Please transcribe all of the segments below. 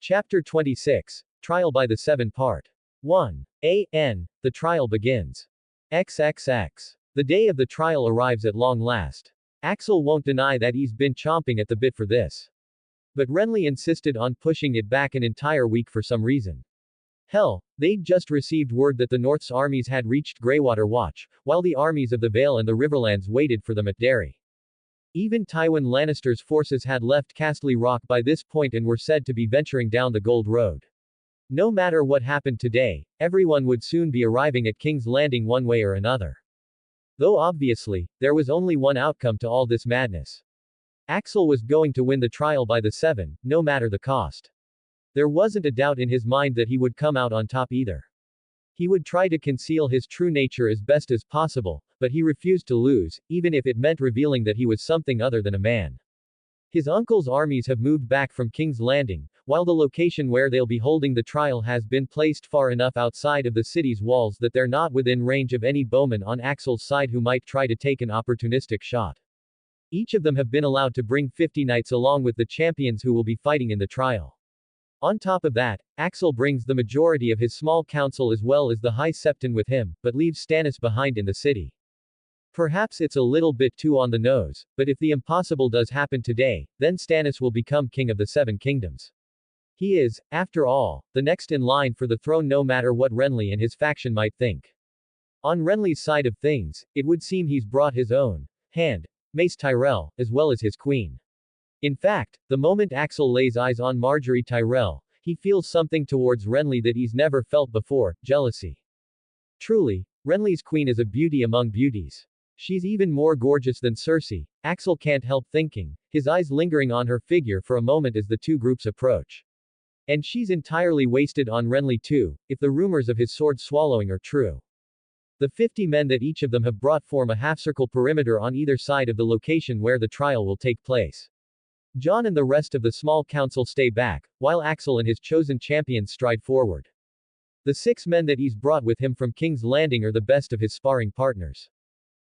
Chapter 26. Trial by the Seven Part. 1. The trial begins. XXX. The day of the trial arrives at long last. Axel won't deny that he's been chomping at the bit for this. But Renly insisted on pushing it back an entire week for some reason. Hell, they'd just received word that the North's armies had reached Greywater Watch, while the armies of the Vale and the Riverlands waited for them at Derry. Even Tywin Lannister's forces had left Castle Rock by this point and were said to be venturing down the Gold Road. No matter what happened today, everyone would soon be arriving at King's Landing one way or another. Though obviously, there was only one outcome to all this madness. Axel was going to win the trial by the Seven, no matter the cost. There wasn't a doubt in his mind that he would come out on top either. He would try to conceal his true nature as best as possible, but he refused to lose, even if it meant revealing that he was something other than a man. His uncle's armies have moved back from King's Landing, while the location where they'll be holding the trial has been placed far enough outside of the city's walls that they're not within range of any bowman on Axel's side who might try to take an opportunistic shot. Each of them have been allowed to bring 50 knights along with the champions who will be fighting in the trial. On top of that, Axel brings the majority of his small council as well as the High Septon with him, but leaves Stannis behind in the city. Perhaps it's a little bit too on the nose, but if the impossible does happen today, then Stannis will become king of the Seven Kingdoms. He is, after all, the next in line for the throne no matter what Renly and his faction might think. On Renly's side of things, it would seem he's brought his own hand, Mace Tyrell, as well as his queen. In fact, the moment Axel lays eyes on Marjorie Tyrell, he feels something towards Renly that he's never felt before, jealousy. Truly, Renly's queen is a beauty among beauties. She's even more gorgeous than Cersei, Axel can't help thinking, his eyes lingering on her figure for a moment as the two groups approach. And she's entirely wasted on Renly too, if the rumors of his sword swallowing are true. The 50 men that each of them have brought form a half-circle perimeter on either side of the location where the trial will take place. Jon and the rest of the small council stay back, while Axel and his chosen champions stride forward. The 6 men that he's brought with him from King's Landing are the best of his sparring partners.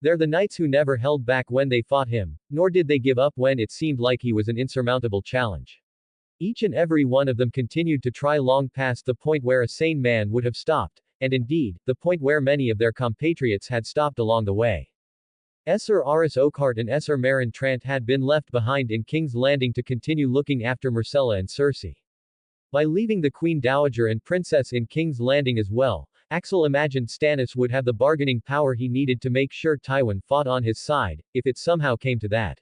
They're the knights who never held back when they fought him, nor did they give up when it seemed like he was an insurmountable challenge. Each and every one of them continued to try long past the point where a sane man would have stopped, and indeed, the point where many of their compatriots had stopped along the way. Sir Aris Oakheart and Sir Meryn Trant had been left behind in King's Landing to continue looking after Myrcella and Cersei. By leaving the Queen Dowager and Princess in King's Landing as well, Axel imagined Stannis would have the bargaining power he needed to make sure Tywin fought on his side, if it somehow came to that.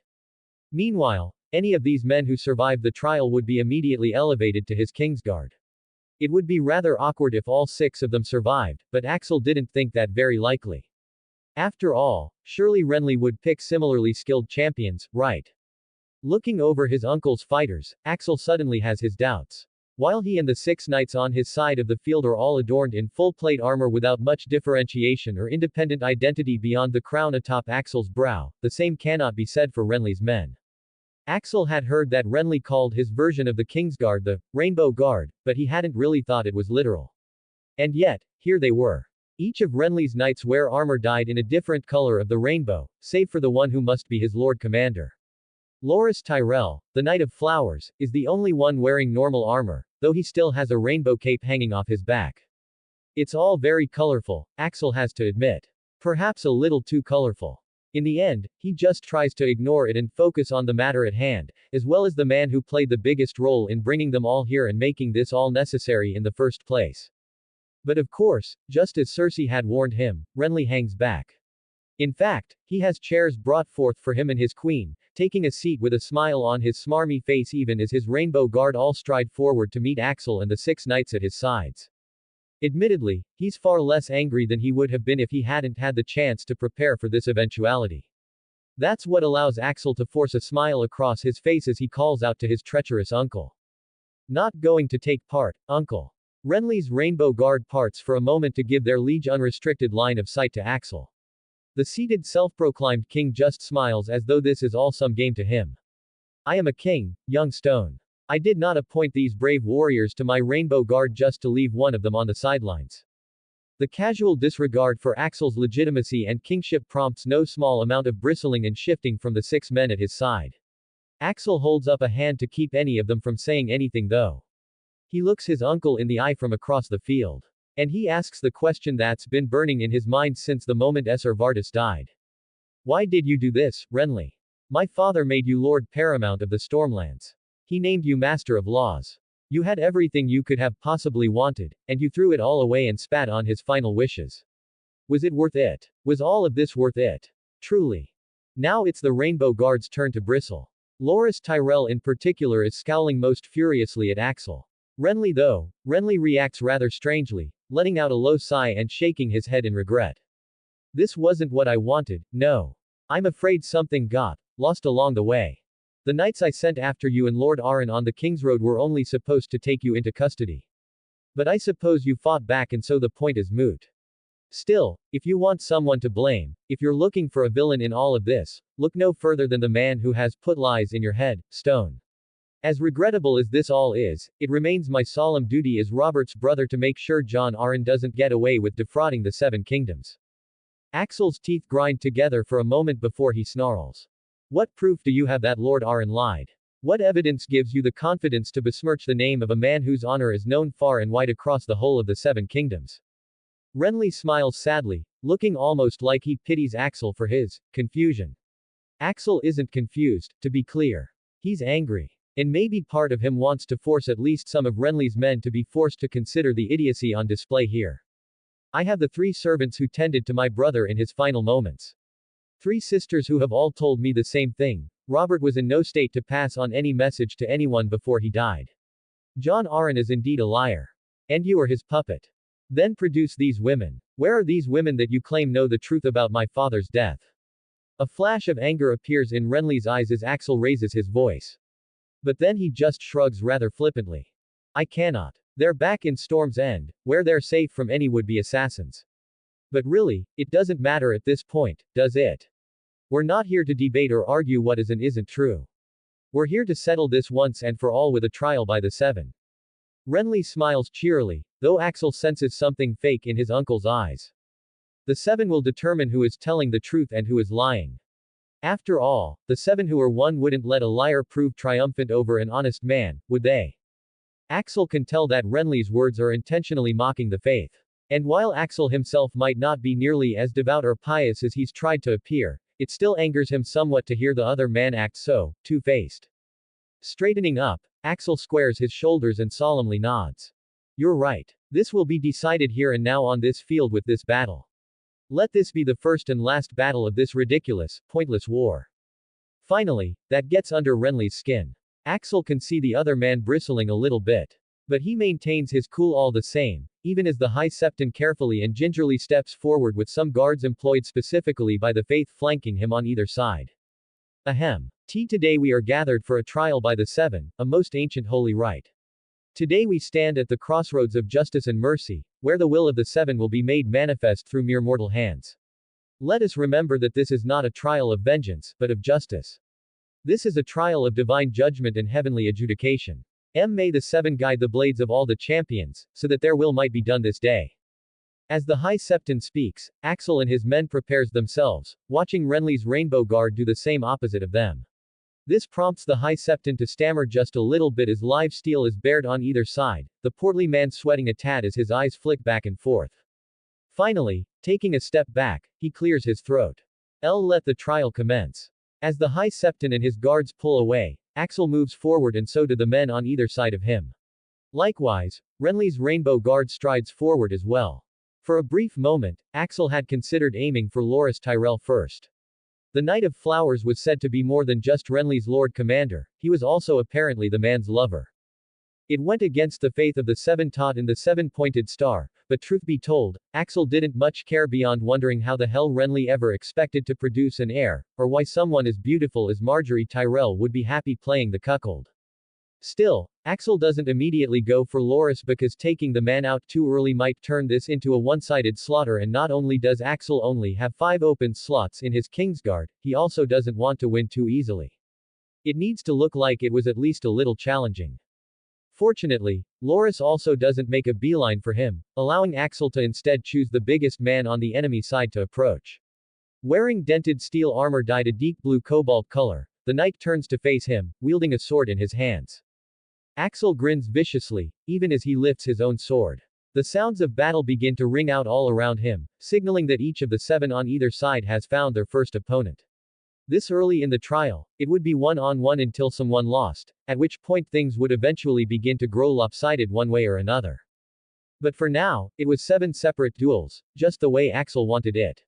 Meanwhile, any of these men who survived the trial would be immediately elevated to his Kingsguard. It would be rather awkward if all 6 of them survived, but Axel didn't think that very likely. After all, surely Renly would pick similarly skilled champions, right? Looking over his uncle's fighters, Axel suddenly has his doubts. While he and the 6 knights on his side of the field are all adorned in full plate armor without much differentiation or independent identity beyond the crown atop Axel's brow, the same cannot be said for Renly's men. Axel had heard that Renly called his version of the Kingsguard the Rainbow Guard, but he hadn't really thought it was literal. And yet, here they were. Each of Renly's knights wear armor dyed in a different color of the rainbow, save for the one who must be his Lord Commander. Loras Tyrell, the Knight of Flowers, is the only one wearing normal armor, though he still has a rainbow cape hanging off his back. It's all very colorful, Axel has to admit. Perhaps a little too colorful. In the end, he just tries to ignore it and focus on the matter at hand, as well as the man who played the biggest role in bringing them all here and making this all necessary in the first place. But of course, just as Cersei had warned him, Renly hangs back. In fact, he has chairs brought forth for him and his queen, taking a seat with a smile on his smarmy face even as his Rainbow Guard all stride forward to meet Axel and the 6 knights at his sides. Admittedly, he's far less angry than he would have been if he hadn't had the chance to prepare for this eventuality. That's what allows Axel to force a smile across his face as he calls out to his treacherous uncle. Not going to take part, uncle. Renly's Rainbow Guard parts for a moment to give their liege unrestricted line of sight to Axel. The seated self-proclaimed king just smiles as though this is all some game to him. I am a king, young stone. I did not appoint these brave warriors to my Rainbow Guard just to leave one of them on the sidelines. The casual disregard for Axel's legitimacy and kingship prompts no small amount of bristling and shifting from the 6 men at his side. Axel holds up a hand to keep any of them from saying anything though. He looks his uncle in the eye from across the field. And he asks the question that's been burning in his mind since the moment Ser Vardis died. Why did you do this, Renly? My father made you Lord Paramount of the Stormlands. He named you Master of Laws. You had everything you could have possibly wanted, and you threw it all away and spat on his final wishes. Was it worth it? Was all of this worth it? Truly. Now it's the Rainbow Guard's turn to bristle. Loras Tyrell in particular is scowling most furiously at Axel. Renly reacts rather strangely, letting out a low sigh and shaking his head in regret. This wasn't what I wanted, no. I'm afraid something got lost along the way. The knights I sent after you and Lord Arryn on the Kingsroad were only supposed to take you into custody. But I suppose you fought back and so the point is moot. Still, if you want someone to blame, if you're looking for a villain in all of this, look no further than the man who has put lies in your head, Stone. As regrettable as this all is, it remains my solemn duty as Robert's brother to make sure Jon Arryn doesn't get away with defrauding the Seven Kingdoms. Axel's teeth grind together for a moment before he snarls. What proof do you have that Lord Arryn lied? What evidence gives you the confidence to besmirch the name of a man whose honor is known far and wide across the whole of the Seven Kingdoms? Renly smiles sadly, looking almost like he pities Axel for his confusion. Axel isn't confused, to be clear. He's angry. And maybe part of him wants to force at least some of Renly's men to be forced to consider the idiocy on display here. I have the 3 servants who tended to my brother in his final moments. 3 sisters who have all told me the same thing. Robert was in no state to pass on any message to anyone before he died. Jon Arryn is indeed a liar. And you are his puppet. Then produce these women. Where are these women that you claim know the truth about my father's death? A flash of anger appears in Renly's eyes as Axel raises his voice. But then he just shrugs rather flippantly. I cannot. They're back in Storm's End, where they're safe from any would-be assassins. But really, it doesn't matter at this point, does it? We're not here to debate or argue what is and isn't true. We're here to settle this once and for all with a trial by the 7. Renly smiles cheerily, though Axel senses something fake in his uncle's eyes. The 7 will determine who is telling the truth and who is lying. After all, the 7 who are one wouldn't let a liar prove triumphant over an honest man, would they? Axel can tell that Renly's words are intentionally mocking the faith. And while Axel himself might not be nearly as devout or pious as he's tried to appear, it still angers him somewhat to hear the other man act so two-faced. Straightening up, Axel squares his shoulders and solemnly nods. You're right. This will be decided here and now on this field with this battle. Let this be the first and last battle of this ridiculous, pointless war. Finally, that gets under Renly's skin. Axel can see the other man bristling a little bit. But he maintains his cool all the same, even as the High Septon carefully and gingerly steps forward with some guards employed specifically by the faith flanking him on either side. Ahem. Today we are gathered for a trial by the 7, a most ancient holy rite. Today we stand at the crossroads of justice and mercy, where the will of the 7 will be made manifest through mere mortal hands. Let us remember that this is not a trial of vengeance, but of justice. This is a trial of divine judgment and heavenly adjudication. May the 7 guide the blades of all the champions, so that their will might be done this day. As the High Septon speaks, Axel and his men prepares themselves, watching Renly's Rainbow Guard do the same opposite of them. This prompts the High Septon to stammer just a little bit as live steel is bared on either side, the portly man sweating a tad as his eyes flick back and forth. Finally, taking a step back, he clears his throat. Let the trial commence. As the High Septon and his guards pull away, Axel moves forward and so do the men on either side of him. Likewise, Renly's Rainbow Guard strides forward as well. For a brief moment, Axel had considered aiming for Loras Tyrell first. The Knight of Flowers was said to be more than just Renly's Lord Commander, he was also apparently the man's lover. It went against the faith of the 7 taught in the 7-pointed star, but truth be told, Axel didn't much care beyond wondering how the hell Renly ever expected to produce an heir, or why someone as beautiful as Marjorie Tyrell would be happy playing the cuckold. Still, Axel doesn't immediately go for Loras because taking the man out too early might turn this into a one-sided slaughter, and not only does Axel only have 5 open slots in his Kingsguard, he also doesn't want to win too easily. It needs to look like it was at least a little challenging. Fortunately, Loras also doesn't make a beeline for him, allowing Axel to instead choose the biggest man on the enemy side to approach. Wearing dented steel armor dyed a deep blue cobalt color, the knight turns to face him, wielding a sword in his hands. Axel grins viciously, even as he lifts his own sword. The sounds of battle begin to ring out all around him, signaling that each of the 7 on either side has found their first opponent. This early in the trial, it would be one-on-one until someone lost, at which point things would eventually begin to grow lopsided one way or another. But for now, it was 7 separate duels, just the way Axel wanted it.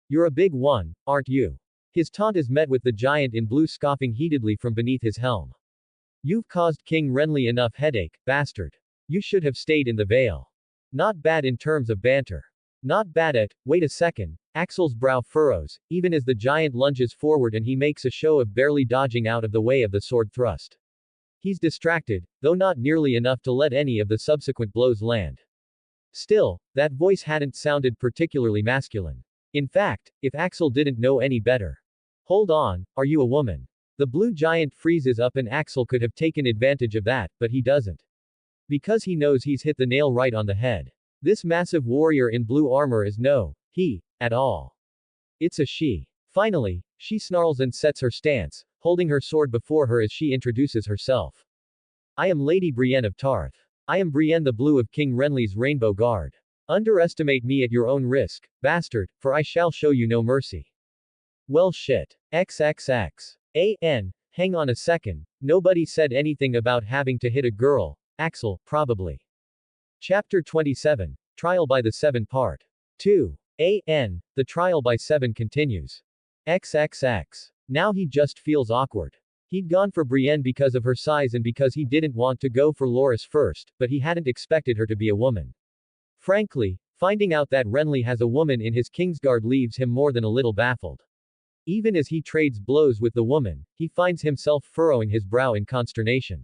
You're a big one, aren't you? His taunt is met with the giant in blue scoffing heatedly from beneath his helm. You've caused King Renly enough headache, bastard. You should have stayed in the Vale. Not bad in terms of banter. Not bad at, wait a second, Axel's brow furrows, even as the giant lunges forward and he makes a show of barely dodging out of the way of the sword thrust. He's distracted, though not nearly enough to let any of the subsequent blows land. Still, that voice hadn't sounded particularly masculine. In fact, if Axel didn't know any better. Hold on, are you a woman? The blue giant freezes up and Axel could have taken advantage of that, but he doesn't. Because he knows he's hit the nail right on the head. This massive warrior in blue armor is no he at all. It's a she. Finally, she snarls and sets her stance, holding her sword before her as she introduces herself. I am Lady Brienne of Tarth. I am Brienne the Blue of King Renly's Rainbow Guard. Underestimate me at your own risk, bastard, for I shall show you no mercy. Well shit. XXX. Hang on a second, nobody said anything about having to hit a girl, Axel, probably. Chapter 27, Trial by the 7 Part 2. The Trial by 7 continues. XXX. Now he just feels awkward. He'd gone for Brienne because of her size and because he didn't want to go for Loras first, but he hadn't expected her to be a woman. Frankly, finding out that Renly has a woman in his Kingsguard leaves him more than a little baffled. Even as he trades blows with the woman, he finds himself furrowing his brow in consternation.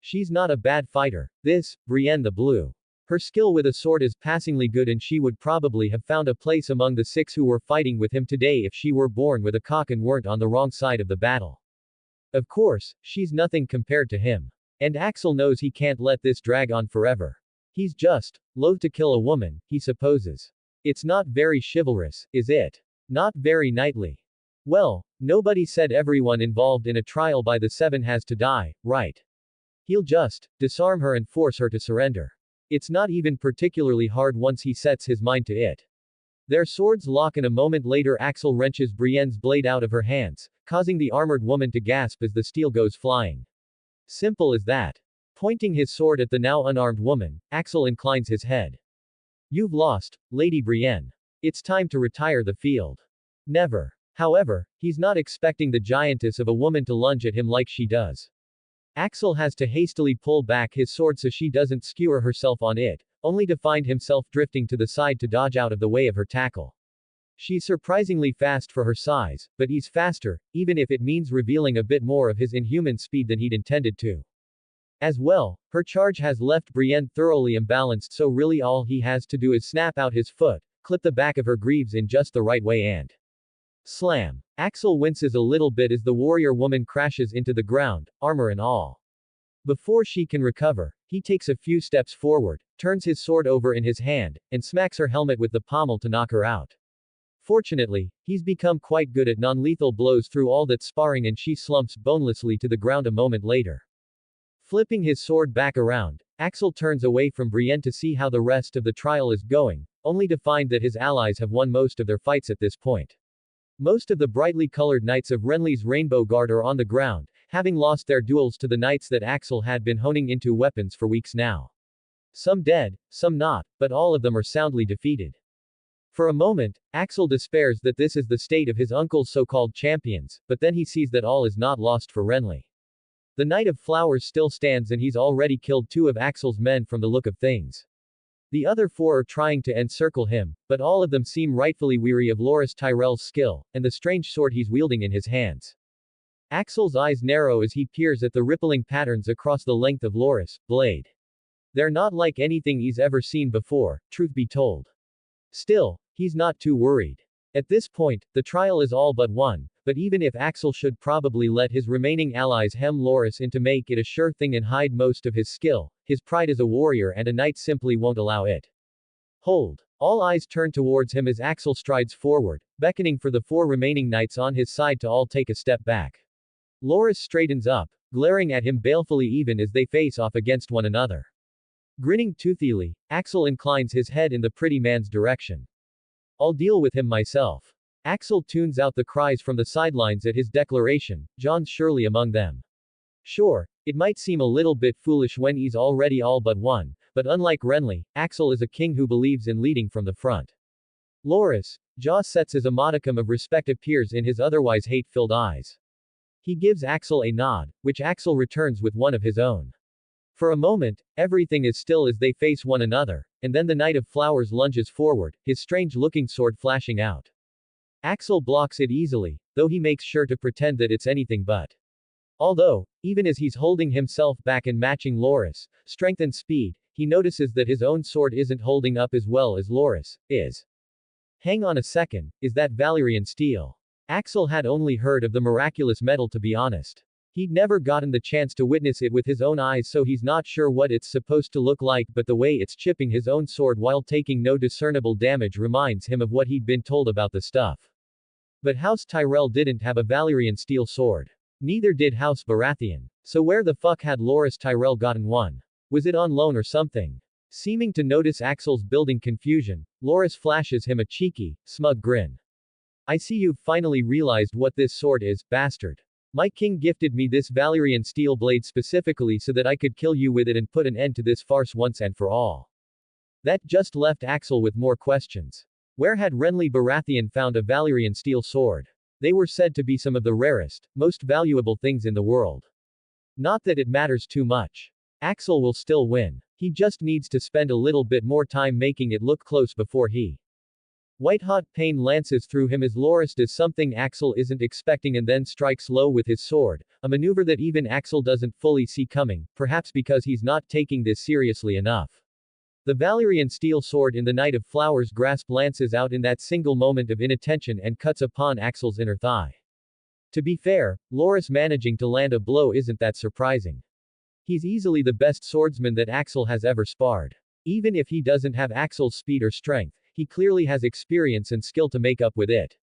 She's not a bad fighter. This, Brienne the Blue. Her skill with a sword is passingly good and she would probably have found a place among the 6 who were fighting with him today if she were born with a cock and weren't on the wrong side of the battle. Of course, she's nothing compared to him. And Axel knows he can't let this drag on forever. He's just loath to kill a woman, he supposes. It's not very chivalrous, is it? Not very knightly. Well, nobody said everyone involved in a trial by the 7 has to die, right? He'll just disarm her and force her to surrender. It's not even particularly hard once he sets his mind to it. Their swords lock and a moment later Axel wrenches Brienne's blade out of her hands, causing the armored woman to gasp as the steel goes flying. Simple as that. Pointing his sword at the now unarmed woman, Axel inclines his head. You've lost, Lady Brienne. It's time to retire the field. Never. However, he's not expecting the giantess of a woman to lunge at him like she does. Axel has to hastily pull back his sword so she doesn't skewer herself on it, only to find himself drifting to the side to dodge out of the way of her tackle. She's surprisingly fast for her size, but he's faster, even if it means revealing a bit more of his inhuman speed than he'd intended to. As well, her charge has left Brienne thoroughly imbalanced, so really all he has to do is snap out his foot, clip the back of her greaves in just the right way and slam. Axel winces a little bit as the warrior woman crashes into the ground, armor and all. Before she can recover, he takes a few steps forward, turns his sword over in his hand, and smacks her helmet with the pommel to knock her out. Fortunately, he's become quite good at non-lethal blows through all that sparring and she slumps bonelessly to the ground a moment later. Flipping his sword back around, Axel turns away from Brienne to see how the rest of the trial is going, only to find that his allies have won most of their fights at this point. Most of the brightly colored knights of Renly's Rainbow Guard are on the ground, having lost their duels to the knights that Axel had been honing into weapons for weeks now. Some dead, some not, but all of them are soundly defeated. For a moment, Axel despairs that this is the state of his uncle's so-called champions, but then he sees that all is not lost for Renly. The Knight of Flowers still stands and he's already killed 2 of Axel's men from the look of things. The other 4 are trying to encircle him, but all of them seem rightfully weary of Loras Tyrell's skill, and the strange sword he's wielding in his hands. Axel's eyes narrow as he peers at the rippling patterns across the length of Loras' blade. They're not like anything he's ever seen before, truth be told. Still, he's not too worried. At this point, the trial is all but won, but even if Axel should probably let his remaining allies hem Loras in to make it a sure thing and hide most of his skill, his pride as a warrior and a knight simply won't allow it. Hold. All eyes turn towards him as Axel strides forward, beckoning for the 4 remaining knights on his side to all take a step back. Loras straightens up, glaring at him balefully even as they face off against one another. Grinning toothily, Axel inclines his head in the pretty man's direction. I'll deal with him myself. Axel tunes out the cries from the sidelines at his declaration, John's surely among them. Sure, it might seem a little bit foolish when he's already all but won, but unlike Renly, Axel is a king who believes in leading from the front. Loras, Jaw sets as a modicum of respect appears in his otherwise hate-filled eyes. He gives Axel a nod, which Axel returns with one of his own. For a moment, everything is still as they face one another, and then the Knight of Flowers lunges forward, his strange-looking sword flashing out. Axel blocks it easily, though he makes sure to pretend that it's anything but. Although, even as he's holding himself back and matching Loras' strength and speed, he notices that his own sword isn't holding up as well as Loras' is. Hang on a second, is that Valyrian steel? Axel had only heard of the miraculous metal to be honest. He'd never gotten the chance to witness it with his own eyes, so he's not sure what it's supposed to look like, but the way it's chipping his own sword while taking no discernible damage reminds him of what he'd been told about the stuff. But House Tyrell didn't have a Valyrian steel sword. Neither did House Baratheon. So where the fuck had Loras Tyrell gotten one? Was it on loan or something? Seeming to notice Axel's building confusion, Loras flashes him a cheeky, smug grin. I see you've finally realized what this sword is, bastard. My king gifted me this Valyrian steel blade specifically so that I could kill you with it and put an end to this farce once and for all. That just left Axel with more questions. Where had Renly Baratheon found a Valyrian steel sword? They were said to be some of the rarest, most valuable things in the world. Not that it matters too much. Axel will still win. He just needs to spend a little bit more time making it look close before he. White-hot pain lances through him as Loras does something Axel isn't expecting and then strikes low with his sword, a maneuver that even Axel doesn't fully see coming, perhaps because he's not taking this seriously enough. The Valyrian steel sword in the Knight of Flowers' grasp lances out in that single moment of inattention and cuts upon Axel's inner thigh. To be fair, Loras managing to land a blow isn't that surprising. He's easily the best swordsman that Axel has ever sparred. Even if he doesn't have Axel's speed or strength, he clearly has experience and skill to make up with it.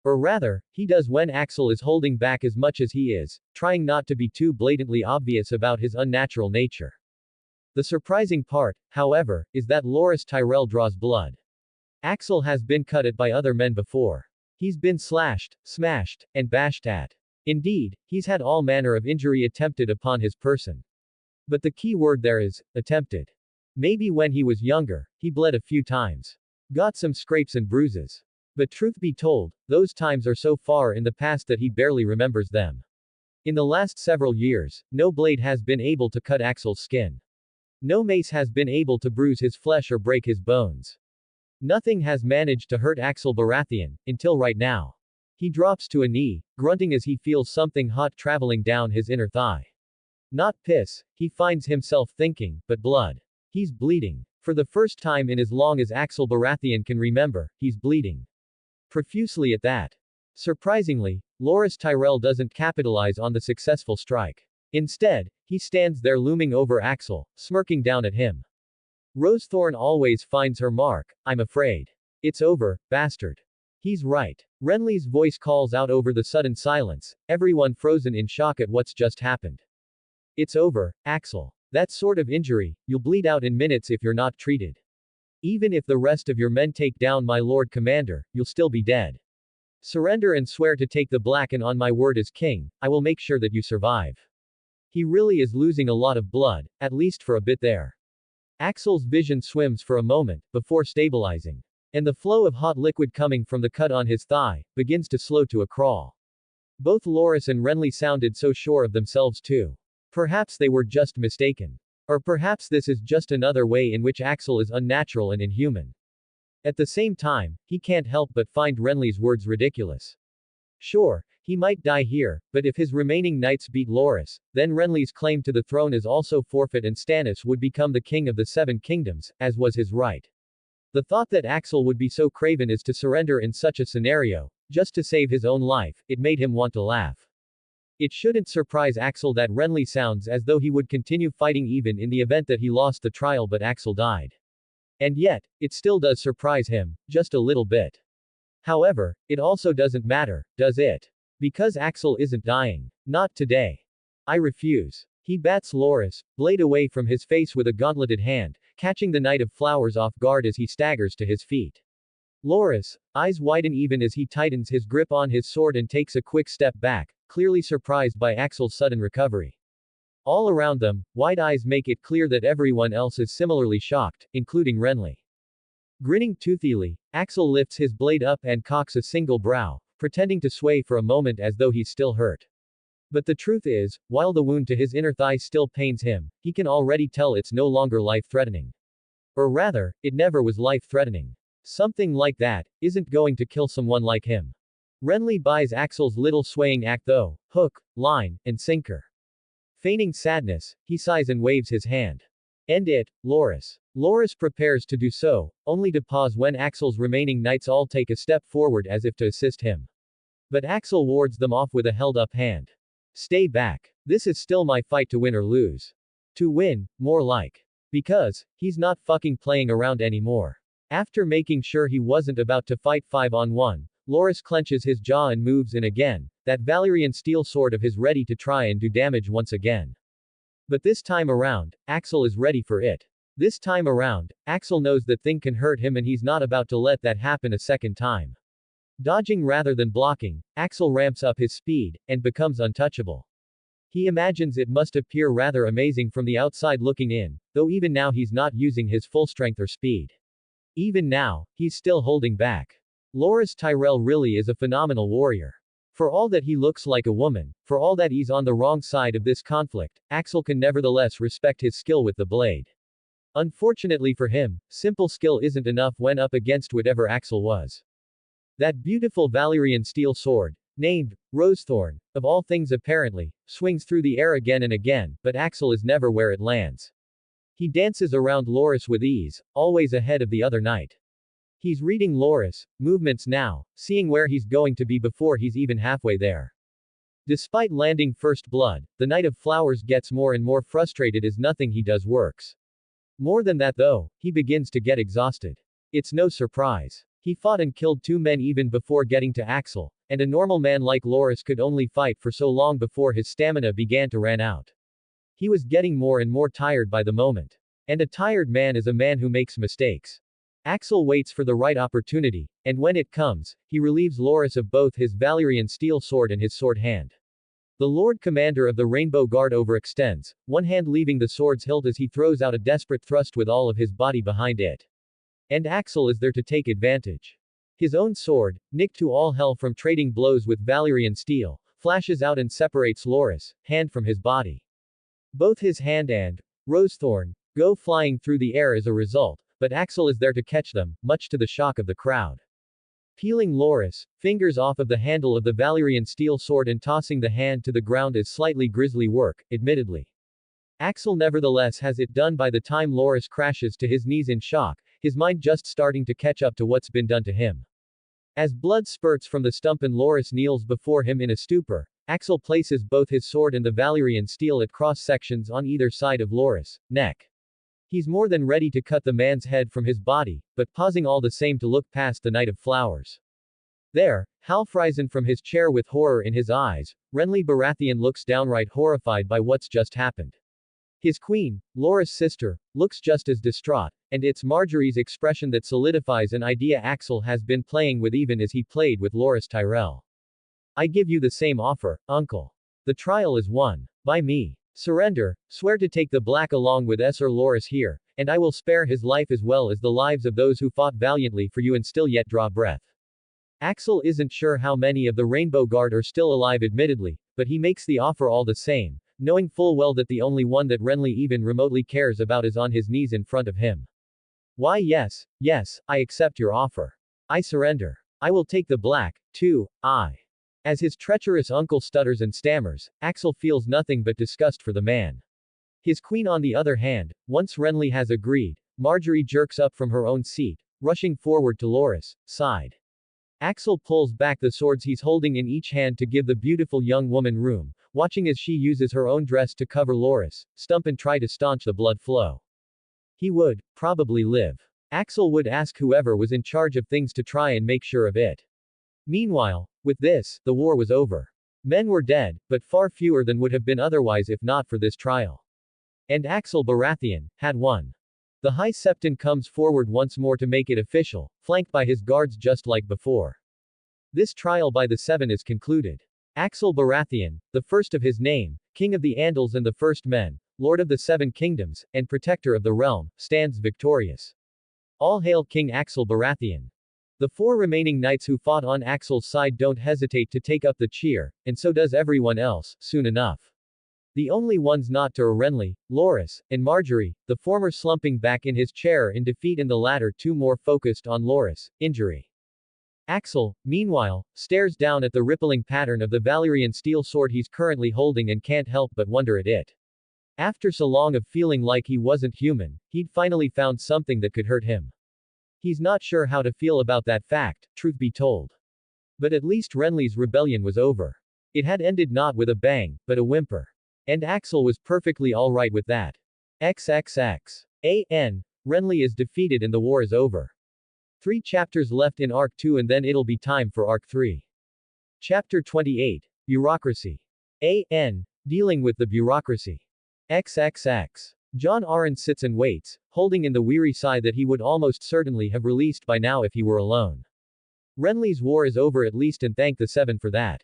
Or rather, he does when Axel is holding back as much as he is, trying not to be too blatantly obvious about his unnatural nature. The surprising part, however, is that Loras Tyrell draws blood. Axel has been cut at by other men before. He's been slashed, smashed, and bashed at. Indeed, he's had all manner of injury attempted upon his person. But the key word there is, attempted. Maybe when he was younger, he bled a few times. Got some scrapes and bruises. But truth be told, those times are so far in the past that he barely remembers them. In the last several years, no blade has been able to cut Axel's skin. No mace has been able to bruise his flesh or break his bones. Nothing has managed to hurt Axel Baratheon, until right now. He drops to a knee, grunting as he feels something hot traveling down his inner thigh. Not piss, he finds himself thinking, but blood. He's bleeding. For the first time in as long as Axel Baratheon can remember, he's bleeding. Profusely at that. Surprisingly, Loras Tyrell doesn't capitalize on the successful strike. Instead, he stands there looming over Axel, smirking down at him. Rosethorn always finds her mark, I'm afraid. It's over, bastard. He's right. Renly's voice calls out over the sudden silence, everyone frozen in shock at what's just happened. It's over, Axel. That sort of injury, you'll bleed out in minutes if you're not treated. Even if the rest of your men take down my Lord Commander, you'll still be dead. Surrender and swear to take the black, and on my word as king, I will make sure that you survive. He really is losing a lot of blood, at least for a bit there. Axel's vision swims for a moment, before stabilizing. And the flow of hot liquid coming from the cut on his thigh, begins to slow to a crawl. Both Loras and Renly sounded so sure of themselves too. Perhaps they were just mistaken. Or perhaps this is just another way in which Axel is unnatural and inhuman. At the same time, he can't help but find Renly's words ridiculous. Sure, he might die here, but if his remaining knights beat Loras, then Renly's claim to the throne is also forfeit and Stannis would become the king of the Seven Kingdoms, as was his right. The thought that Axel would be so craven as to surrender in such a scenario, just to save his own life, it made him want to laugh. It shouldn't surprise Axel that Renly sounds as though he would continue fighting even in the event that he lost the trial but Axel died. And yet, it still does surprise him, just a little bit. However, it also doesn't matter, does it? Because Axel isn't dying. Not today. I refuse. He bats Loras, blade away from his face with a gauntleted hand, catching the Knight of Flowers off guard as he staggers to his feet. Loras, eyes widen even as he tightens his grip on his sword and takes a quick step back, clearly surprised by Axel's sudden recovery. All around them, wide eyes make it clear that everyone else is similarly shocked, including Renly. Grinning toothily, Axel lifts his blade up and cocks a single brow, pretending to sway for a moment as though he's still hurt. But the truth is, while the wound to his inner thigh still pains him, he can already tell it's no longer life-threatening. Or rather, it never was life-threatening. Something like that isn't going to kill someone like him. Renly buys Axel's little swaying act though, hook, line, and sinker. Feigning sadness, he sighs and waves his hand. End it, Loras. Loras prepares to do so, only to pause when Axel's remaining knights all take a step forward as if to assist him. But Axel wards them off with a held-up hand. Stay back. This is still my fight to win or lose. To win, more like. Because, he's not fucking playing around anymore. After making sure he wasn't about to fight 5-on-1, Loras clenches his jaw and moves in again, that Valyrian steel sword of his ready to try and do damage once again. But this time around, Axel is ready for it. This time around, Axel knows that thing can hurt him and he's not about to let that happen a second time. Dodging rather than blocking, Axel ramps up his speed, and becomes untouchable. He imagines it must appear rather amazing from the outside looking in, though even now he's not using his full strength or speed. Even now, he's still holding back. Loras Tyrell really is a phenomenal warrior. For all that he looks like a woman, for all that he's on the wrong side of this conflict, Axel can nevertheless respect his skill with the blade. Unfortunately for him, simple skill isn't enough when up against whatever Axel was. That beautiful Valyrian steel sword, named Rosethorn, of all things apparently, swings through the air again and again, but Axel is never where it lands. He dances around Loras with ease, always ahead of the other knight. He's reading Loras' movements now, seeing where he's going to be before he's even halfway there. Despite landing first blood, the Knight of Flowers gets more and more frustrated as nothing he does works. More than that though, he begins to get exhausted. It's no surprise. He fought and killed 2 men even before getting to Axel, and a normal man like Loras could only fight for so long before his stamina began to run out. He was getting more and more tired by the moment. And a tired man is a man who makes mistakes. Axel waits for the right opportunity, and when it comes, he relieves Loras of both his Valyrian steel sword and his sword hand. The Lord Commander of the Rainbow Guard overextends, one hand leaving the sword's hilt as he throws out a desperate thrust with all of his body behind it. And Axel is there to take advantage. His own sword, nicked to all hell from trading blows with Valyrian steel, flashes out and separates Loras' hand from his body. Both his hand and Rosethorn go flying through the air as a result, but Axel is there to catch them, much to the shock of the crowd. Peeling Loras' fingers off of the handle of the Valyrian steel sword and tossing the hand to the ground is slightly grisly work, admittedly. Axel nevertheless has it done by the time Loras crashes to his knees in shock, his mind just starting to catch up to what's been done to him. As blood spurts from the stump and Loras kneels before him in a stupor, Axel places both his sword and the Valyrian steel at cross sections on either side of Loras' neck. He's more than ready to cut the man's head from his body, but pausing all the same to look past the Knight of Flowers. There, half risen from his chair with horror in his eyes, Renly Baratheon looks downright horrified by what's just happened. His queen, Loras' sister, looks just as distraught, and it's Marjorie's expression that solidifies an idea Axel has been playing with even as he played with Loras Tyrell. I give you the same offer, uncle. The trial is won. By me. Surrender, swear to take the black along with Sir Loras here, and I will spare his life as well as the lives of those who fought valiantly for you and still yet draw breath. Axel isn't sure how many of the Rainbow Guard are still alive admittedly, but he makes the offer all the same, knowing full well that the only one that Renly even remotely cares about is on his knees in front of him. Why yes, I accept your offer. I surrender. I will take the black, too, As his treacherous uncle stutters and stammers, Axel feels nothing but disgust for the man. His queen on the other hand, once Renly has agreed, Marjorie jerks up from her own seat, rushing forward to Loras' side. Axel pulls back the swords he's holding in each hand to give the beautiful young woman room, watching as she uses her own dress to cover Loras' stump and try to staunch the blood flow. He would, probably live. Axel would ask whoever was in charge of things to try and make sure of it. Meanwhile, with this, the war was over. Men were dead, but far fewer than would have been otherwise if not for this trial. And Axel Baratheon had won. The High Septon comes forward once more to make it official, flanked by his guards just like before. This trial by the seven is concluded. Axel Baratheon, the first of his name, king of the Andals and the first men, lord of the seven kingdoms, and protector of the realm, stands victorious. All hail King Axel Baratheon. The four remaining knights who fought on Axel's side don't hesitate to take up the cheer, and so does everyone else, soon enough. The only ones not to are Renly, Loras, and Margaery, the former slumping back in his chair in defeat and the latter two more focused on Loras' injury. Axel, meanwhile, stares down at the rippling pattern of the Valyrian steel sword he's currently holding and can't help but wonder at it. After so long of feeling like he wasn't human, he'd finally found something that could hurt him. He's not sure how to feel about that fact, truth be told. But at least Renly's rebellion was over. It had ended not with a bang, but a whimper. And Axel was perfectly alright with that. XXX. Renly is defeated and the war is over. 3 chapters left in Arc 2 and then it'll be time for Arc 3. Chapter 28. Bureaucracy. Dealing with the bureaucracy. XXX. Jon Arryn sits and waits, holding in the weary sigh that he would almost certainly have released by now if he were alone. Renly's war is over at least, and thank the seven for that.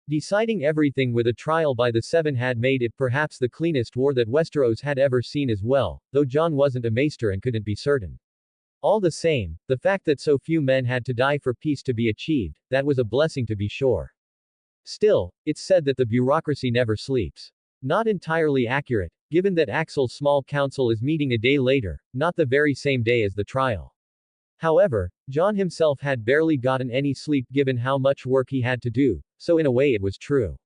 Deciding everything with a trial by the seven had made it perhaps the cleanest war that Westeros had ever seen as well, though Jon wasn't a maester and couldn't be certain. All the same, the fact that so few men had to die for peace to be achieved, that was a blessing to be sure. Still, it's said that the bureaucracy never sleeps. Not entirely accurate, given that Axel's small council is meeting a day later, not the very same day as the trial. However, Jon himself had barely gotten any sleep given how much work he had to do, so in a way it was true.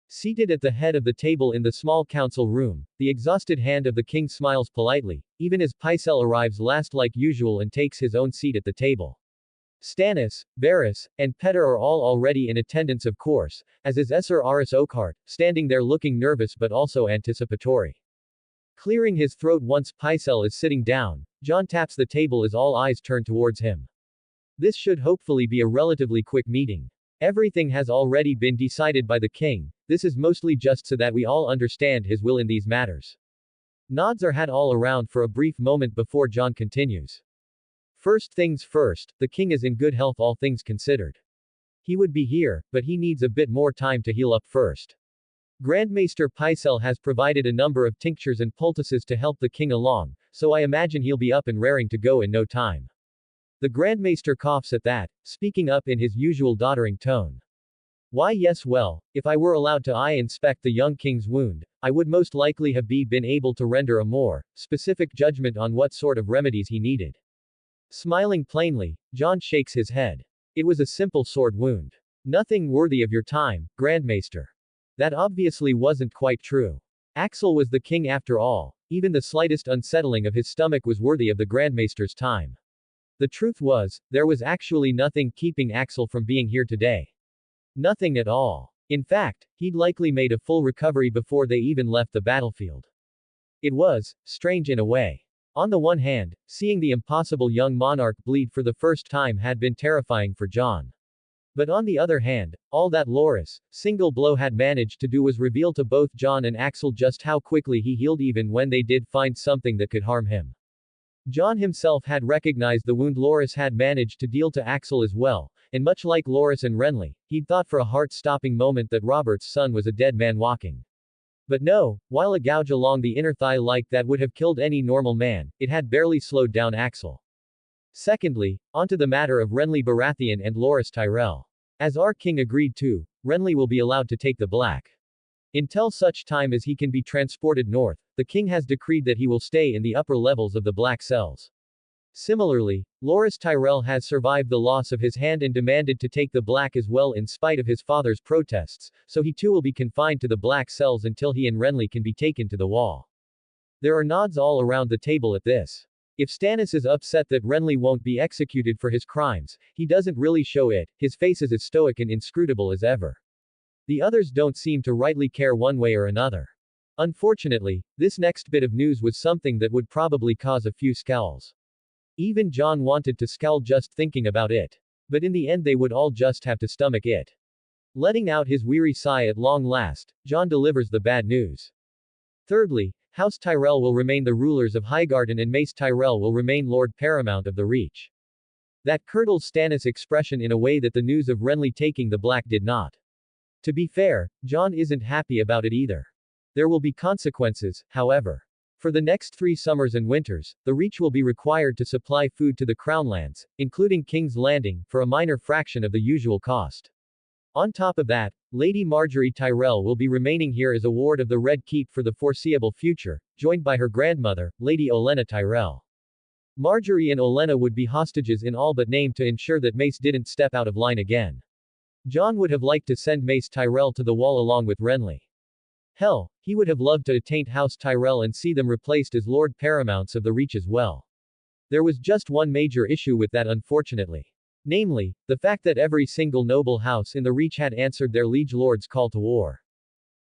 Seated at the head of the table in the small council room, the exhausted hand of the king smiles politely, even as Pycelle arrives last like usual and takes his own seat at the table. Stannis, Varys, and Petter are all already in attendance of course, as is Esser Aris Oakhart, standing there looking nervous but also anticipatory. Clearing his throat once Pycelle is sitting down, Jon taps the table as all eyes turn towards him. This should hopefully be a relatively quick meeting. Everything has already been decided by the king, this is mostly just so that we all understand his will in these matters. Nods are had all around for a brief moment before Jon continues. First things first, the king is in good health all things considered. He would be here, but he needs a bit more time to heal up first. Grandmaster Pycelle has provided a number of tinctures and poultices to help the king along, so I imagine he'll be up and raring to go in no time. The Grandmaster coughs at that, speaking up in his usual doddering tone. Why yes, well, if I were allowed to inspect the young king's wound, I would most likely have been able to render a more specific judgment on what sort of remedies he needed. Smiling plainly, Jon shakes his head. It was a simple sword wound. Nothing worthy of your time, Grandmaster. That obviously wasn't quite true. Axel was the king after all, even the slightest unsettling of his stomach was worthy of the Grandmaster's time. The truth was, there was actually nothing keeping Axel from being here today. Nothing at all. In fact, he'd likely made a full recovery before they even left the battlefield. It was strange in a way. On the one hand, seeing the impossible young monarch bleed for the first time had been terrifying for Jon. But on the other hand, all that Loras' single blow had managed to do was reveal to both Jon and Axel just how quickly he healed even when they did find something that could harm him. Jon himself had recognized the wound Loras had managed to deal to Axel as well, and much like Loras and Renly, he'd thought for a heart-stopping moment that Robert's son was a dead man walking. But no, while a gouge along the inner thigh like that would have killed any normal man, it had barely slowed down Axel. Secondly, onto the matter of Renly Baratheon and Loras Tyrell. As our king agreed to, Renly will be allowed to take the black. Until such time as he can be transported north, the king has decreed that he will stay in the upper levels of the black cells. Similarly, Loras Tyrell has survived the loss of his hand and demanded to take the black as well in spite of his father's protests, so he too will be confined to the black cells until he and Renly can be taken to the wall. There are nods all around the table at this. If Stannis is upset that Renly won't be executed for his crimes, he doesn't really show it, his face is as stoic and inscrutable as ever. The others don't seem to rightly care one way or another. Unfortunately, this next bit of news was something that would probably cause a few scowls. Even Jon wanted to scowl just thinking about it. But in the end they would all just have to stomach it. Letting out his weary sigh at long last, Jon delivers the bad news. Thirdly, House Tyrell will remain the rulers of Highgarden and Mace Tyrell will remain Lord Paramount of the Reach. That curdles Stannis' expression in a way that the news of Renly taking the Black did not. To be fair, Jon isn't happy about it either. There will be consequences, however. For the next 3 summers and winters, the Reach will be required to supply food to the Crownlands, including King's Landing, for a minor fraction of the usual cost. On top of that, Lady Margaery Tyrell will be remaining here as a ward of the Red Keep for the foreseeable future, joined by her grandmother, Lady Olenna Tyrell. Margaery and Olenna would be hostages in all but name to ensure that Mace didn't step out of line again. Jon would have liked to send Mace Tyrell to the wall along with Renly. Hell, he would have loved to attaint House Tyrell and see them replaced as Lord Paramounts of the Reach as well. There was just one major issue with that unfortunately. Namely, the fact that every single noble house in the Reach had answered their liege lord's call to war.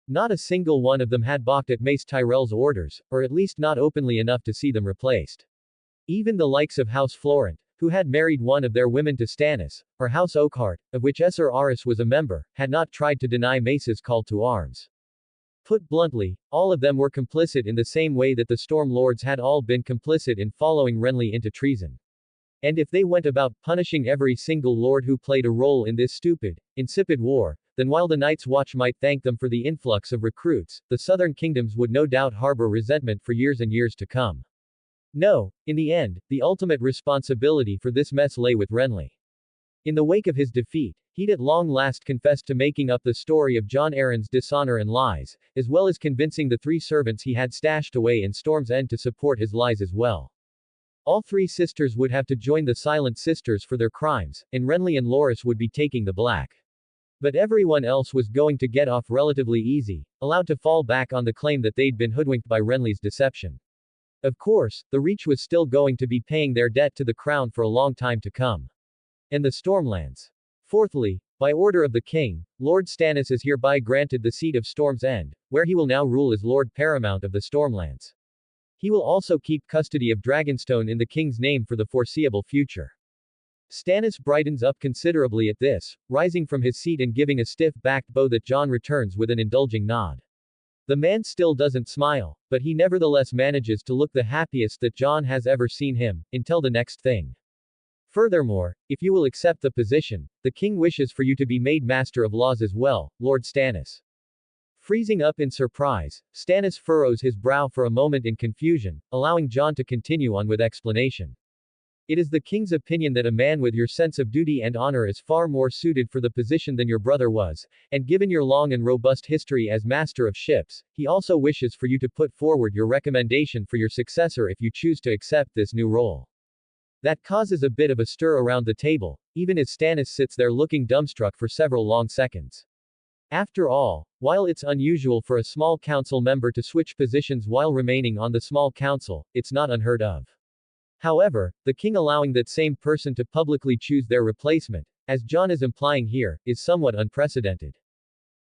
Not a single one of them had balked at Mace Tyrell's orders, or at least not openly enough to see them replaced. Even the likes of House Florent, who had married one of their women to Stannis, or House Oakhart, of which Esser Aris was a member, had not tried to deny Mace's call to arms. Put bluntly, all of them were complicit in the same way that the Storm Lords had all been complicit in following Renly into treason. And if they went about punishing every single lord who played a role in this stupid, insipid war, then while the Night's Watch might thank them for the influx of recruits, the southern kingdoms would no doubt harbor resentment for years and years to come. No, in the end, the ultimate responsibility for this mess lay with Renly. In the wake of his defeat, he'd at long last confessed to making up the story of Jon Arryn's dishonor and lies, as well as convincing the 3 servants he had stashed away in Storm's End to support his lies as well. All 3 sisters would have to join the Silent Sisters for their crimes, and Renly and Loras would be taking the Black. But everyone else was going to get off relatively easy, allowed to fall back on the claim that they'd been hoodwinked by Renly's deception. Of course, the Reach was still going to be paying their debt to the crown for a long time to come. And the Stormlands. Fourthly, by order of the king, Lord Stannis is hereby granted the seat of Storm's End, where he will now rule as Lord Paramount of the Stormlands. He will also keep custody of Dragonstone in the king's name for the foreseeable future. Stannis brightens up considerably at this, rising from his seat and giving a stiff-backed bow that Jon returns with an indulging nod. The man still doesn't smile, but he nevertheless manages to look the happiest that Jon has ever seen him, until the next thing. Furthermore, if you will accept the position, the king wishes for you to be made master of laws as well, Lord Stannis. Freezing up in surprise, Stannis furrows his brow for a moment in confusion, allowing Jon to continue on with explanation. It is the king's opinion that a man with your sense of duty and honor is far more suited for the position than your brother was, and given your long and robust history as master of ships, he also wishes for you to put forward your recommendation for your successor if you choose to accept this new role. That causes a bit of a stir around the table, even as Stannis sits there looking dumbstruck for several long seconds. After all, while it's unusual for a small council member to switch positions while remaining on the small council, it's not unheard of. However, the king allowing that same person to publicly choose their replacement, as Jon is implying here, is somewhat unprecedented.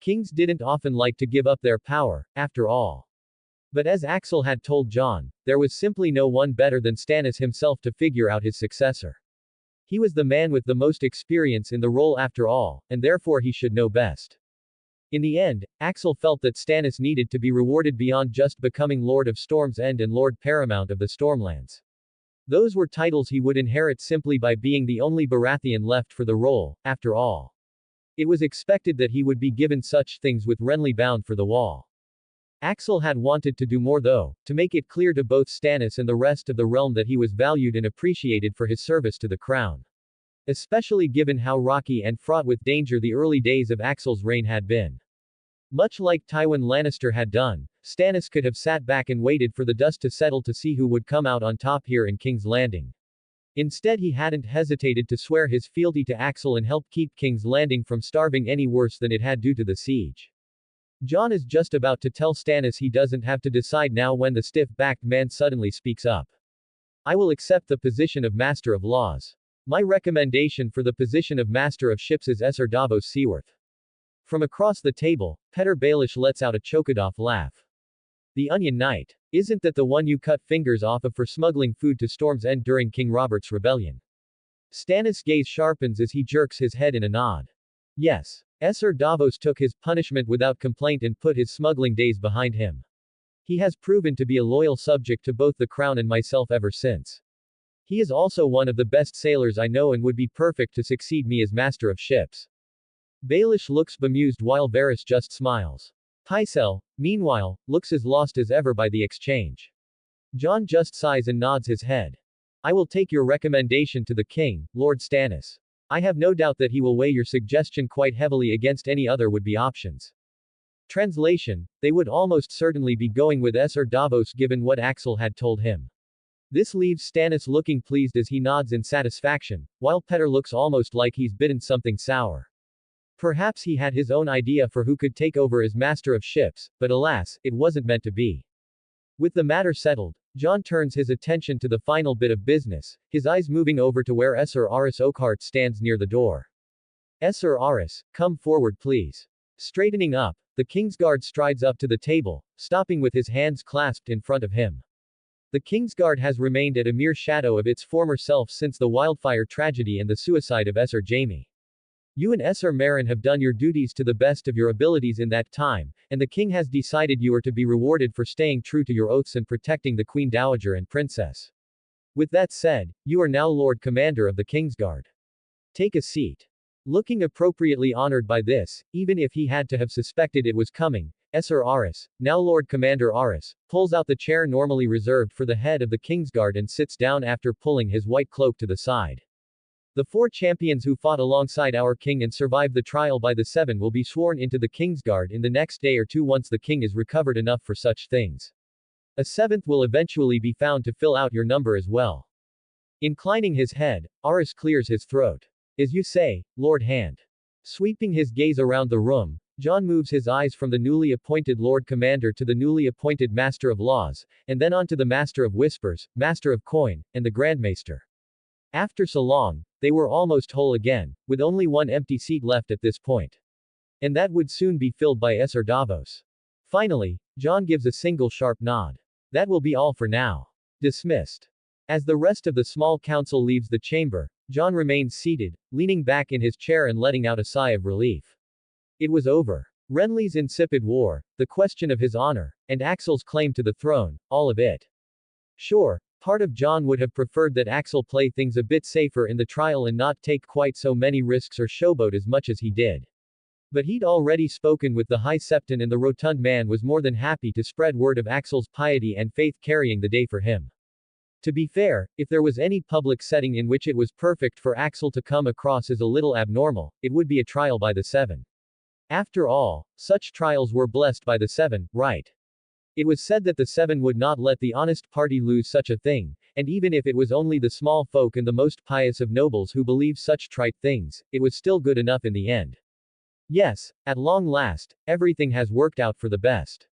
Kings didn't often like to give up their power, after all. But as Axel had told Jon, there was simply no one better than Stannis himself to figure out his successor. He was the man with the most experience in the role after all, and therefore he should know best. In the end, Axel felt that Stannis needed to be rewarded beyond just becoming Lord of Storm's End and Lord Paramount of the Stormlands. Those were titles he would inherit simply by being the only Baratheon left for the role, after all. It was expected that he would be given such things with Renly bound for the wall. Axel had wanted to do more though, to make it clear to both Stannis and the rest of the realm that he was valued and appreciated for his service to the crown. Especially given how rocky and fraught with danger the early days of Axel's reign had been. Much like Tywin Lannister had done, Stannis could have sat back and waited for the dust to settle to see who would come out on top here in King's Landing. Instead he hadn't hesitated to swear his fealty to Axel and help keep King's Landing from starving any worse than it had due to the siege. Jon is just about to tell Stannis he doesn't have to decide now when the stiff-backed man suddenly speaks up. I will accept the position of Master of Laws. My recommendation for the position of Master of Ships is Esser Davos Seaworth. From across the table, Petter Baelish lets out a chokedoff laugh. The Onion Knight. Isn't that the one you cut fingers off of for smuggling food to Storm's End during King Robert's rebellion? Stannis' gaze sharpens as he jerks his head in a nod. Yes. Sir Davos took his punishment without complaint and put his smuggling days behind him. He has proven to be a loyal subject to both the crown and myself ever since. He is also one of the best sailors I know and would be perfect to succeed me as master of ships. Baelish looks bemused while Varys just smiles. Pycelle, meanwhile, looks as lost as ever by the exchange. Jon just sighs and nods his head. I will take your recommendation to the king, Lord Stannis. I have no doubt that he will weigh your suggestion quite heavily against any other would-be options. Translation, they would almost certainly be going with Sir Davos given what Axel had told him. This leaves Stannis looking pleased as he nods in satisfaction, while Petter looks almost like he's bitten something sour. Perhaps he had his own idea for who could take over as master of ships, but alas, it wasn't meant to be. With the matter settled, Jon turns his attention to the final bit of business, his eyes moving over to where Sir Aris Oakhart stands near the door. Sir Aris, come forward please. Straightening up, the Kingsguard strides up to the table, stopping with his hands clasped in front of him. The Kingsguard has remained at a mere shadow of its former self since the wildfire tragedy and the suicide of Sir Jaime. You and Sir Meryn have done your duties to the best of your abilities in that time, and the king has decided you are to be rewarded for staying true to your oaths and protecting the Queen Dowager and Princess. With that said, you are now Lord Commander of the Kingsguard. Take a seat. Looking appropriately honored by this, even if he had to have suspected it was coming, Sir Aris, now Lord Commander Aris, pulls out the chair normally reserved for the head of the Kingsguard and sits down after pulling his white cloak to the side. The 4 champions who fought alongside our king and survived the trial by the 7 will be sworn into the Kingsguard in the next day or two once the king is recovered enough for such things. A 7th will eventually be found to fill out your number as well. Inclining his head, Aris clears his throat. As you say, Lord Hand. Sweeping his gaze around the room, Jon moves his eyes from the newly appointed Lord Commander to the newly appointed Master of Laws, and then on to the Master of Whispers, Master of Coin, and the Grand Maester. After so long, they were almost whole again, with only one empty seat left at this point. And that would soon be filled by Sir Davos. Finally, Jon gives a single sharp nod. That will be all for now. Dismissed. As the rest of the small council leaves the chamber, Jon remains seated, leaning back in his chair and letting out a sigh of relief. It was over. Renly's insipid war, the question of his honor, and Axel's claim to the throne, all of it. Sure, part of Jon would have preferred that Axel play things a bit safer in the trial and not take quite so many risks or showboat as much as he did. But he'd already spoken with the High Septon and the Rotund Man was more than happy to spread word of Axel's piety and faith carrying the day for him. To be fair, if there was any public setting in which it was perfect for Axel to come across as a little abnormal, it would be a trial by the 7. After all, such trials were blessed by the 7, right? It was said that the 7 would not let the honest party lose such a thing, and even if it was only the small folk and the most pious of nobles who believed such trite things, it was still good enough in the end. Yes, at long last, everything has worked out for the best.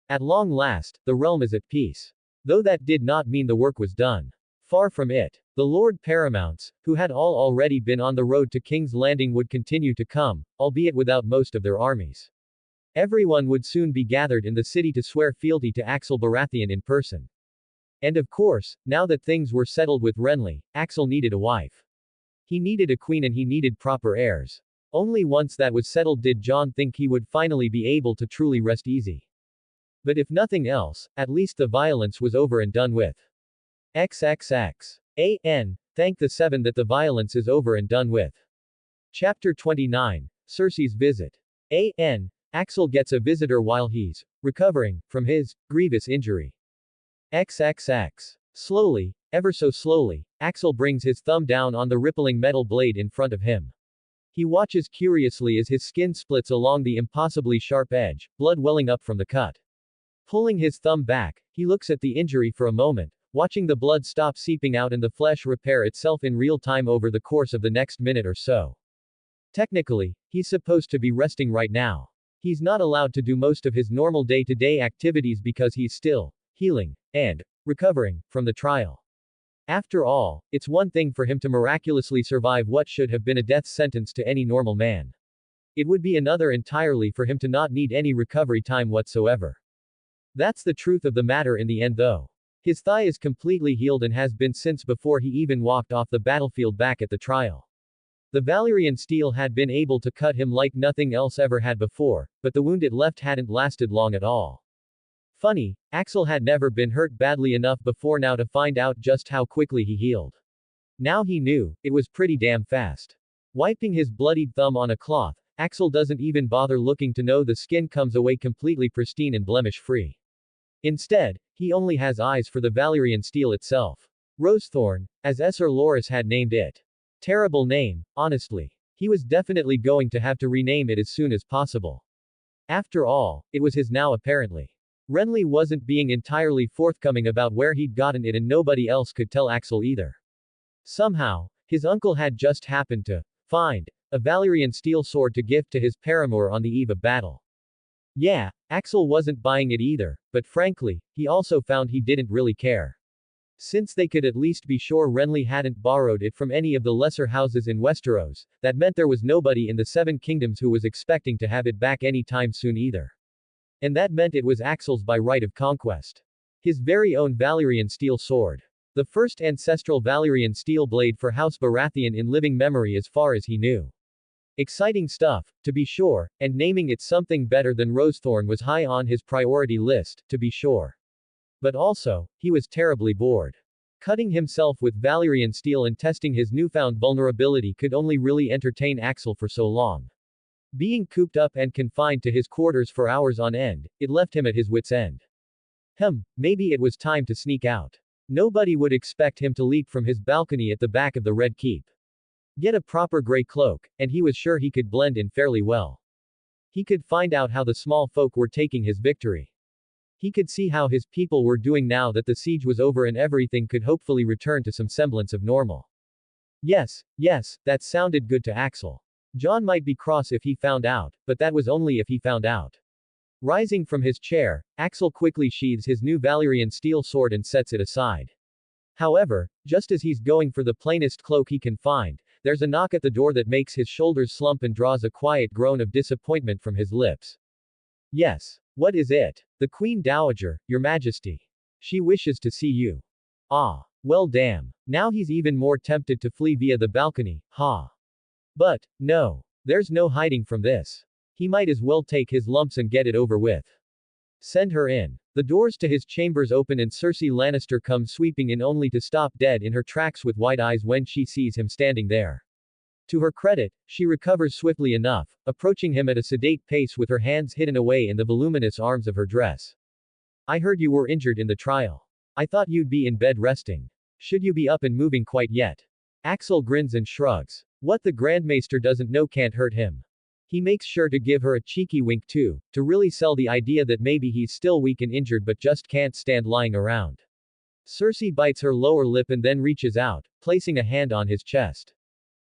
At long last, the realm is at peace. Though that did not mean the work was done. Far from it. The Lord Paramounts, who had all already been on the road to King's Landing would continue to come, albeit without most of their armies. Everyone would soon be gathered in the city to swear fealty to Axel Baratheon in person. And of course, now that things were settled with Renly, Axel needed a wife. He needed a queen and he needed proper heirs. Only once that was settled did Jon think he would finally be able to truly rest easy. But if nothing else, at least the violence was over and done with. XXX. Thank the 7 that the violence is over and done with. Chapter 29. Cersei's visit. Axel gets a visitor while he's recovering from his grievous injury. XXX. Slowly, ever so slowly, Axel brings his thumb down on the rippling metal blade in front of him. He watches curiously as his skin splits along the impossibly sharp edge, blood welling up from the cut. Pulling his thumb back, he looks at the injury for a moment, watching the blood stop seeping out and the flesh repair itself in real time over the course of the next minute or so. Technically, he's supposed to be resting right now. He's not allowed to do most of his normal day-to-day activities because he's still healing and recovering from the trial. After all, it's one thing for him to miraculously survive what should have been a death sentence to any normal man. It would be another entirely for him to not need any recovery time whatsoever. That's the truth of the matter in the end though. His thigh is completely healed and has been since before he even walked off the battlefield back at the trial. The Valyrian steel had been able to cut him like nothing else ever had before, but the wound it left hadn't lasted long at all. Funny, Axel had never been hurt badly enough before now to find out just how quickly he healed. Now he knew, it was pretty damn fast. Wiping his bloodied thumb on a cloth, Axel doesn't even bother looking to know the skin comes away completely pristine and blemish-free. Instead, he only has eyes for the Valyrian steel itself. Rosethorn, as Esser Loras had named it. Terrible name, honestly. He was definitely going to have to rename it as soon as possible. After all, it was his now apparently. Renly wasn't being entirely forthcoming about where he'd gotten it and nobody else could tell Axel either. Somehow, his uncle had just happened to find a Valyrian steel sword to gift to his paramour on the eve of battle. Yeah, Axel wasn't buying it either, but frankly, he also found he didn't really care. Since they could at least be sure Renly hadn't borrowed it from any of the lesser houses in Westeros, that meant there was nobody in the Seven Kingdoms who was expecting to have it back any time soon either. And that meant it was Axel's by right of conquest. His very own Valyrian steel sword. The first ancestral Valyrian steel blade for House Baratheon in living memory as far as he knew. Exciting stuff, to be sure, and naming it something better than Rosethorn was high on his priority list, to be sure. But also, he was terribly bored. Cutting himself with Valyrian steel and testing his newfound vulnerability could only really entertain Axel for so long. Being cooped up and confined to his quarters for hours on end, it left him at his wits' end. Maybe it was time to sneak out. Nobody would expect him to leap from his balcony at the back of the Red Keep. Get a proper gray cloak, and he was sure he could blend in fairly well. He could find out how the small folk were taking his victory. He could see how his people were doing now that the siege was over and everything could hopefully return to some semblance of normal. Yes, that sounded good to Axel. Jon might be cross if he found out, but that was only if he found out. Rising from his chair, Axel quickly sheathes his new Valyrian steel sword and sets it aside. However, just as he's going for the plainest cloak he can find, there's a knock at the door that makes his shoulders slump and draws a quiet groan of disappointment from his lips. Yes. What is it? The Queen Dowager, Your Majesty. She wishes to see you. Ah. Well damn. Now he's even more tempted to flee via the balcony, ha. But, no. There's no hiding from this. He might as well take his lumps and get it over with. Send her in. The doors to his chambers open and Cersei Lannister comes sweeping in only to stop dead in her tracks with wide eyes when she sees him standing there. To her credit, she recovers swiftly enough, approaching him at a sedate pace with her hands hidden away in the voluminous arms of her dress. I heard you were injured in the trial. I thought you'd be in bed resting. Should you be up and moving quite yet? Axel grins and shrugs. What the Grandmaster doesn't know can't hurt him. He makes sure to give her a cheeky wink too, to really sell the idea that maybe he's still weak and injured but just can't stand lying around. Cersei bites her lower lip and then reaches out, placing a hand on his chest.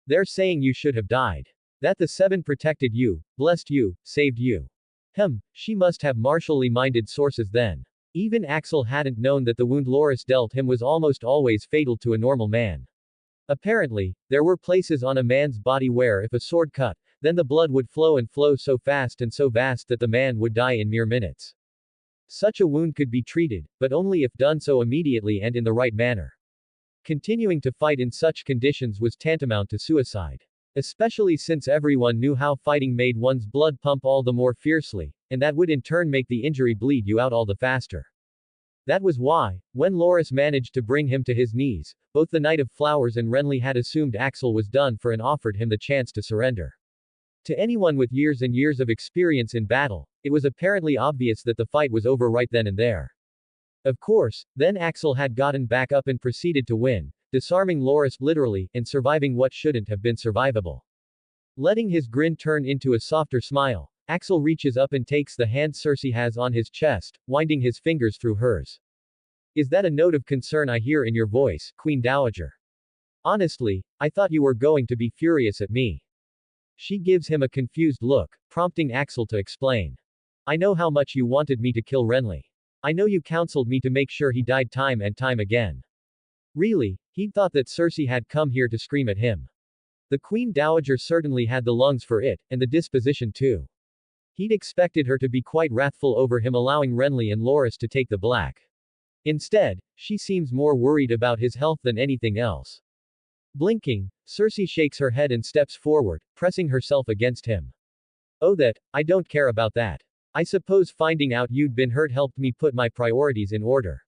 They're saying you should have died. That the Seven protected you, blessed you, saved you. She must have martially minded sources then. Even Axel hadn't known that the wound Loras dealt him was almost always fatal to a normal man. Apparently, there were places on a man's body where if a sword cut, then the blood would flow and flow so fast and so vast that the man would die in mere minutes. Such a wound could be treated, but only if done so immediately and in the right manner. Continuing to fight in such conditions was tantamount to suicide. Especially since everyone knew how fighting made one's blood pump all the more fiercely, and that would in turn make the injury bleed you out all the faster. That was why, when Loras managed to bring him to his knees, both the Knight of Flowers and Renly had assumed Axel was done for and offered him the chance to surrender. To anyone with years and years of experience in battle, it was apparently obvious that the fight was over right then and there. Of course, then Axel had gotten back up and proceeded to win, disarming Loras literally, and surviving what shouldn't have been survivable. Letting his grin turn into a softer smile, Axel reaches up and takes the hand Cersei has on his chest, winding his fingers through hers. Is that a note of concern I hear in your voice, Queen Dowager? Honestly, I thought you were going to be furious at me. She gives him a confused look, prompting Axel to explain. I know how much you wanted me to kill Renly. I know you counseled me to make sure he died time and time again. Really, he'd thought that Cersei had come here to scream at him. The Queen Dowager certainly had the lungs for it, and the disposition too. He'd expected her to be quite wrathful over him allowing Renly and Loras to take the black. Instead, she seems more worried about his health than anything else. Blinking, Cersei shakes her head and steps forward, pressing herself against him. Oh, that, I don't care about that. I suppose finding out you'd been hurt helped me put my priorities in order.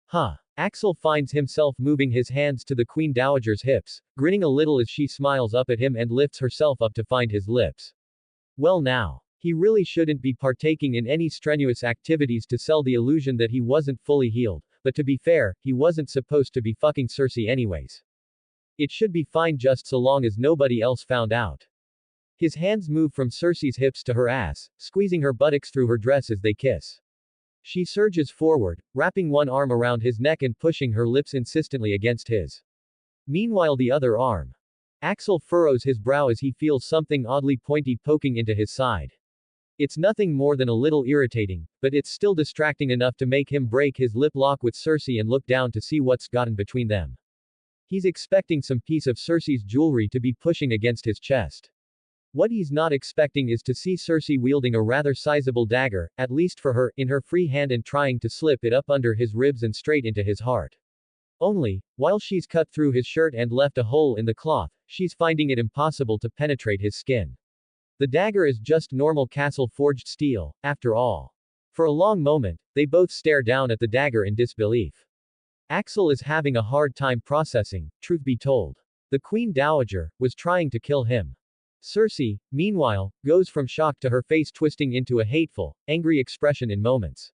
Huh. Axel finds himself moving his hands to the Queen Dowager's hips, grinning a little as she smiles up at him and lifts herself up to find his lips. Well now. He really shouldn't be partaking in any strenuous activities to sell the illusion that he wasn't fully healed, but to be fair, he wasn't supposed to be fucking Cersei anyways. It should be fine just so long as nobody else found out. His hands move from Cersei's hips to her ass, squeezing her buttocks through her dress as they kiss. She surges forward, wrapping one arm around his neck and pushing her lips insistently against his. Meanwhile, the other arm. Axel furrows his brow as he feels something oddly pointy poking into his side. It's nothing more than a little irritating, but it's still distracting enough to make him break his lip lock with Cersei and look down to see what's gotten between them. He's expecting some piece of Cersei's jewelry to be pushing against his chest. What he's not expecting is to see Cersei wielding a rather sizable dagger, at least for her, in her free hand and trying to slip it up under his ribs and straight into his heart. Only, while she's cut through his shirt and left a hole in the cloth, she's finding it impossible to penetrate his skin. The dagger is just normal castle-forged steel, after all. For a long moment, they both stare down at the dagger in disbelief. Axel is having a hard time processing, truth be told. The Queen Dowager was trying to kill him. Cersei, meanwhile, goes from shock to her face twisting into a hateful, angry expression in moments.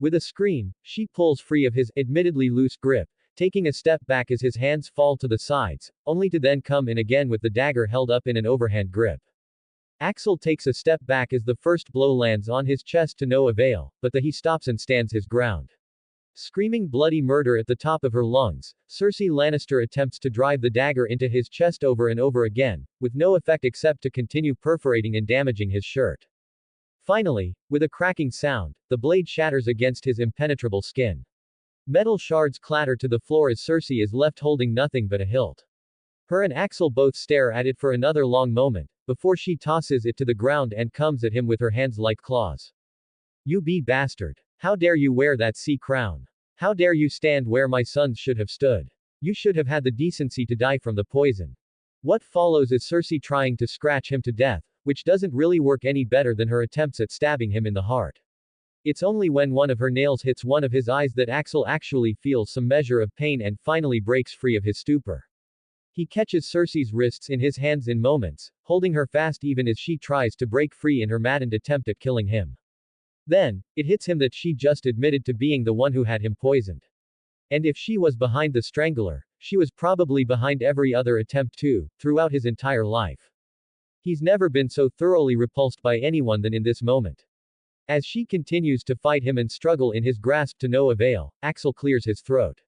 With a scream, she pulls free of his, admittedly loose grip, taking a step back as his hands fall to the sides, only to then come in again with the dagger held up in an overhand grip. Axel takes a step back as the first blow lands on his chest to no avail, but he stops and stands his ground. Screaming bloody murder at the top of her lungs, Cersei Lannister attempts to drive the dagger into his chest over and over again, with no effect except to continue perforating and damaging his shirt. Finally, with a cracking sound, the blade shatters against his impenetrable skin. Metal shards clatter to the floor as Cersei is left holding nothing but a hilt. Her and Axel both stare at it for another long moment, before she tosses it to the ground and comes at him with her hands like claws. You bastard. How dare you wear that sea crown? How dare you stand where my sons should have stood? You should have had the decency to die from the poison. What follows is Cersei trying to scratch him to death, which doesn't really work any better than her attempts at stabbing him in the heart. It's only when one of her nails hits one of his eyes that Axel actually feels some measure of pain and finally breaks free of his stupor. He catches Cersei's wrists in his hands in moments, holding her fast even as she tries to break free in her maddened attempt at killing him. Then, it hits him that she just admitted to being the one who had him poisoned. And if she was behind the strangler, she was probably behind every other attempt too, throughout his entire life. He's never been so thoroughly repulsed by anyone than in this moment. As she continues to fight him and struggle in his grasp to no avail, Axel clears his throat.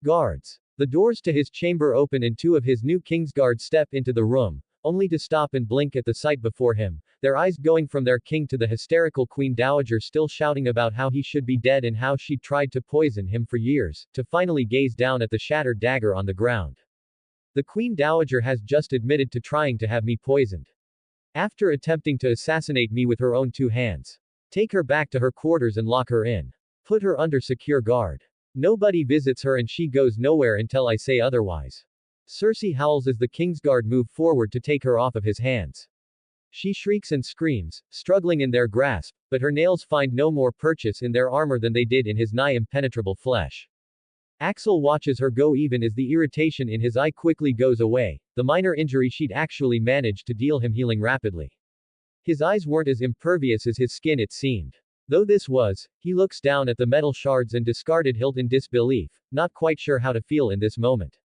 Guards. The doors to his chamber open and two of his new Kingsguard step into the room, only to stop and blink at the sight before him, their eyes going from their king to the hysterical Queen Dowager still shouting about how he should be dead and how she'd tried to poison him for years, to finally gaze down at the shattered dagger on the ground. The Queen Dowager has just admitted to trying to have me poisoned. After attempting to assassinate me with her own two hands. Take her back to her quarters and lock her in. Put her under secure guard. Nobody visits her and she goes nowhere until I say otherwise. Cersei howls as the Kingsguard move forward to take her off of his hands. She shrieks and screams, struggling in their grasp, but her nails find no more purchase in their armor than they did in his nigh impenetrable flesh. Axel watches her go even as the irritation in his eye quickly goes away, the minor injury she'd actually managed to deal him healing rapidly. His eyes weren't as impervious as his skin it seemed. Though this was, he looks down at the metal shards and discarded hilt in disbelief, not quite sure how to feel in this moment.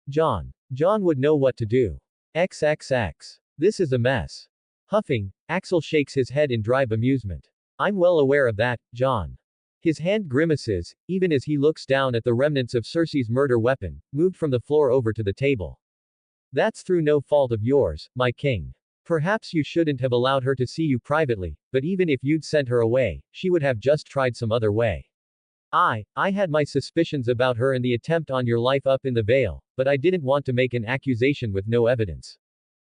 John would know what to do. XXX. This is a mess. Huffing, Axel shakes his head in dry bemusement. I'm well aware of that, John. His hand grimaces, even as he looks down at the remnants of Cersei's murder weapon, moved from the floor over to the table. That's through no fault of yours, my king. Perhaps you shouldn't have allowed her to see you privately, but even if you'd sent her away, she would have just tried some other way. I had my suspicions about her and the attempt on your life up in the Vale, but I didn't want to make an accusation with no evidence.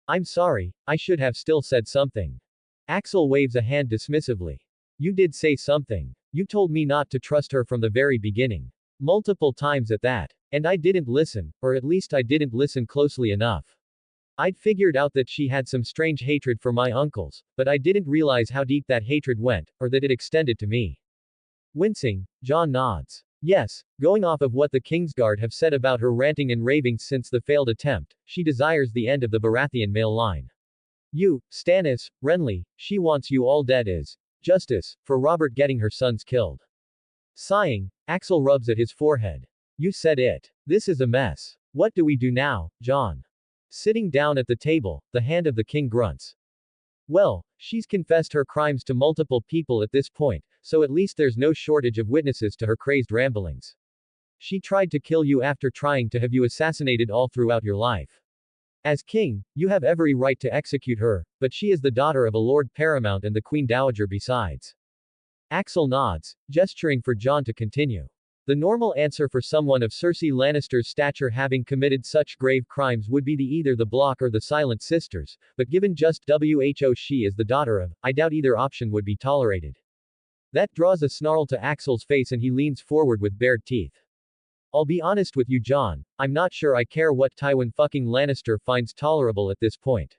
I'm sorry, I should have still said something. Axel waves a hand dismissively. You did say something. You told me not to trust her from the very beginning. Multiple times at that. And I didn't listen, or at least I didn't listen closely enough. I'd figured out that she had some strange hatred for my uncles, but I didn't realize how deep that hatred went, or that it extended to me. Wincing, John nods. Yes, going off of what the Kingsguard have said about her ranting and raving since the failed attempt, she desires the end of the Baratheon male line. You, Stannis, Renly, she wants you all dead as justice for Robert getting her sons killed. Sighing, Axel rubs at his forehead. You said it. This is a mess. What do we do now, John? Sitting down at the table, the hand of the king grunts. Well, she's confessed her crimes to multiple people at this point, so at least there's no shortage of witnesses to her crazed ramblings. She tried to kill you after trying to have you assassinated all throughout your life. As king, you have every right to execute her, but she is the daughter of a Lord Paramount and the Queen Dowager besides. Axel nods, gesturing for John to continue. The normal answer for someone of Cersei Lannister's stature having committed such grave crimes would be either the Block or the Silent Sisters, but given just who she is the daughter of, I doubt either option would be tolerated. That draws a snarl to Axel's face and he leans forward with bared teeth. I'll be honest with you, John, I'm not sure I care what Tywin fucking Lannister finds tolerable at this point.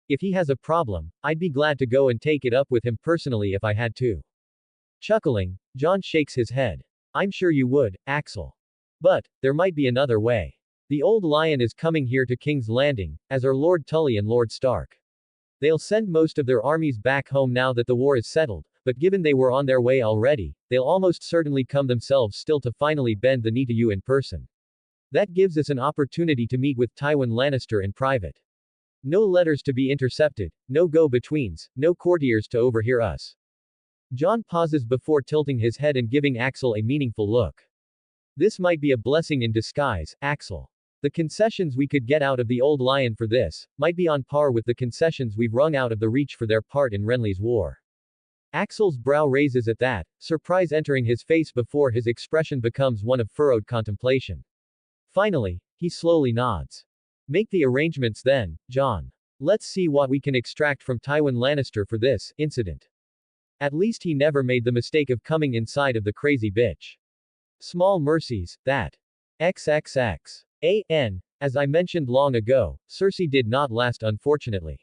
If he has a problem, I'd be glad to go and take it up with him personally if I had to. Chuckling, John shakes his head. I'm sure you would, Axel. But, there might be another way. The old lion is coming here to King's Landing, as are Lord Tully and Lord Stark. They'll send most of their armies back home now that the war is settled, but given they were on their way already, they'll almost certainly come themselves still to finally bend the knee to you in person. That gives us an opportunity to meet with Tywin Lannister in private. No letters to be intercepted, no go-betweens, no courtiers to overhear us. John pauses before tilting his head and giving Axel a meaningful look. This might be a blessing in disguise, Axel. The concessions we could get out of the old lion for this, might be on par with the concessions we've wrung out of the Reach for their part in Renly's war. Axel's brow raises at that, surprise entering his face before his expression becomes one of furrowed contemplation. Finally, he slowly nods. Make the arrangements then, John. Let's see what we can extract from Tywin Lannister for this incident. At least he never made the mistake of coming inside of the crazy bitch. Small mercies, that. XXX. As I mentioned long ago, Cersei did not last unfortunately.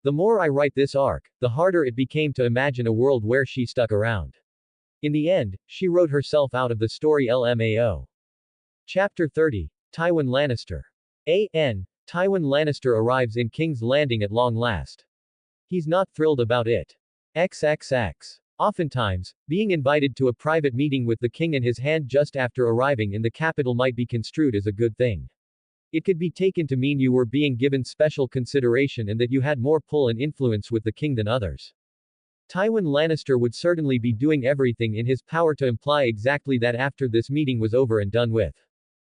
The more I write this arc, the harder it became to imagine a world where she stuck around. In the end, she wrote herself out of the story LMAO. Chapter 30. Tywin Lannister. Tywin Lannister arrives in King's Landing at long last. He's not thrilled about it. XXX. Oftentimes, being invited to a private meeting with the king in his hand just after arriving in the capital might be construed as a good thing. It could be taken to mean you were being given special consideration and that you had more pull and influence with the king than others. Tywin Lannister would certainly be doing everything in his power to imply exactly that after this meeting was over and done with.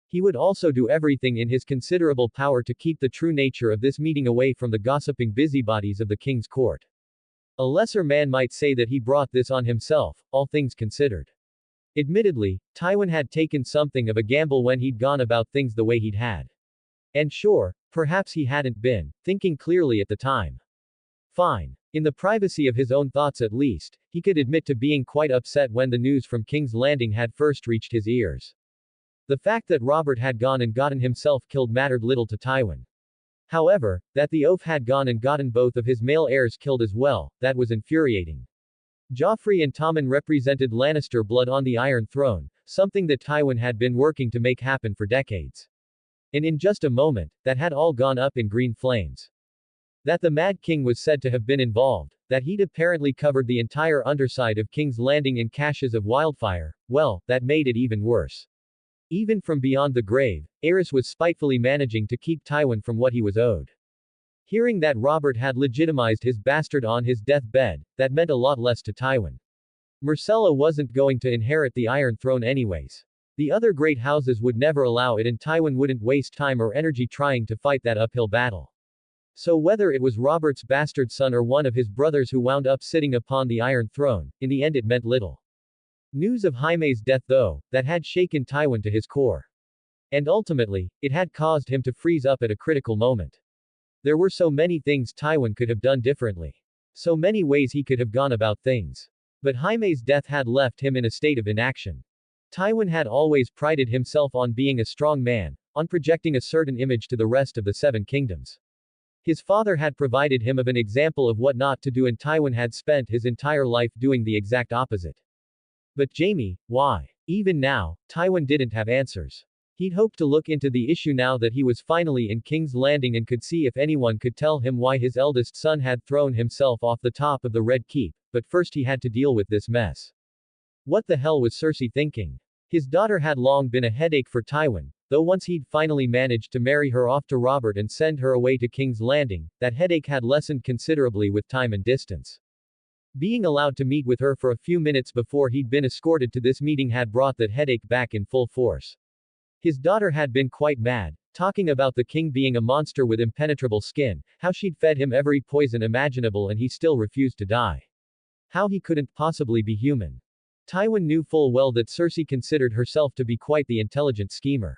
He would also do everything in his considerable power to keep the true nature of this meeting away from the gossiping busybodies of the king's court. A lesser man might say that he brought this on himself, all things considered. Admittedly, Tywin had taken something of a gamble when he'd gone about things the way he'd had. And sure, perhaps he hadn't been thinking clearly at the time. Fine. In the privacy of his own thoughts at least, he could admit to being quite upset when the news from King's Landing had first reached his ears. The fact that Robert had gone and gotten himself killed mattered little to Tywin. However, that the oaf had gone and gotten both of his male heirs killed as well, that was infuriating. Joffrey and Tommen represented Lannister blood on the Iron Throne, something that Tywin had been working to make happen for decades. And in just a moment, that had all gone up in green flames. That the Mad King was said to have been involved, that he'd apparently covered the entire underside of King's Landing in caches of wildfire, well, that made it even worse. Even from beyond the grave, Aerys was spitefully managing to keep Tywin from what he was owed. Hearing that Robert had legitimized his bastard on his deathbed, that meant a lot less to Tywin. Myrcella wasn't going to inherit the Iron Throne anyways. The other great houses would never allow it and Tywin wouldn't waste time or energy trying to fight that uphill battle. So whether it was Robert's bastard son or one of his brothers who wound up sitting upon the Iron Throne, in the end it meant little. News of Jaime's death though, that had shaken Tywin to his core. And ultimately, it had caused him to freeze up at a critical moment. There were so many things Tywin could have done differently. So many ways he could have gone about things. But Jaime's death had left him in a state of inaction. Tywin had always prided himself on being a strong man, on projecting a certain image to the rest of the Seven Kingdoms. His father had provided him of an example of what not to do, and Tywin had spent his entire life doing the exact opposite. But Jaime, why? Even now, Tywin didn't have answers. He'd hoped to look into the issue now that he was finally in King's Landing and could see if anyone could tell him why his eldest son had thrown himself off the top of the Red Keep, but first he had to deal with this mess. What the hell was Cersei thinking? His daughter had long been a headache for Tywin, though once he'd finally managed to marry her off to Robert and send her away to King's Landing, that headache had lessened considerably with time and distance. Being allowed to meet with her for a few minutes before he'd been escorted to this meeting had brought that headache back in full force. His daughter had been quite mad, talking about the king being a monster with impenetrable skin, how she'd fed him every poison imaginable and he still refused to die. How he couldn't possibly be human. Tywin knew full well that Cersei considered herself to be quite the intelligent schemer.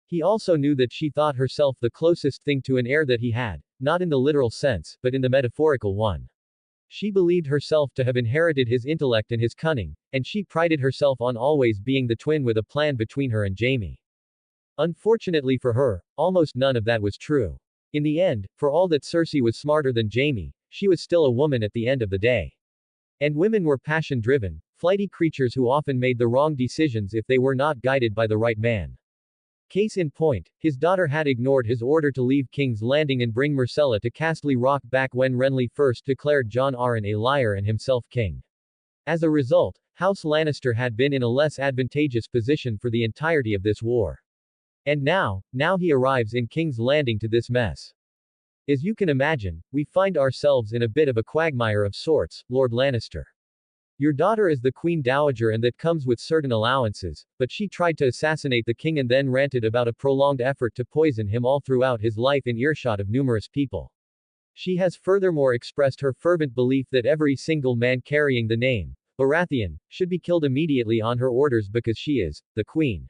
He also knew that she thought herself the closest thing to an heir that he had, not in the literal sense, but in the metaphorical one. She believed herself to have inherited his intellect and his cunning, and she prided herself on always being the twin with a plan between her and Jaime. Unfortunately for her, almost none of that was true. In the end, for all that Cersei was smarter than Jaime, she was still a woman at the end of the day. And women were passion-driven, flighty creatures who often made the wrong decisions if they were not guided by the right man. Case in point, his daughter had ignored his order to leave King's Landing and bring Myrcella to Castle Rock back when Renly first declared Jon Arryn a liar and himself king. As a result, House Lannister had been in a less advantageous position for the entirety of this war. And now he arrives in King's Landing to this mess. As you can imagine, we find ourselves in a bit of a quagmire of sorts, Lord Lannister. Your daughter is the Queen Dowager and that comes with certain allowances, but she tried to assassinate the king and then ranted about a prolonged effort to poison him all throughout his life in earshot of numerous people. She has furthermore expressed her fervent belief that every single man carrying the name, Baratheon, should be killed immediately on her orders because she is, the queen.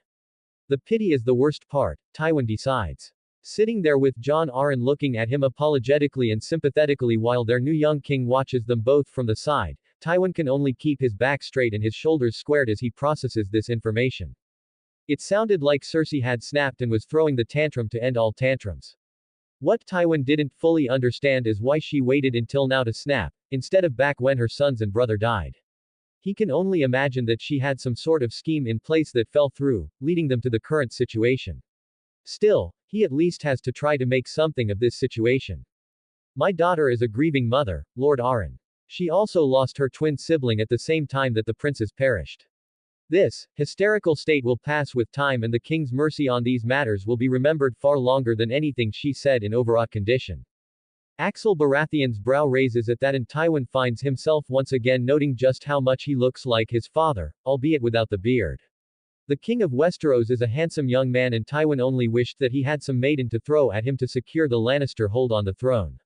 The pity is the worst part, Tywin decides. Sitting there with Jon Arryn looking at him apologetically and sympathetically while their new young king watches them both from the side, Tywin can only keep his back straight and his shoulders squared as he processes this information. It sounded like Cersei had snapped and was throwing the tantrum to end all tantrums. What Tywin didn't fully understand is why she waited until now to snap, instead of back when her sons and brother died. He can only imagine that she had some sort of scheme in place that fell through, leading them to the current situation. Still, he at least has to try to make something of this situation. My daughter is a grieving mother, Lord Arryn. She also lost her twin sibling at the same time that the princes perished. This hysterical state will pass with time and the king's mercy on these matters will be remembered far longer than anything she said in overwrought condition. Axel Baratheon's brow raises at that and Tywin finds himself once again noting just how much he looks like his father, albeit without the beard. The king of Westeros is a handsome young man and Tywin only wished that he had some maiden to throw at him to secure the Lannister hold on the throne.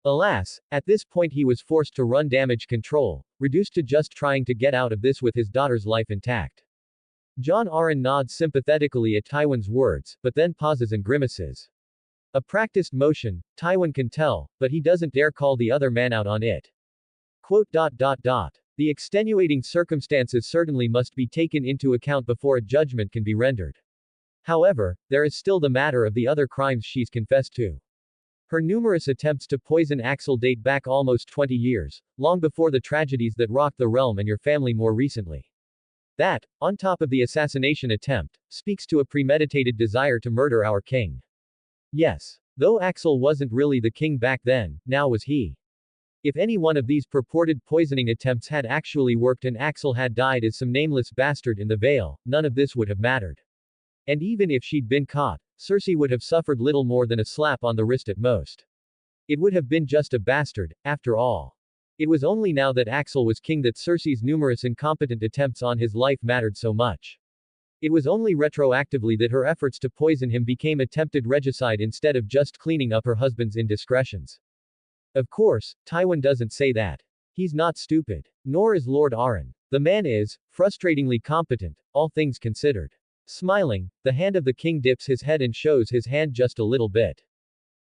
Alas, at this point he was forced to run damage control, reduced to just trying to get out of this with his daughter's life intact. Jon Arryn nods sympathetically at Tywin's words, but then pauses and grimaces. A practiced motion, Tywin can tell, but he doesn't dare call the other man out on it. Quote. The extenuating circumstances certainly must be taken into account before a judgment can be rendered. However, there is still the matter of the other crimes she's confessed to. Her numerous attempts to poison Axel date back almost 20 years, long before the tragedies that rocked the realm and your family more recently. That, on top of the assassination attempt, speaks to a premeditated desire to murder our king. Yes. Though Axel wasn't really the king back then, now was he. If any one of these purported poisoning attempts had actually worked and Axel had died as some nameless bastard in the Vale, none of this would have mattered. And even if she'd been caught, Cersei would have suffered little more than a slap on the wrist at most. It would have been just a bastard, after all. It was only now that Axel was king that Cersei's numerous incompetent attempts on his life mattered so much. It was only retroactively that her efforts to poison him became attempted regicide instead of just cleaning up her husband's indiscretions. Of course, Tywin doesn't say that. He's not stupid. Nor is Lord Arryn. The man is, frustratingly competent, all things considered. Smiling, the hand of the king dips his head and shows his hand just a little bit.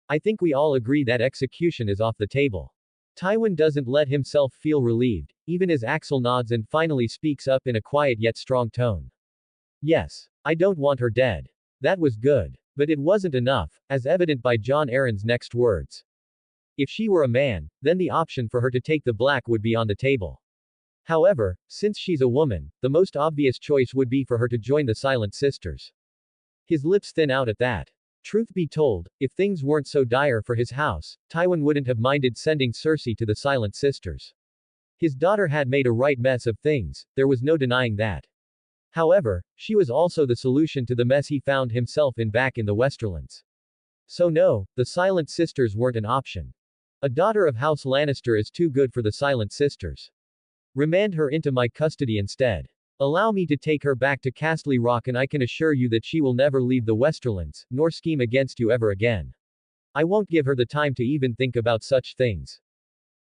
I think we all agree that execution is off the table. Tywin doesn't let himself feel relieved, even as Axel nods and finally speaks up in a quiet yet strong tone. Yes. I don't want her dead. That was good. But it wasn't enough, as evident by John Aaron's next words. If she were a man, then the option for her to take the black would be on the table. However, since she's a woman, the most obvious choice would be for her to join the Silent Sisters. His lips thin out at that. Truth be told, if things weren't so dire for his house, Tywin wouldn't have minded sending Cersei to the Silent Sisters. His daughter had made a right mess of things, there was no denying that. However, she was also the solution to the mess he found himself in back in the Westerlands. So no, the Silent Sisters weren't an option. A daughter of House Lannister is too good for the Silent Sisters. Remand her into my custody instead. Allow me to take her back to Castle Rock and I can assure you that she will never leave the Westerlands, nor scheme against you ever again. I won't give her the time to even think about such things.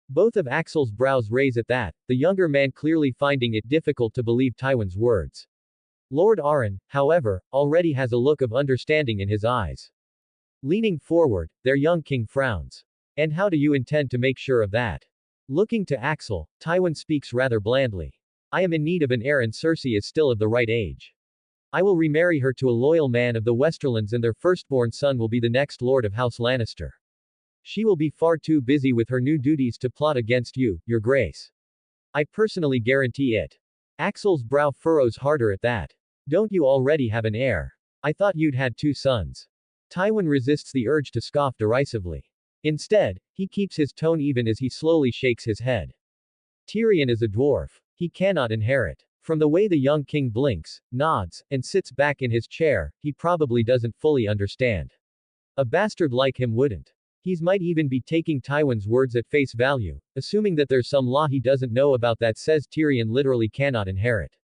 Both of Axel's brows raise at that, the younger man clearly finding it difficult to believe Tywin's words. Lord Arryn, however, already has a look of understanding in his eyes. Leaning forward, their young king frowns. And how do you intend to make sure of that? Looking to Axel, Tywin speaks rather blandly. I am in need of an heir and Cersei is still of the right age. I will remarry her to a loyal man of the Westerlands and their firstborn son will be the next Lord of House Lannister. She will be far too busy with her new duties to plot against you, your grace. I personally guarantee it. Axel's brow furrows harder at that. Don't you already have an heir? I thought you'd had 2 sons. Tywin resists the urge to scoff derisively. Instead, he keeps his tone even as he slowly shakes his head. Tyrion is a dwarf. He cannot inherit. From the way the young king blinks, nods, and sits back in his chair, he probably doesn't fully understand. A bastard like him wouldn't. He might even be taking Tywin's words at face value, assuming that there's some law he doesn't know about that says Tyrion literally cannot inherit.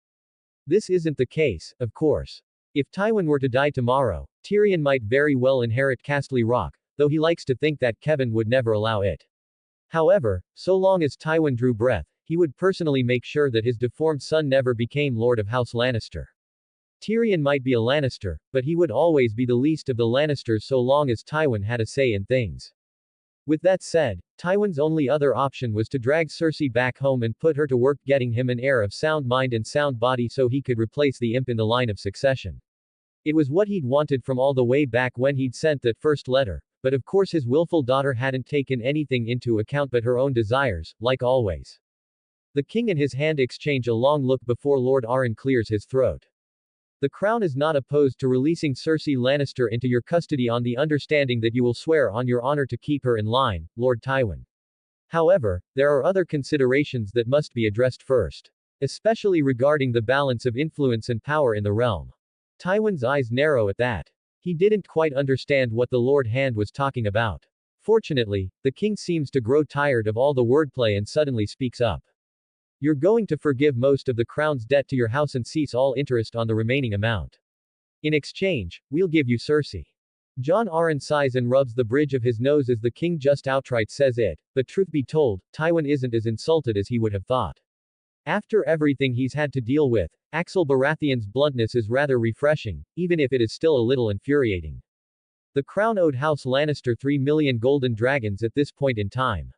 This isn't the case, of course. If Tywin were to die tomorrow, Tyrion might very well inherit Castle Rock, though he likes to think that Kevin would never allow it. However, so long as Tywin drew breath, he would personally make sure that his deformed son never became Lord of House Lannister. Tyrion might be a Lannister, but he would always be the least of the Lannisters so long as Tywin had a say in things. With that said, Tywin's only other option was to drag Cersei back home and put her to work getting him an heir of sound mind and sound body so he could replace the imp in the line of succession. It was what he'd wanted from all the way back when he'd sent that first letter, but of course his willful daughter hadn't taken anything into account but her own desires, like always. The king and his hand exchange a long look before Lord Arryn clears his throat. The crown is not opposed to releasing Cersei Lannister into your custody on the understanding that you will swear on your honor to keep her in line, Lord Tywin. However, there are other considerations that must be addressed first. Especially regarding the balance of influence and power in the realm. Tywin's eyes narrow at that. He didn't quite understand what the Lord Hand was talking about. Fortunately, the king seems to grow tired of all the wordplay and suddenly speaks up. You're going to forgive most of the crown's debt to your house and cease all interest on the remaining amount. In exchange, we'll give you Cersei. Jon Arryn sighs and rubs the bridge of his nose as the king just outright says it, but truth be told, Tywin isn't as insulted as he would have thought. After everything he's had to deal with, Axel Baratheon's bluntness is rather refreshing, even if it is still a little infuriating. The crown owed House Lannister 3 million golden dragons at this point in time.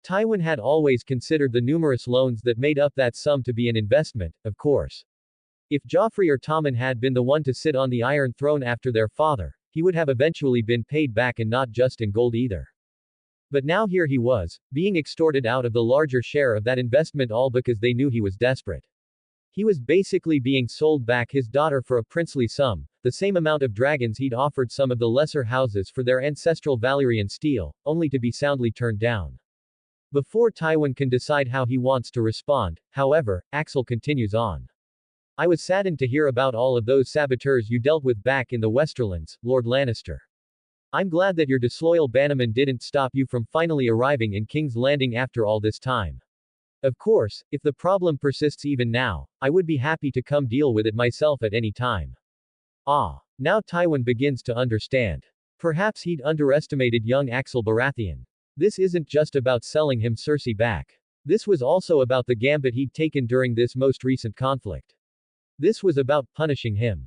Tywin had always considered the numerous loans that made up that sum to be an investment, of course. If Joffrey or Tommen had been the one to sit on the Iron Throne after their father, he would have eventually been paid back and not just in gold either. But now here he was, being extorted out of the larger share of that investment all because they knew he was desperate. He was basically being sold back his daughter for a princely sum, the same amount of dragons he'd offered some of the lesser houses for their ancestral Valyrian steel, only to be soundly turned down. Before Tywin can decide how he wants to respond, however, Axel continues on. I was saddened to hear about all of those saboteurs you dealt with back in the Westerlands, Lord Lannister. I'm glad that your disloyal bannermen didn't stop you from finally arriving in King's Landing after all this time. Of course, if the problem persists even now, I would be happy to come deal with it myself at any time. Ah. Now Tywin begins to understand. Perhaps he'd underestimated young Axel Baratheon. This isn't just about selling him Cersei back. This was also about the gambit he'd taken during this most recent conflict. This was about punishing him.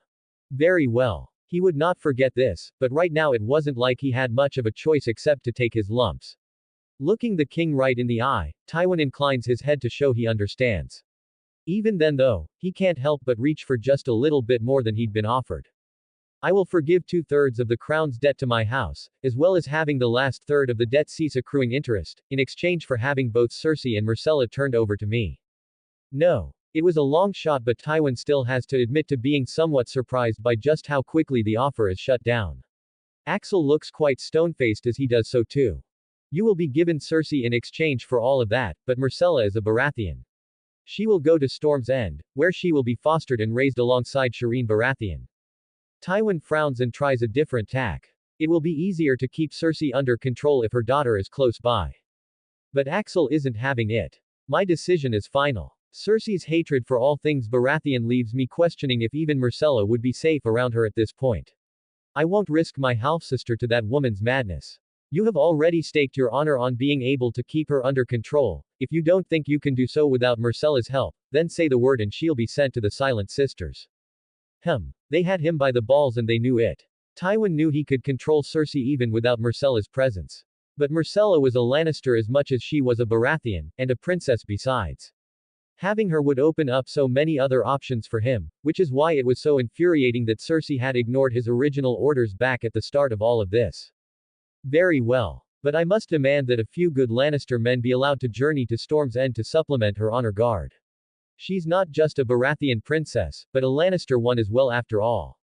Very well. He would not forget this, but right now it wasn't like he had much of a choice except to take his lumps. Looking the king right in the eye, Tywin inclines his head to show he understands. Even then though, he can't help but reach for just a little bit more than he'd been offered. I will forgive 2/3 of the crown's debt to my house, as well as having the last third of the debt cease accruing interest, in exchange for having both Cersei and Myrcella turned over to me. No. It was a long shot, but Tywin still has to admit to being somewhat surprised by just how quickly the offer is shut down. Axel looks quite stone-faced as he does so too. You will be given Cersei in exchange for all of that, but Myrcella is a Baratheon. She will go to Storm's End, where she will be fostered and raised alongside Shireen Baratheon. Tywin frowns and tries a different tack. It will be easier to keep Cersei under control if her daughter is close by. But Axel isn't having it. My decision is final. Cersei's hatred for all things Baratheon leaves me questioning if even Myrcella would be safe around her at this point. I won't risk my half-sister to that woman's madness. You have already staked your honor on being able to keep her under control. If you don't think you can do so without Myrcella's help, then say the word and she'll be sent to the Silent Sisters. They had him by the balls and they knew it. Tywin knew he could control Cersei even without Myrcella's presence. But Myrcella was a Lannister as much as she was a Baratheon, and a princess besides. Having her would open up so many other options for him, which is why it was so infuriating that Cersei had ignored his original orders back at the start of all of this. Very well. But I must demand that a few good Lannister men be allowed to journey to Storm's End to supplement her honor guard. She's not just a Baratheon princess, but a Lannister one as well after all.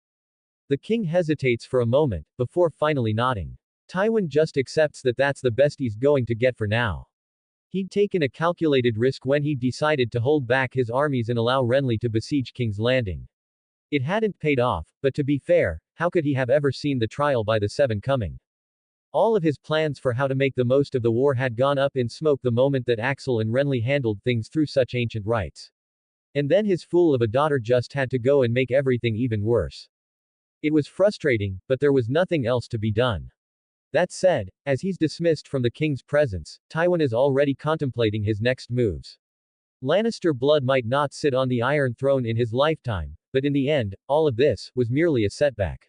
The king hesitates for a moment, before finally nodding. Tywin just accepts that that's the best he's going to get for now. He'd taken a calculated risk when he decided to hold back his armies and allow Renly to besiege King's Landing. It hadn't paid off, but to be fair, how could he have ever seen the trial by the Seven coming? All of his plans for how to make the most of the war had gone up in smoke the moment that Axel and Renly handled things through such ancient rites. And then his fool of a daughter just had to go and make everything even worse. It was frustrating, but there was nothing else to be done. That said, as he's dismissed from the king's presence, Tywin is already contemplating his next moves. Lannister blood might not sit on the Iron Throne in his lifetime, but in the end, all of this was merely a setback.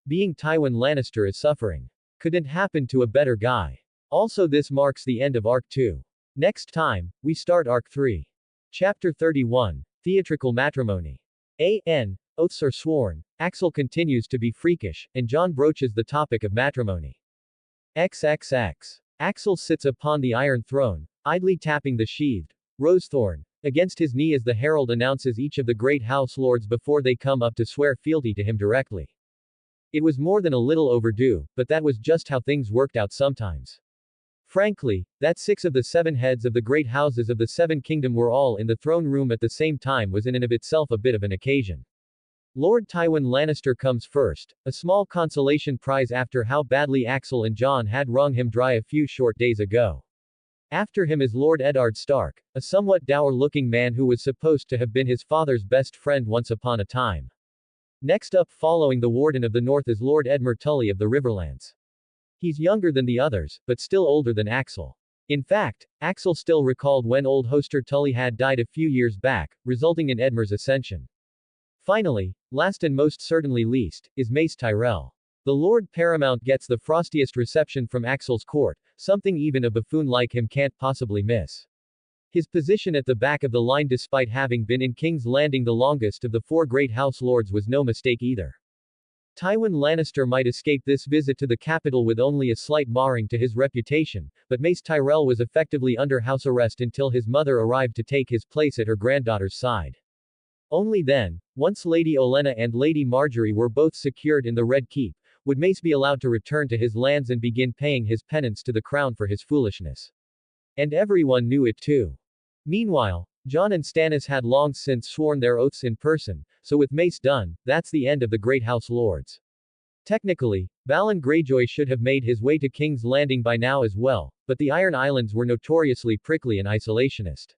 Being Tywin Lannister is suffering. Couldn't happen to a better guy. Also, this marks the end of Arc 2. Next time, we start Arc 3. Chapter 31, Theatrical Matrimony. Oaths are sworn, Axel continues to be freakish, and Jon broaches the topic of matrimony. Axel sits upon the Iron Throne, idly tapping the sheathed rosethorn against his knee as the herald announces each of the great house lords before they come up to swear fealty to him directly. It was more than a little overdue, but that was just how things worked out sometimes. Frankly, that 6 of the 7 heads of the great houses of the Seven Kingdom were all in the throne room at the same time was in and of itself a bit of an occasion. Lord Tywin Lannister comes first, a small consolation prize after how badly Axel and Jon had wrung him dry a few short days ago. After him is Lord Eddard Stark, a somewhat dour-looking man who was supposed to have been his father's best friend once upon a time. Next up following the Warden of the North is Lord Edmure Tully of the Riverlands. He's younger than the others, but still older than Axel. In fact, Axel still recalled when old Hoster Tully had died a few years back, resulting in Edmure's ascension. Finally, last and most certainly least, is Mace Tyrell. The Lord Paramount gets the frostiest reception from Axel's court, something even a buffoon like him can't possibly miss. His position at the back of the line despite having been in King's Landing the longest of the 4 great house lords was no mistake either. Tywin Lannister might escape this visit to the capital with only a slight marring to his reputation, but Mace Tyrell was effectively under house arrest until his mother arrived to take his place at her granddaughter's side. Only then, once Lady Olenna and Lady Marjorie were both secured in the Red Keep, would Mace be allowed to return to his lands and begin paying his penance to the crown for his foolishness. And everyone knew it too. Meanwhile, Jon and Stannis had long since sworn their oaths in person, so with Mace done, that's the end of the Great House Lords. Technically, Balon Greyjoy should have made his way to King's Landing by now as well, but the Iron Islands were notoriously prickly and isolationist.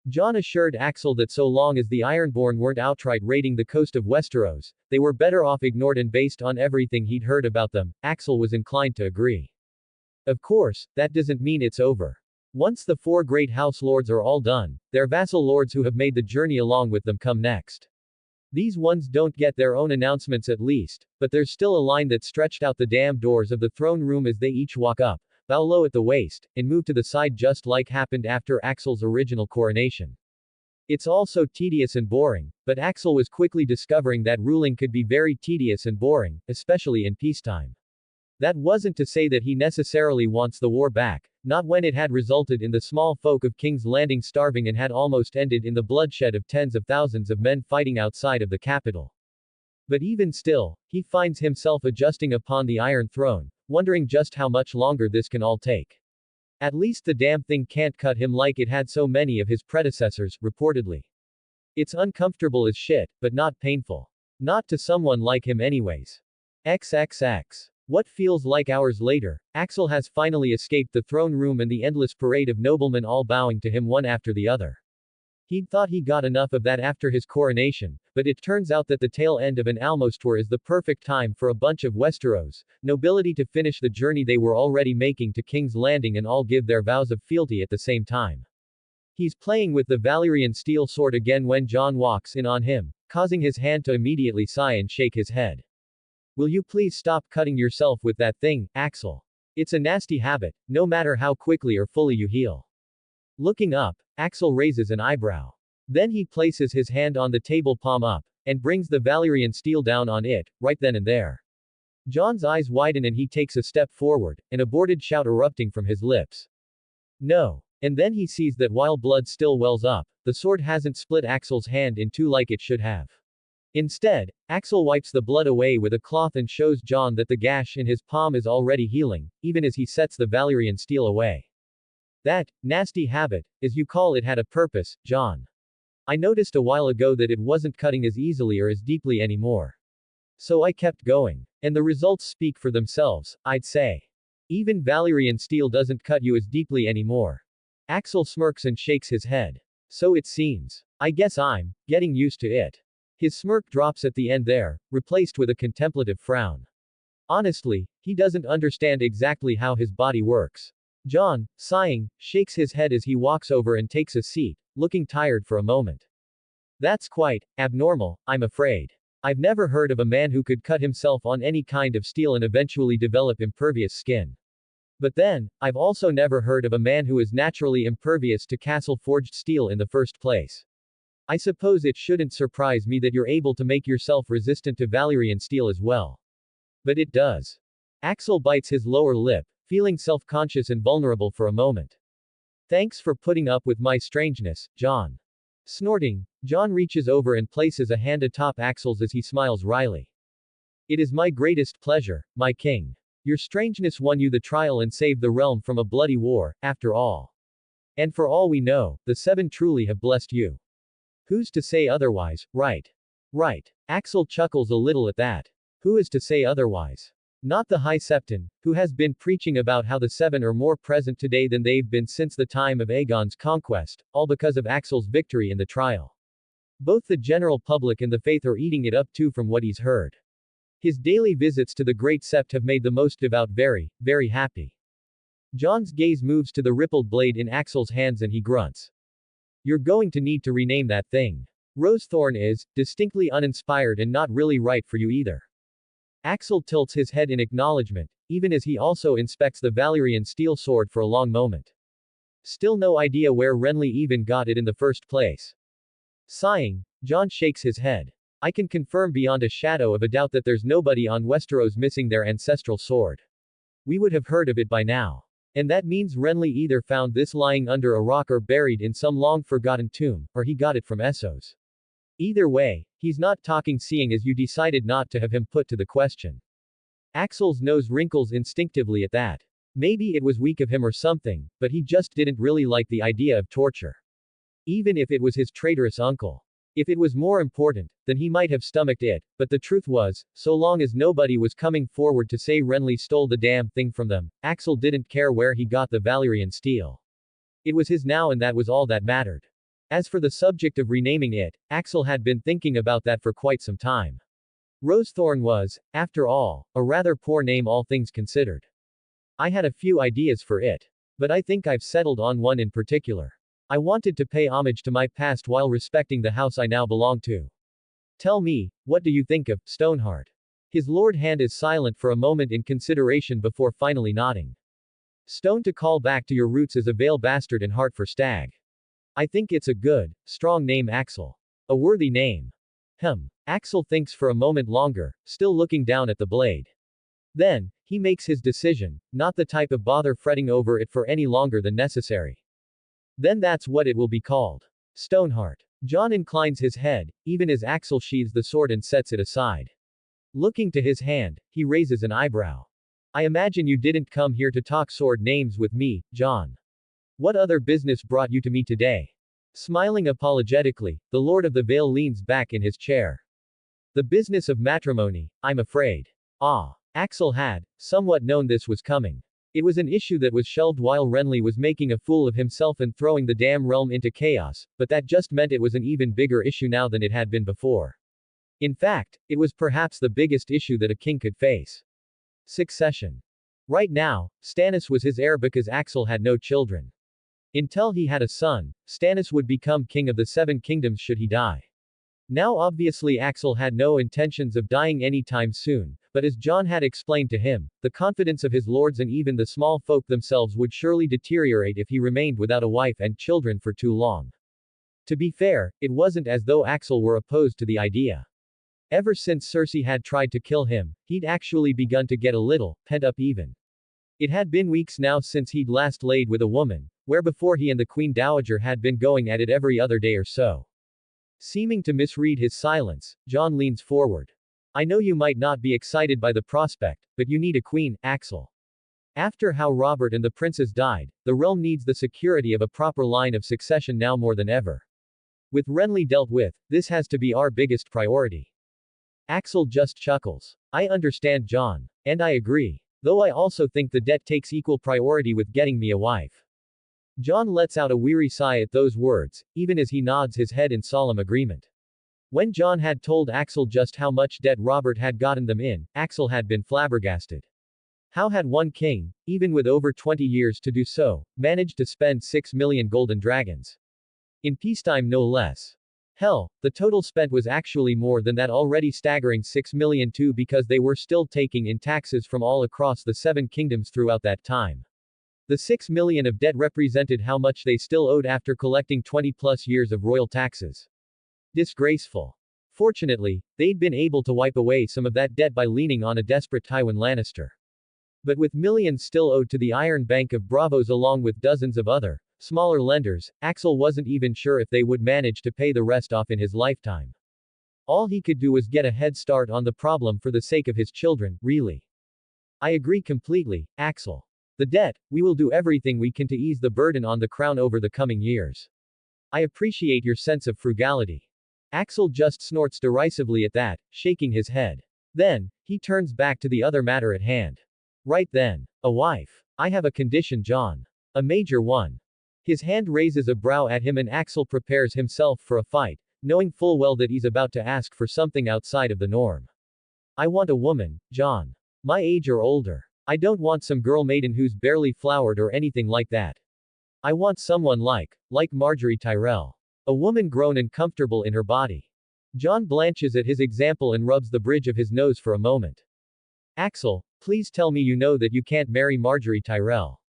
Jon assured Axel that so long as the Ironborn weren't outright raiding the coast of Westeros, they were better off ignored, and based on everything he'd heard about them, Axel was inclined to agree. Of course, that doesn't mean it's over. Once the 4 great house lords are all done, their vassal lords who have made the journey along with them come next. These ones don't get their own announcements at least, but there's still a line that stretched out the damn doors of the throne room as they each walk up, bow low at the waist, and move to the side just like happened after Axel's original coronation. It's all so tedious and boring, but Axel was quickly discovering that ruling could be very tedious and boring, especially in peacetime. That wasn't to say that he necessarily wants the war back, not when it had resulted in the small folk of King's Landing starving and had almost ended in the bloodshed of tens of thousands of men fighting outside of the capital. But even still, he finds himself adjusting upon the Iron Throne, wondering just how much longer this can all take. At least the damn thing can't cut him like it had so many of his predecessors, reportedly. It's uncomfortable as shit, but not painful. Not to someone like him anyways. XXX. What feels like hours later, Axel has finally escaped the throne room and the endless parade of noblemen all bowing to him one after the other. He'd thought he got enough of that after his coronation, but it turns out that the tail end of an almost tour is the perfect time for a bunch of Westeros nobility to finish the journey they were already making to King's Landing and all give their vows of fealty at the same time. He's playing with the Valyrian steel sword again when Jon walks in on him, causing his hand to immediately sigh and shake his head. Will you please stop cutting yourself with that thing, Axel? It's a nasty habit, no matter how quickly or fully you heal. Looking up, Axel raises an eyebrow. Then he places his hand on the table, palm up, and brings the Valyrian steel down on it, right then and there. Jon's eyes widen and he takes a step forward, an aborted shout erupting from his lips. No. And then he sees that while blood still wells up, the sword hasn't split Axel's hand in two like it should have. Instead, Axel wipes the blood away with a cloth and shows Jon that the gash in his palm is already healing, even as he sets the Valyrian steel away. That nasty habit, as you call it, had a purpose, Jon. I noticed a while ago that it wasn't cutting as easily or as deeply anymore. So I kept going. And the results speak for themselves, I'd say. Even Valyrian steel doesn't cut you as deeply anymore. Axel smirks and shakes his head. So it seems. I guess I'm getting used to it. His smirk drops at the end there, replaced with a contemplative frown. Honestly, he doesn't understand exactly how his body works. Jon, sighing, shakes his head as he walks over and takes a seat, looking tired for a moment. That's quite abnormal, I'm afraid. I've never heard of a man who could cut himself on any kind of steel and eventually develop impervious skin. But then, I've also never heard of a man who is naturally impervious to castle-forged steel in the first place. I suppose it shouldn't surprise me that you're able to make yourself resistant to Valyrian steel as well. But it does. Axel bites his lower lip, feeling self-conscious and vulnerable for a moment. Thanks for putting up with my strangeness, Jon. Snorting, Jon reaches over and places a hand atop Axel's as he smiles wryly. It is my greatest pleasure, my king. Your strangeness won you the trial and saved the realm from a bloody war, after all. And for all we know, the Seven truly have blessed you. Who's to say otherwise, right? Right. Axel chuckles a little at that. Who is to say otherwise? Not the High Septon, who has been preaching about how the Seven are more present today than they've been since the time of Aegon's conquest, all because of Axel's victory in the trial. Both the general public and the faith are eating it up too from what he's heard. His daily visits to the Great Sept have made the most devout very, very happy. Jon's gaze moves to the rippled blade in Axel's hands and he grunts. You're going to need to rename that thing. Rosethorn is, distinctly uninspired and not really right for you either. Axel tilts his head in acknowledgement, even as he also inspects the Valyrian steel sword for a long moment. Still no idea where Renly even got it in the first place. Sighing, Jon shakes his head. I can confirm beyond a shadow of a doubt that there's nobody on Westeros missing their ancestral sword. We would have heard of it by now. And that means Renly either found this lying under a rock or buried in some long-forgotten tomb, or he got it from Essos. Either way, he's not talking seeing as you decided not to have him put to the question. Axel's nose wrinkles instinctively at that. Maybe it was weak of him or something, but he just didn't really like the idea of torture. Even if it was his traitorous uncle. If it was more important, then he might have stomached it, but the truth was, so long as nobody was coming forward to say Renly stole the damn thing from them, Axel didn't care where he got the Valyrian steel. It was his now and that was all that mattered. As for the subject of renaming it, Axel had been thinking about that for quite some time. Rosethorn was, after all, a rather poor name all things considered. I had a few ideas for it. But I think I've settled on one in particular. I wanted to pay homage to my past while respecting the house I now belong to. Tell me, what do you think of Stoneheart? His lord hand is silent for a moment in consideration before finally nodding. Stone to call back to your roots is a Vale bastard and heart for stag. I think it's a good, strong name Axel. A worthy name. Axel thinks for a moment longer, still looking down at the blade. Then, he makes his decision, not the type of bother fretting over it for any longer than necessary. Then that's what it will be called. Stoneheart. John inclines his head, even as Axel sheathes the sword and sets it aside. Looking to his hand, he raises an eyebrow. I imagine you didn't come here to talk sword names with me, John. What other business brought you to me today? Smiling apologetically, the Lord of the Vale leans back in his chair. The business of matrimony, I'm afraid. Axel had, somewhat known this was coming. It was an issue that was shelved while Renly was making a fool of himself and throwing the damn realm into chaos, but that just meant it was an even bigger issue now than it had been before. In fact, it was perhaps the biggest issue that a king could face. Succession. Right now, Stannis was his heir because Axel had no children. Until he had a son, Stannis would become king of the Seven Kingdoms should he die. Now obviously Axel had no intentions of dying anytime soon, but as John had explained to him, the confidence of his lords and even the small folk themselves would surely deteriorate if he remained without a wife and children for too long. To be fair, it wasn't as though Axel were opposed to the idea. Ever since Cersei had tried to kill him, he'd actually begun to get a little, pent up even. It had been weeks now since he'd last laid with a woman, where before he and the Queen Dowager had been going at it every other day or so. Seeming to misread his silence, John leans forward. I know you might not be excited by the prospect, but you need a queen, Axel. After how Robert and the princes died, the realm needs the security of a proper line of succession now more than ever. With Renly dealt with, this has to be our biggest priority. Axel just chuckles. I understand, John. And I agree. Though I also think the debt takes equal priority with getting me a wife. John lets out a weary sigh at those words, even as he nods his head in solemn agreement. When John had told Axel just how much debt Robert had gotten them in, Axel had been flabbergasted. How had one king, even with over 20 years to do so, managed to spend 6 million golden dragons? In peacetime no less. Hell, the total spent was actually more than that already staggering 6 million too because they were still taking in taxes from all across the Seven Kingdoms throughout that time. The 6 million of debt represented how much they still owed after collecting 20 plus years of royal taxes. Disgraceful. Fortunately, they'd been able to wipe away some of that debt by leaning on a desperate Tywin Lannister. But with millions still owed to the Iron Bank of Bravos along with dozens of other, smaller lenders, Axel wasn't even sure if they would manage to pay the rest off in his lifetime. All he could do was get a head start on the problem for the sake of his children, really. I agree completely, Axel. The debt, we will do everything we can to ease the burden on the crown over the coming years. I appreciate your sense of frugality. Axel just snorts derisively at that, shaking his head. Then, he turns back to the other matter at hand. Right then. A wife. I have a condition, John. A major one. His hand raises a brow at him and Axel prepares himself for a fight, knowing full well that he's about to ask for something outside of the norm. I want a woman, John. My age or older. I don't want some girl maiden who's barely flowered or anything like that. I want someone like Marjorie Tyrell. A woman grown and comfortable in her body. John blanches at his example and rubs the bridge of his nose for a moment. Axel, please tell me you know that you can't marry Marjorie Tyrell.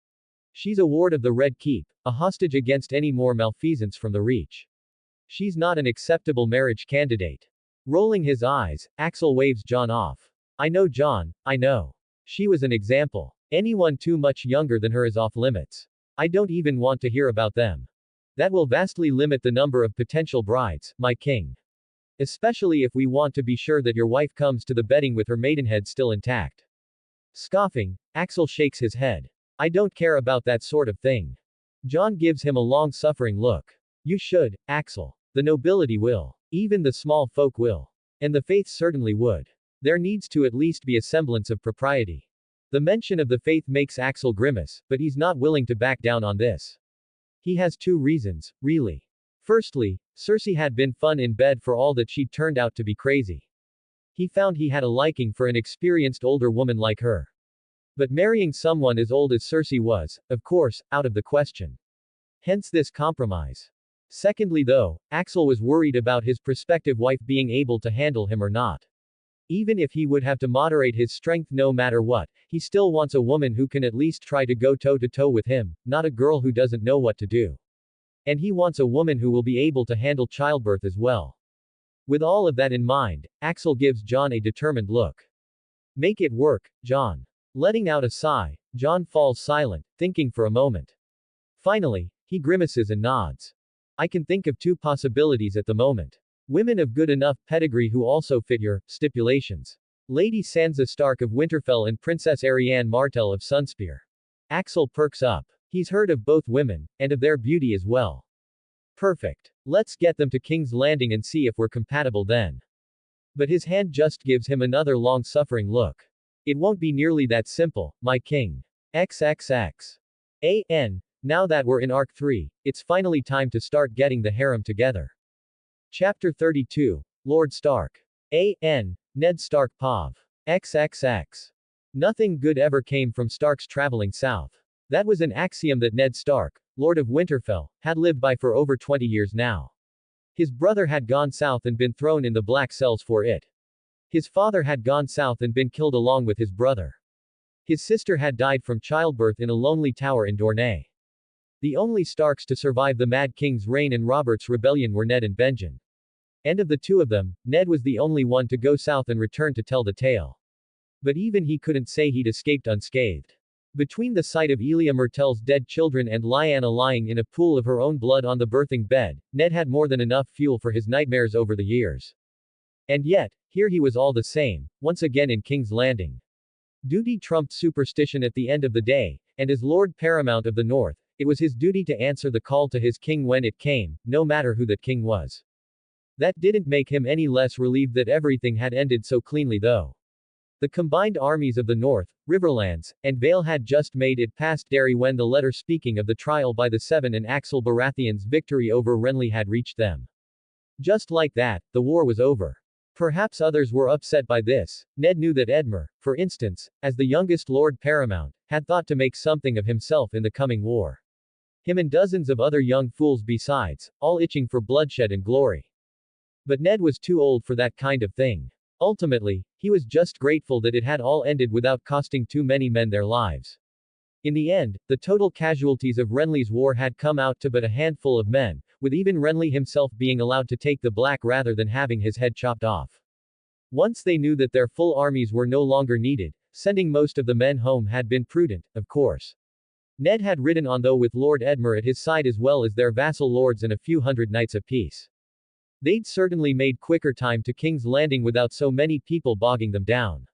She's a ward of the Red Keep, a hostage against any more malfeasance from the Reach. She's not an acceptable marriage candidate. Rolling his eyes, Axel waves John off. I know, John, I know. She was an example. Anyone too much younger than her is off limits. I don't even want to hear about them. That will vastly limit the number of potential brides, my king. Especially if we want to be sure that your wife comes to the bedding with her maidenhead still intact. Scoffing, Axel shakes his head. I don't care about that sort of thing. John gives him a long-suffering look. You should, Axel. The nobility will. Even the small folk will. And the faith certainly would. There needs to at least be a semblance of propriety. The mention of the faith makes Axel grimace, but he's not willing to back down on this. He has two reasons, really. Firstly, Cersei had been fun in bed for all that she'd turned out to be crazy. He found he had a liking for an experienced older woman like her. But marrying someone as old as Cersei was, of course, out of the question. Hence this compromise. Secondly though, Axel was worried about his prospective wife being able to handle him or not. Even if he would have to moderate his strength no matter what, he still wants a woman who can at least try to go toe-to-toe with him, not a girl who doesn't know what to do. And he wants a woman who will be able to handle childbirth as well. With all of that in mind, Axel gives Jon a determined look. Make it work, Jon. Letting out a sigh, Jon falls silent, thinking for a moment. Finally, he grimaces and nods. I can think of two possibilities at the moment. Women of good enough pedigree who also fit your stipulations. Lady Sansa Stark of Winterfell and Princess Arianne Martell of Sunspear. Axel perks up. He's heard of both women, and of their beauty as well. Perfect. Let's get them to King's Landing and see if we're compatible then. But his hand just gives him another long-suffering look. It won't be nearly that simple, my king. XXX. Now that we're in Arc 3, it's finally time to start getting the harem together. Chapter 32. Lord Stark. Ned Stark Pov. XXX. Nothing good ever came from Starks traveling south. That was an axiom that Ned Stark, Lord of Winterfell, had lived by for over 20 years now. His brother had gone south and been thrown in the black cells for it. His father had gone south and been killed along with his brother. His sister had died from childbirth in a lonely tower in Dorne. The only Starks to survive the Mad King's reign and Robert's rebellion were Ned and Benjen. And of the two of them, Ned was the only one to go south and return to tell the tale. But even he couldn't say he'd escaped unscathed. Between the sight of Elia Myrtell's dead children and Lyanna lying in a pool of her own blood on the birthing bed, Ned had more than enough fuel for his nightmares over the years. And yet, here he was all the same, once again in King's Landing. Duty trumped superstition at the end of the day, and as Lord Paramount of the North, it was his duty to answer the call to his king when it came, no matter who that king was. That didn't make him any less relieved that everything had ended so cleanly though. The combined armies of the North, Riverlands, and Vale had just made it past Derry when the letter speaking of the trial by the Seven and Axel Baratheon's victory over Renly had reached them. Just like that, the war was over. Perhaps others were upset by this. Ned knew that Edmure, for instance, as the youngest Lord Paramount, had thought to make something of himself in the coming war. Him and dozens of other young fools besides, all itching for bloodshed and glory. But Ned was too old for that kind of thing. Ultimately, he was just grateful that it had all ended without costing too many men their lives. In the end, the total casualties of Renly's war had come out to but a handful of men, with even Renly himself being allowed to take the black rather than having his head chopped off. Once they knew that their full armies were no longer needed, sending most of the men home had been prudent, of course. Ned had ridden on though with Lord Edmure at his side as well as their vassal lords and a few hundred knights apiece. They'd certainly made quicker time to King's Landing without so many people bogging them down.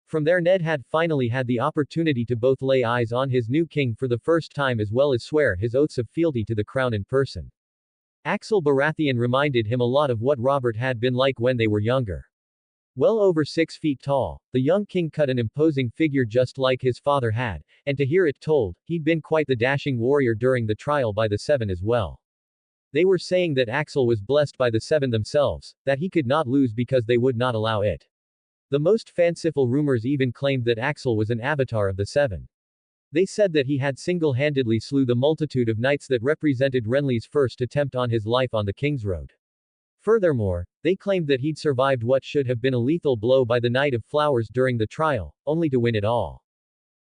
From there Ned had finally had the opportunity to both lay eyes on his new king for the first time as well as swear his oaths of fealty to the crown in person. Axel Baratheon reminded him a lot of what Robert had been like when they were younger. Well over 6 feet tall, the young king cut an imposing figure just like his father had, and to hear it told, he'd been quite the dashing warrior during the trial by the Seven as well. They were saying that Axel was blessed by the Seven themselves, that he could not lose because they would not allow it. The most fanciful rumors even claimed that Axel was an avatar of the Seven. They said that he had single-handedly slew the multitude of knights that represented Renly's first attempt on his life on the King's Road. Furthermore, they claimed that he'd survived what should have been a lethal blow by the Knight of Flowers during the trial, only to win it all.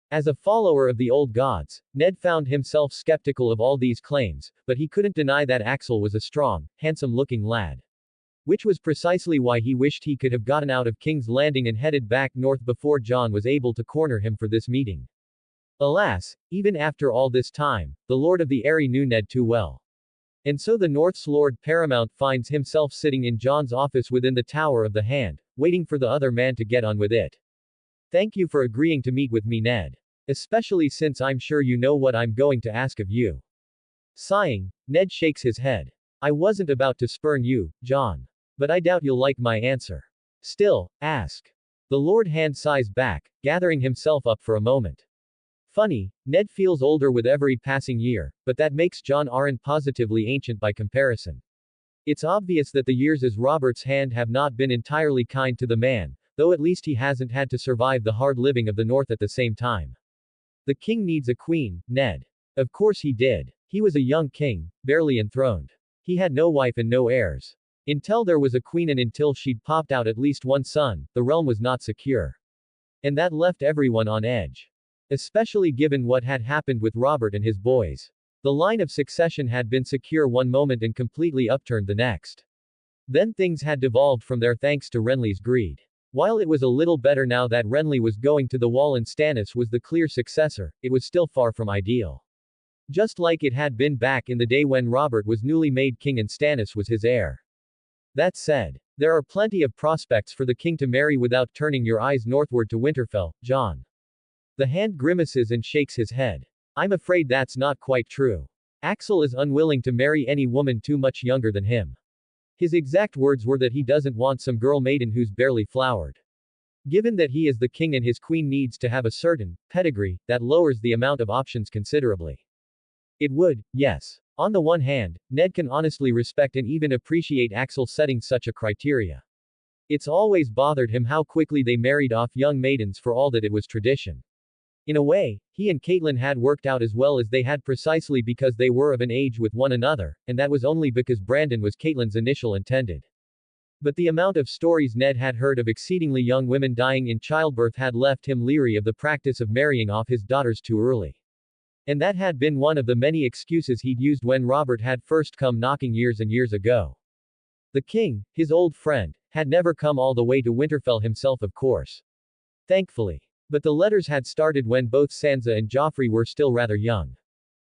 As a follower of the old gods, Ned found himself skeptical of all these claims, but he couldn't deny that Axel was a strong, handsome-looking lad. Which was precisely why he wished he could have gotten out of King's Landing and headed back north before Jon was able to corner him for this meeting. Alas, even after all this time, the Lord of the Eyrie knew Ned too well. And so the North's Lord Paramount finds himself sitting in Jon's office within the Tower of the Hand, waiting for the other man to get on with it. Thank you for agreeing to meet with me, Ned. Especially since I'm sure you know what I'm going to ask of you. Sighing, Ned shakes his head. I wasn't about to spurn you, Jon. But I doubt you'll like my answer. Still, ask. The Lord Hand sighs back, gathering himself up for a moment. Funny, Ned feels older with every passing year, but that makes Jon Arryn positively ancient by comparison. It's obvious that the years as Robert's Hand have not been entirely kind to the man, though at least he hasn't had to survive the hard living of the North at the same time. The king needs a queen, Ned. Of course he did. He was a young king, barely enthroned. He had no wife and no heirs. Until there was a queen and until she'd popped out at least one son, the realm was not secure. And that left everyone on edge. Especially given what had happened with Robert and his boys. The line of succession had been secure one moment and completely upturned the next. Then things had devolved from there thanks to Renly's greed. While it was a little better now that Renly was going to the wall and Stannis was the clear successor, it was still far from ideal. Just like it had been back in the day when Robert was newly made king and Stannis was his heir. That said, there are plenty of prospects for the king to marry without turning your eyes northward to Winterfell, Jon. The Hand grimaces and shakes his head. I'm afraid that's not quite true. Axel is unwilling to marry any woman too much younger than him. His exact words were that he doesn't want some girl maiden who's barely flowered. Given that he is the king and his queen needs to have a certain pedigree, that lowers the amount of options considerably. It would, yes. On the one hand, Ned can honestly respect and even appreciate Axel setting such a criteria. It's always bothered him how quickly they married off young maidens for all that it was tradition. In a way, he and Catelyn had worked out as well as they had precisely because they were of an age with one another, and that was only because Brandon was Catelyn's initial intended. But the amount of stories Ned had heard of exceedingly young women dying in childbirth had left him leery of the practice of marrying off his daughters too early. And that had been one of the many excuses he'd used when Robert had first come knocking years and years ago. The king, his old friend, had never come all the way to Winterfell himself, of course. Thankfully. But the letters had started when both Sansa and Joffrey were still rather young.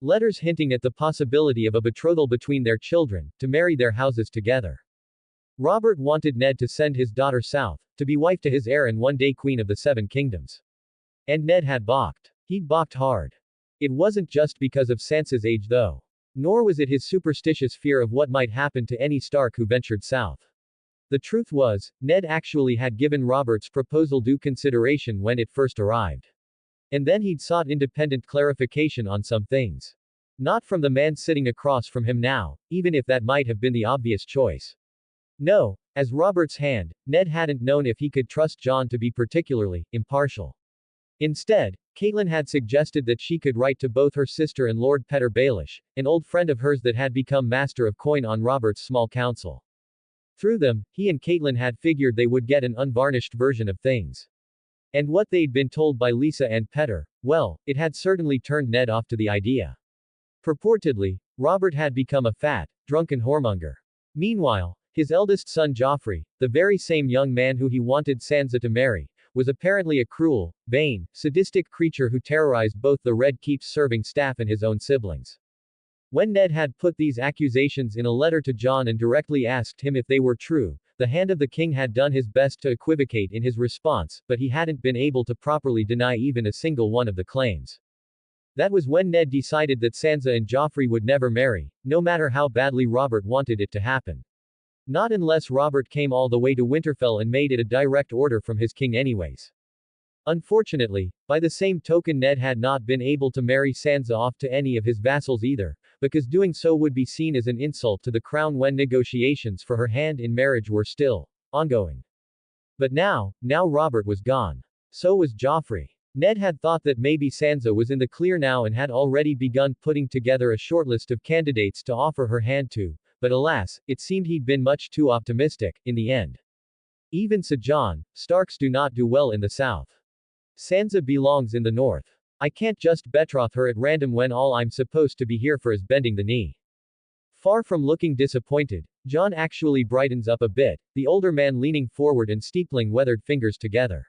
Letters hinting at the possibility of a betrothal between their children, to marry their houses together. Robert wanted Ned to send his daughter south, to be wife to his heir and one day queen of the Seven Kingdoms. And Ned had balked. He'd balked hard. It wasn't just because of Sansa's age though. Nor was it his superstitious fear of what might happen to any Stark who ventured south. The truth was, Ned actually had given Robert's proposal due consideration when it first arrived. And then he'd sought independent clarification on some things. Not from the man sitting across from him now, even if that might have been the obvious choice. No, as Robert's hand, Ned hadn't known if he could trust Jon to be particularly impartial. Instead, Catelyn had suggested that she could write to both her sister and Lord Petyr Baelish, an old friend of hers that had become master of coin on Robert's small council. Through them, he and Catelyn had figured they would get an unvarnished version of things. And what they'd been told by Lisa and Petyr, well, it had certainly turned Ned off to the idea. Purportedly, Robert had become a fat, drunken whoremonger. Meanwhile, his eldest son Joffrey, the very same young man who he wanted Sansa to marry, was apparently a cruel, vain, sadistic creature who terrorized both the Red Keep's serving staff and his own siblings. When Ned had put these accusations in a letter to Jon and directly asked him if they were true, the Hand of the King had done his best to equivocate in his response, but he hadn't been able to properly deny even a single one of the claims. That was when Ned decided that Sansa and Joffrey would never marry, no matter how badly Robert wanted it to happen. Not unless Robert came all the way to Winterfell and made it a direct order from his king anyways. Unfortunately, by the same token Ned had not been able to marry Sansa off to any of his vassals either, because doing so would be seen as an insult to the crown when negotiations for her hand in marriage were still ongoing. But now Robert was gone. So was Joffrey. Ned had thought that maybe Sansa was in the clear now and had already begun putting together a shortlist of candidates to offer her hand to, but alas, it seemed he'd been much too optimistic, in the end. Even so, Jon, Starks do not do well in the south. Sansa belongs in the north. I can't just betroth her at random when all I'm supposed to be here for is bending the knee. Far from looking disappointed, Jon actually brightens up a bit, the older man leaning forward and steepling weathered fingers together.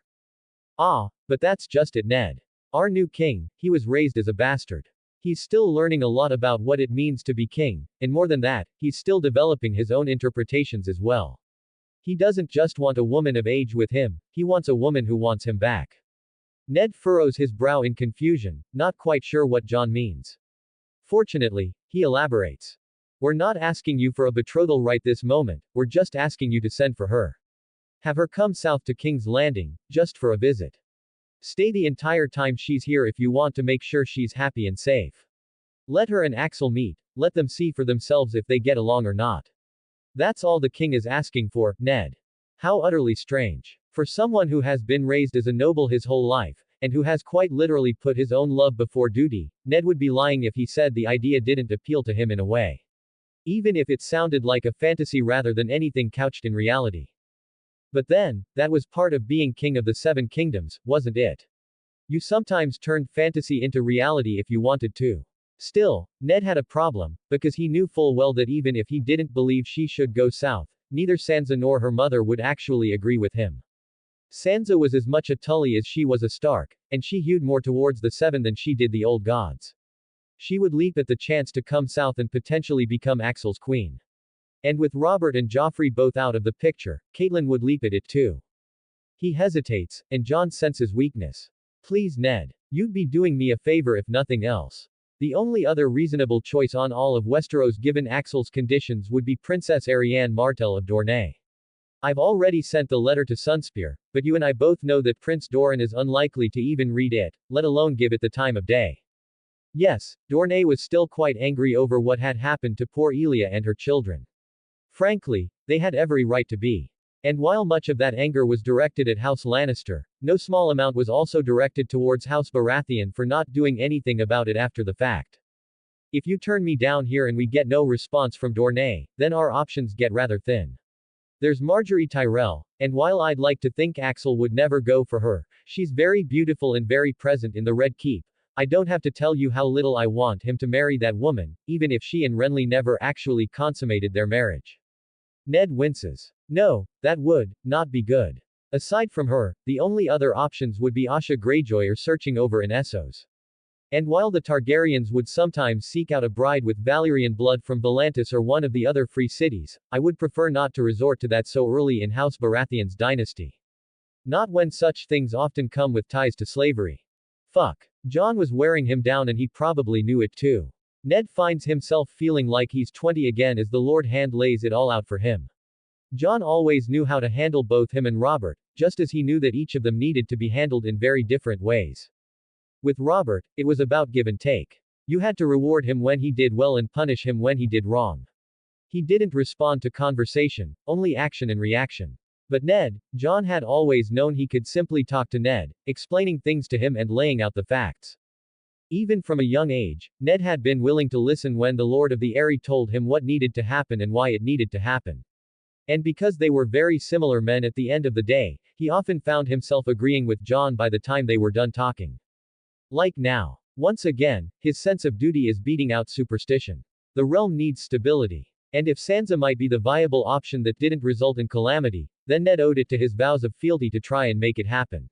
Ah, but that's just it, Ned. Our new king, he was raised as a bastard. He's still learning a lot about what it means to be king, and more than that, he's still developing his own interpretations as well. He doesn't just want a woman of age with him, he wants a woman who wants him back. Ned furrows his brow in confusion, not quite sure what Jon means. Fortunately, he elaborates. We're not asking you for a betrothal right this moment, we're just asking you to send for her. Have her come south to King's Landing, just for a visit. Stay the entire time she's here if you want to make sure she's happy and safe. Let her and Axel meet, let them see for themselves if they get along or not. That's all the king is asking for, Ned. How utterly strange. For someone who has been raised as a noble his whole life, and who has quite literally put his own love before duty, Ned would be lying if he said the idea didn't appeal to him in a way. even if it sounded like a fantasy rather than anything couched in reality. But then, that was part of being king of the Seven Kingdoms, wasn't it? You sometimes turned fantasy into reality if you wanted to. Still, Ned had a problem, because he knew full well that even if he didn't believe she should go south, neither Sansa nor her mother would actually agree with him. Sansa was as much a Tully as she was a Stark, and she hewed more towards the Seven than she did the old gods. She would leap at the chance to come south and potentially become Axel's queen. And with Robert and Joffrey both out of the picture, Catelyn would leap at it too. He hesitates, and Jon senses weakness. Please Ned. You'd be doing me a favor if nothing else. The only other reasonable choice on all of Westeros given Axel's conditions would be Princess Arianne Martell of Dorne. I've already sent the letter to Sunspear, but you and I both know that Prince Doran is unlikely to even read it, let alone give it the time of day. Yes, Dorne was still quite angry over what had happened to poor Elia and her children. Frankly, they had every right to be. And while much of that anger was directed at House Lannister, no small amount was also directed towards House Baratheon for not doing anything about it after the fact. If you turn me down here and we get no response from Dorne, then our options get rather thin. There's Marjorie Tyrell, and while I'd like to think Axel would never go for her, she's very beautiful and very present in the Red Keep. I don't have to tell you how little I want him to marry that woman, even if she and Renly never actually consummated their marriage. Ned winces. No, that would not be good. Aside from her, the only other options would be Asha Greyjoy or searching over in Essos. And while the Targaryens would sometimes seek out a bride with Valyrian blood from Volantis or one of the other free cities, I would prefer not to resort to that so early in House Baratheon's dynasty. Not when such things often come with ties to slavery. Fuck. Jon was wearing him down and he probably knew it too. Ned finds himself feeling like he's 20 again as the Lord Hand lays it all out for him. Jon always knew how to handle both him and Robert, just as he knew that each of them needed to be handled in very different ways. With Robert, it was about give and take. You had to reward him when he did well and punish him when he did wrong. He didn't respond to conversation, only action and reaction. But Ned, Jon had always known he could simply talk to Ned, explaining things to him and laying out the facts. Even from a young age, Ned had been willing to listen when the Lord of the Eyrie told him what needed to happen and why it needed to happen. And because they were very similar men at the end of the day, he often found himself agreeing with Jon by the time they were done talking. Like now. Once again, his sense of duty is beating out superstition. The realm needs stability. And if Sansa might be the viable option that didn't result in calamity, then Ned owed it to his vows of fealty to try and make it happen.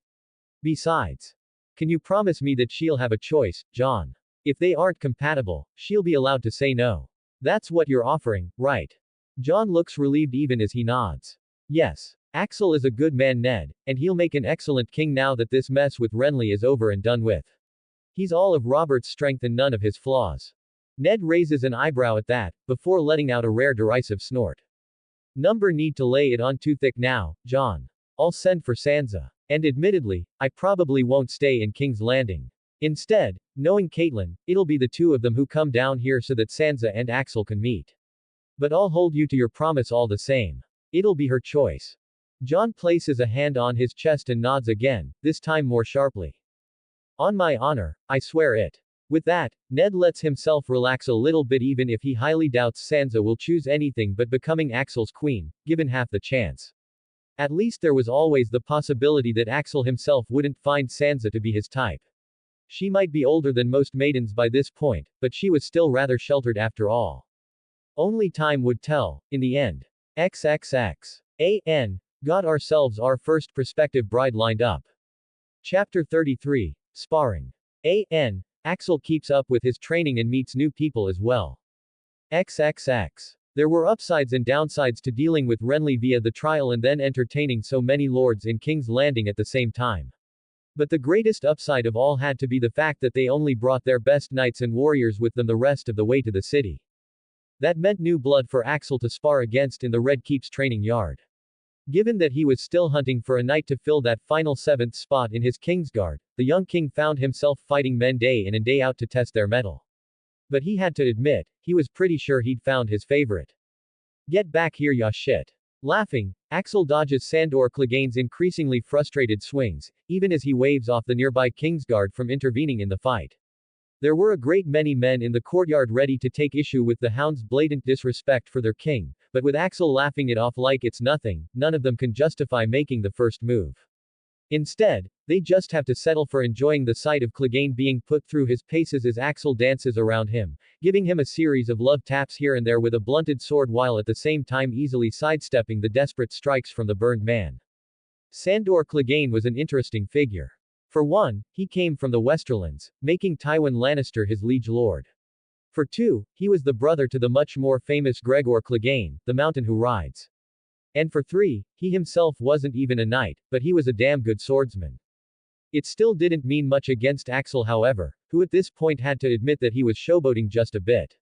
Besides, can you promise me that she'll have a choice, Jon? If they aren't compatible, she'll be allowed to say no. That's what you're offering, right? Jon looks relieved even as he nods. Yes. Axel is a good man, Ned, and he'll make an excellent king now that this mess with Renly is over and done with. He's all of Robert's strength and none of his flaws. Ned raises an eyebrow at that, before letting out a rare derisive snort. Number need to lay it on too thick now, Jon. I'll send for Sansa. And admittedly, I probably won't stay in King's Landing. Instead, knowing Catelyn, it'll be the two of them who come down here so that Sansa and Axel can meet. But I'll hold you to your promise all the same. It'll be her choice. Jon places a hand on his chest and nods again, this time more sharply. On my honor, I swear it. With that, Ned lets himself relax a little bit even if he highly doubts Sansa will choose anything but becoming Axel's queen, given half the chance. At least there was always the possibility that Axel himself wouldn't find Sansa to be his type. She might be older than most maidens by this point, but she was still rather sheltered after all. Only time would tell, in the end. XXX. Got ourselves our first prospective bride lined up. Chapter 33. Sparring. Axel keeps up with his training and meets new people as well. XXX. There were upsides and downsides to dealing with Renly via the trial and then entertaining so many lords in King's Landing at the same time. But the greatest upside of all had to be the fact that they only brought their best knights and warriors with them the rest of the way to the city. That meant new blood for Axel to spar against in the Red Keep's training yard. Given that he was still hunting for a knight to fill that final 7th spot in his Kingsguard, the young king found himself fighting men day in and day out to test their mettle. But he had to admit, he was pretty sure he'd found his favorite. Get back here ya shit. Laughing, Axel dodges Sandor Clegane's increasingly frustrated swings, even as he waves off the nearby Kingsguard from intervening in the fight. There were a great many men in the courtyard ready to take issue with the hound's blatant disrespect for their king, but with Axel laughing it off like it's nothing, none of them can justify making the first move. Instead, they just have to settle for enjoying the sight of Clegane being put through his paces as Axel dances around him, giving him a series of love taps here and there with a blunted sword while at the same time easily sidestepping the desperate strikes from the burned man. Sandor Clegane was an interesting figure. For one, he came from the Westerlands, making Tywin Lannister his liege lord. For two, he was the brother to the much more famous Gregor Clegane, the mountain who rides. And for three, he himself wasn't even a knight, but he was a damn good swordsman. It still didn't mean much against Axel however, who at this point had to admit that he was showboating just a bit.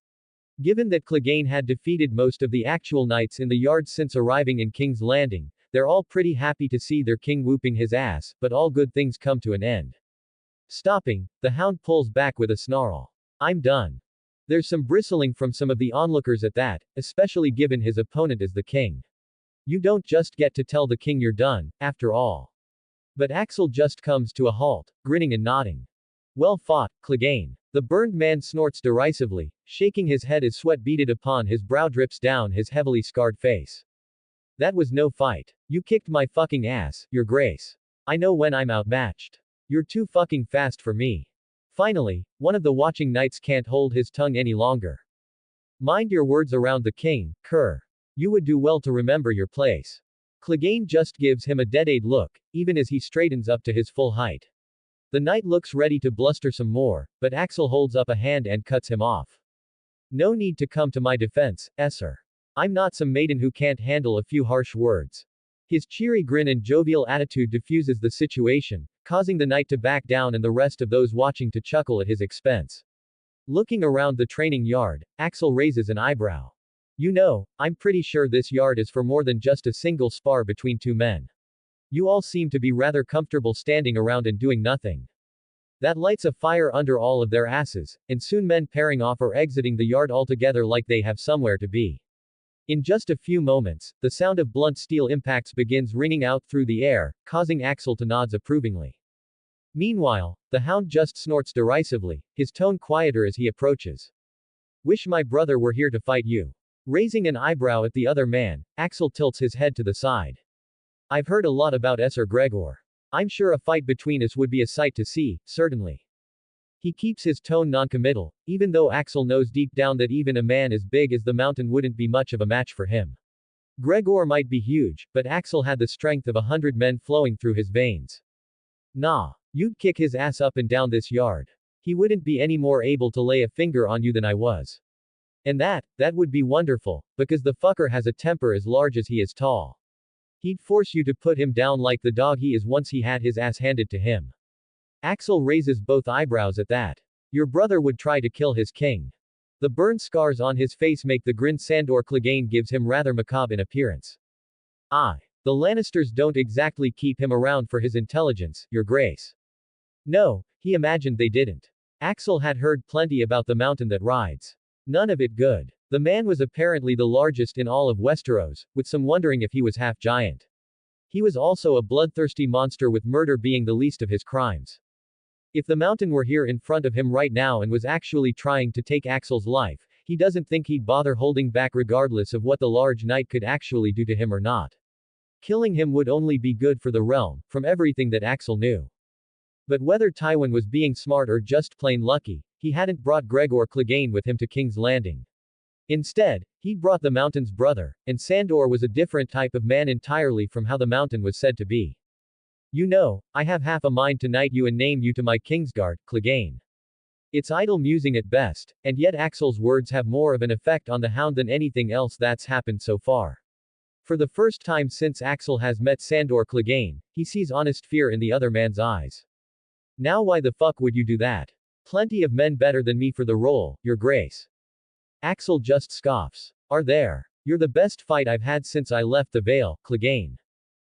Given that Clegane had defeated most of the actual knights in the yard since arriving in King's Landing, they're all pretty happy to see their king whooping his ass, but all good things come to an end. Stopping, the hound pulls back with a snarl. I'm done. There's some bristling from some of the onlookers at that, especially given his opponent is the king. You don't just get to tell the king you're done, after all. But Axel just comes to a halt, grinning and nodding. Well fought, Clegane. The burned man snorts derisively, shaking his head as sweat beaded upon his brow drips down his heavily scarred face. That was no fight. You kicked my fucking ass, your grace. I know when I'm outmatched. You're too fucking fast for me. Finally, one of the watching knights can't hold his tongue any longer. Mind your words around the king, cur. You would do well to remember your place. Clegane just gives him a dead-eyed look, even as he straightens up to his full height. The knight looks ready to bluster some more, but Axel holds up a hand and cuts him off. No need to come to my defense, Esser. I'm not some maiden who can't handle a few harsh words. His cheery grin and jovial attitude diffuses the situation, causing the knight to back down and the rest of those watching to chuckle at his expense. Looking around the training yard, Axel raises an eyebrow. You know, I'm pretty sure this yard is for more than just a single spar between two men. You all seem to be rather comfortable standing around and doing nothing. That lights a fire under all of their asses, and soon men pairing off or exiting the yard altogether like they have somewhere to be. In just a few moments, the sound of blunt steel impacts begins ringing out through the air, causing Axel to nod approvingly. Meanwhile, the hound just snorts derisively, his tone quieter as he approaches. Wish my brother were here to fight you. Raising an eyebrow at the other man, Axel tilts his head to the side. I've heard a lot about Esser Gregor. I'm sure a fight between us would be a sight to see, certainly. He keeps his tone noncommittal, even though Axel knows deep down that even a man as big as the mountain wouldn't be much of a match for him. Gregor might be huge, but Axel had the strength of 100 men flowing through his veins. Nah. You'd kick his ass up and down this yard. He wouldn't be any more able to lay a finger on you than I was. And that would be wonderful, because the fucker has a temper as large as he is tall. He'd force you to put him down like the dog he is once he had his ass handed to him. Axel raises both eyebrows at that. Your brother would try to kill his king. The burn scars on his face make the grin Sandor Clegane gives him rather macabre in appearance. The Lannisters don't exactly keep him around for his intelligence, your grace. No, he imagined they didn't. Axel had heard plenty about the mountain that rides. None of it good. The man was apparently the largest in all of Westeros, with some wondering if he was half giant. He was also a bloodthirsty monster with murder being the least of his crimes. If the mountain were here in front of him right now and was actually trying to take Axel's life, he doesn't think he'd bother holding back regardless of what the large knight could actually do to him or not. Killing him would only be good for the realm, from everything that Axel knew. But whether Tywin was being smart or just plain lucky, he hadn't brought Gregor Clegane with him to King's Landing. Instead, he'd brought the mountain's brother, and Sandor was a different type of man entirely from how the mountain was said to be. You know, I have half a mind to knight you and name you to my Kingsguard, Clegane. It's idle musing at best, and yet Axel's words have more of an effect on the hound than anything else that's happened so far. For the first time since Axel has met Sandor Clegane, he sees honest fear in the other man's eyes. Now why the fuck would you do that? Plenty of men better than me for the role, your grace. Axel just scoffs. Are there? You're the best fight I've had since I left the Vale, Clegane.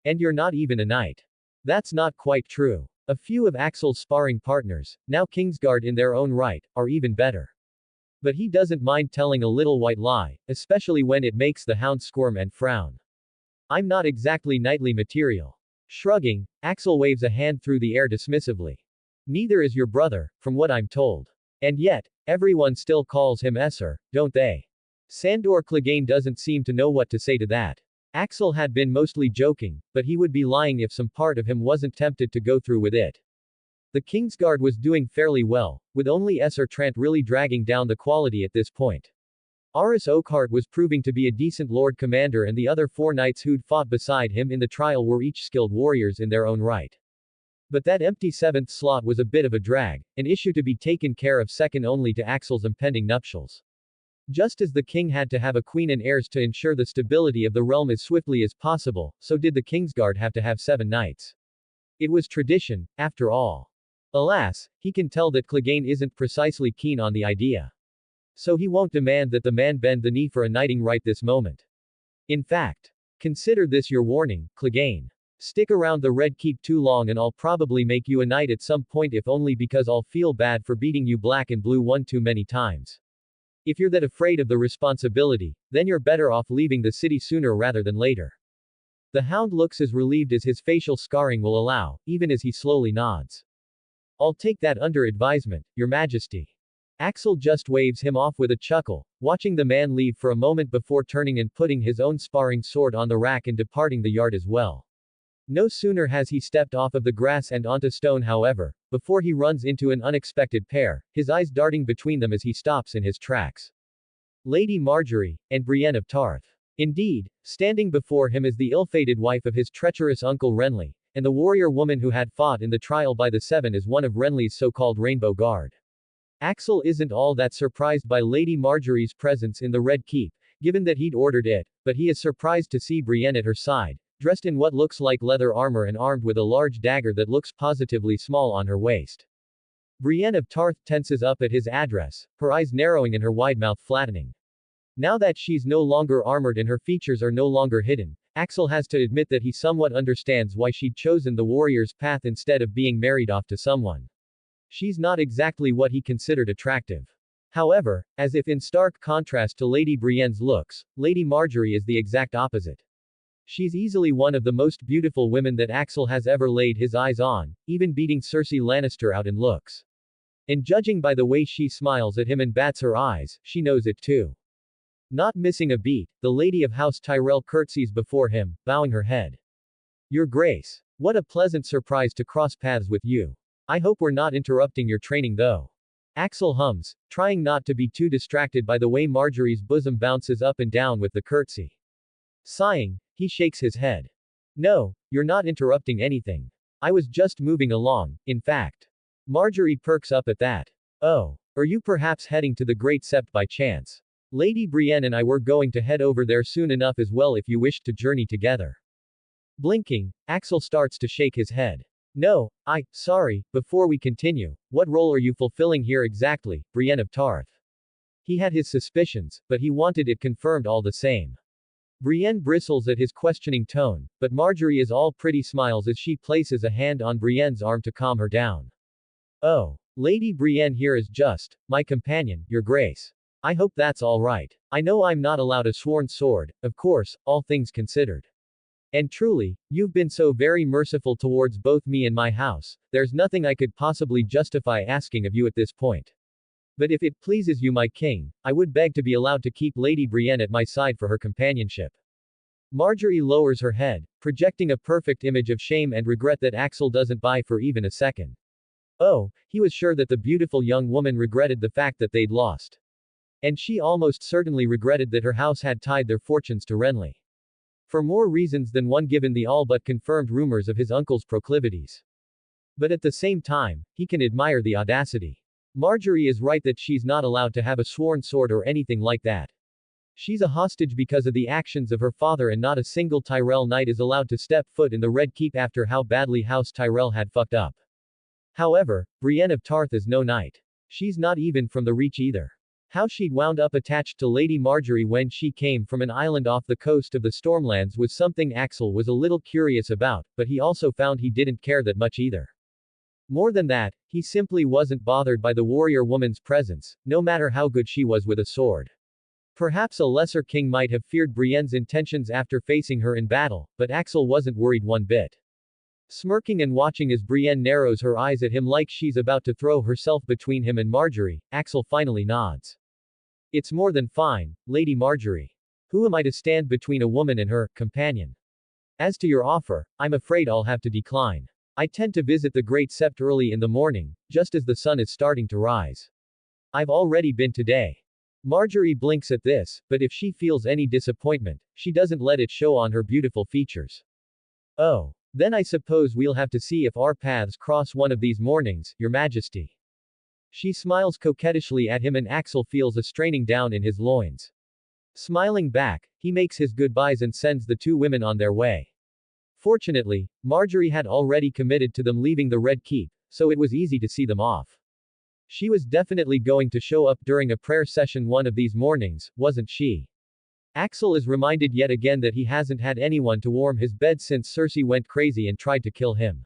And you're not even a knight. That's not quite true. A few of Axel's sparring partners, now Kingsguard in their own right, are even better. But he doesn't mind telling a little white lie, especially when it makes the hound squirm and frown. I'm not exactly knightly material. Shrugging, Axel waves a hand through the air dismissively. Neither is your brother, from what I'm told. And yet, everyone still calls him Esser, don't they? Sandor Clegane doesn't seem to know what to say to that. Axel had been mostly joking, but he would be lying if some part of him wasn't tempted to go through with it. The Kingsguard was doing fairly well, with only Esser Trant really dragging down the quality at this point. Aris Oakhart was proving to be a decent Lord Commander, and the other 4 knights who'd fought beside him in the trial were each skilled warriors in their own right. But that empty 7th slot was a bit of a drag, an issue to be taken care of second only to Axel's impending nuptials. Just as the king had to have a queen and heirs to ensure the stability of the realm as swiftly as possible, so did the Kingsguard have to have 7 knights. It was tradition, after all. Alas, he can tell that Clegane isn't precisely keen on the idea. So he won't demand that the man bend the knee for a knighting right this moment. In fact, consider this your warning, Clegane. Stick around the Red Keep too long and I'll probably make you a knight at some point, if only because I'll feel bad for beating you black and blue one too many times. If you're that afraid of the responsibility, then you're better off leaving the city sooner rather than later. The hound looks as relieved as his facial scarring will allow, even as he slowly nods. I'll take that under advisement, Your Majesty. Axel just waves him off with a chuckle, watching the man leave for a moment before turning and putting his own sparring sword on the rack and departing the yard as well. No sooner has he stepped off of the grass and onto stone, however, before he runs into an unexpected pair, his eyes darting between them as he stops in his tracks. Lady Marjorie, and Brienne of Tarth. Indeed, standing before him is the ill-fated wife of his treacherous uncle Renly, and the warrior woman who had fought in the trial by the 7 as one of Renly's so-called Rainbow Guard. Axel isn't all that surprised by Lady Marjorie's presence in the Red Keep, given that he'd ordered it, but he is surprised to see Brienne at her side, dressed in what looks like leather armor and armed with a large dagger that looks positively small on her waist. Brienne of Tarth tenses up at his address, her eyes narrowing and her wide mouth flattening. Now that she's no longer armored and her features are no longer hidden, Axel has to admit that he somewhat understands why she'd chosen the warrior's path instead of being married off to someone. She's not exactly what he considered attractive. However, as if in stark contrast to Lady Brienne's looks, Lady Marjorie is the exact opposite. She's easily one of the most beautiful women that Axel has ever laid his eyes on, even beating Cersei Lannister out in looks. And judging by the way she smiles at him and bats her eyes, she knows it too. Not missing a beat, the Lady of House Tyrell curtsies before him, bowing her head. Your Grace. What a pleasant surprise to cross paths with you. I hope we're not interrupting your training though. Axel hums, trying not to be too distracted by the way Marjorie's bosom bounces up and down with the curtsy. Sighing, he shakes his head. No, you're not interrupting anything. I was just moving along, in fact. Marjorie perks up at that. Oh, are you perhaps heading to the Great Sept by chance? Lady Brienne and I were going to head over there soon enough as well if you wished to journey together. Blinking, Axel starts to shake his head. No, sorry, before we continue, what role are you fulfilling here exactly, Brienne of Tarth? He had his suspicions, but he wanted it confirmed all the same. Brienne bristles at his questioning tone, but Marjorie is all pretty smiles as she places a hand on Brienne's arm to calm her down. Oh, Lady Brienne here is just my companion, Your Grace. I hope that's all right. I know I'm not allowed a sworn sword, of course, all things considered. And truly, you've been so very merciful towards both me and my house, there's nothing I could possibly justify asking of you at this point. But if it pleases you, my king, I would beg to be allowed to keep Lady Brienne at my side for her companionship. Marjorie lowers her head, projecting a perfect image of shame and regret that Axel doesn't buy for even a second. Oh, he was sure that the beautiful young woman regretted the fact that they'd lost. And she almost certainly regretted that her house had tied their fortunes to Renly. For more reasons than one, given the all but confirmed rumors of his uncle's proclivities. But at the same time, he can admire the audacity. Marjorie is right that she's not allowed to have a sworn sword or anything like that. She's a hostage because of the actions of her father, and not a single Tyrell knight is allowed to step foot in the Red Keep after how badly House Tyrell had fucked up. However, Brienne of Tarth is no knight. She's not even from the Reach either. How she'd wound up attached to Lady Marjorie when she came from an island off the coast of the Stormlands was something Axel was a little curious about, but he also found he didn't care that much either. More than that, he simply wasn't bothered by the warrior woman's presence, no matter how good she was with a sword. Perhaps a lesser king might have feared Brienne's intentions after facing her in battle, but Axel wasn't worried one bit. Smirking and watching as Brienne narrows her eyes at him like she's about to throw herself between him and Marjorie, Axel finally nods. It's more than fine, Lady Marjorie. Who am I to stand between a woman and her companion? As to your offer, I'm afraid I'll have to decline. I tend to visit the Great Sept early in the morning, just as the sun is starting to rise. I've already been today. Marjorie blinks at this, but if she feels any disappointment, she doesn't let it show on her beautiful features. Oh. Then I suppose we'll have to see if our paths cross one of these mornings, Your Majesty. She smiles coquettishly at him and Axel feels a straining down in his loins. Smiling back, he makes his goodbyes and sends the two women on their way. Fortunately, Marjorie had already committed to them leaving the Red Keep, so it was easy to see them off. She was definitely going to show up during a prayer session one of these mornings, wasn't she? Axel is reminded yet again that he hasn't had anyone to warm his bed since Cersei went crazy and tried to kill him.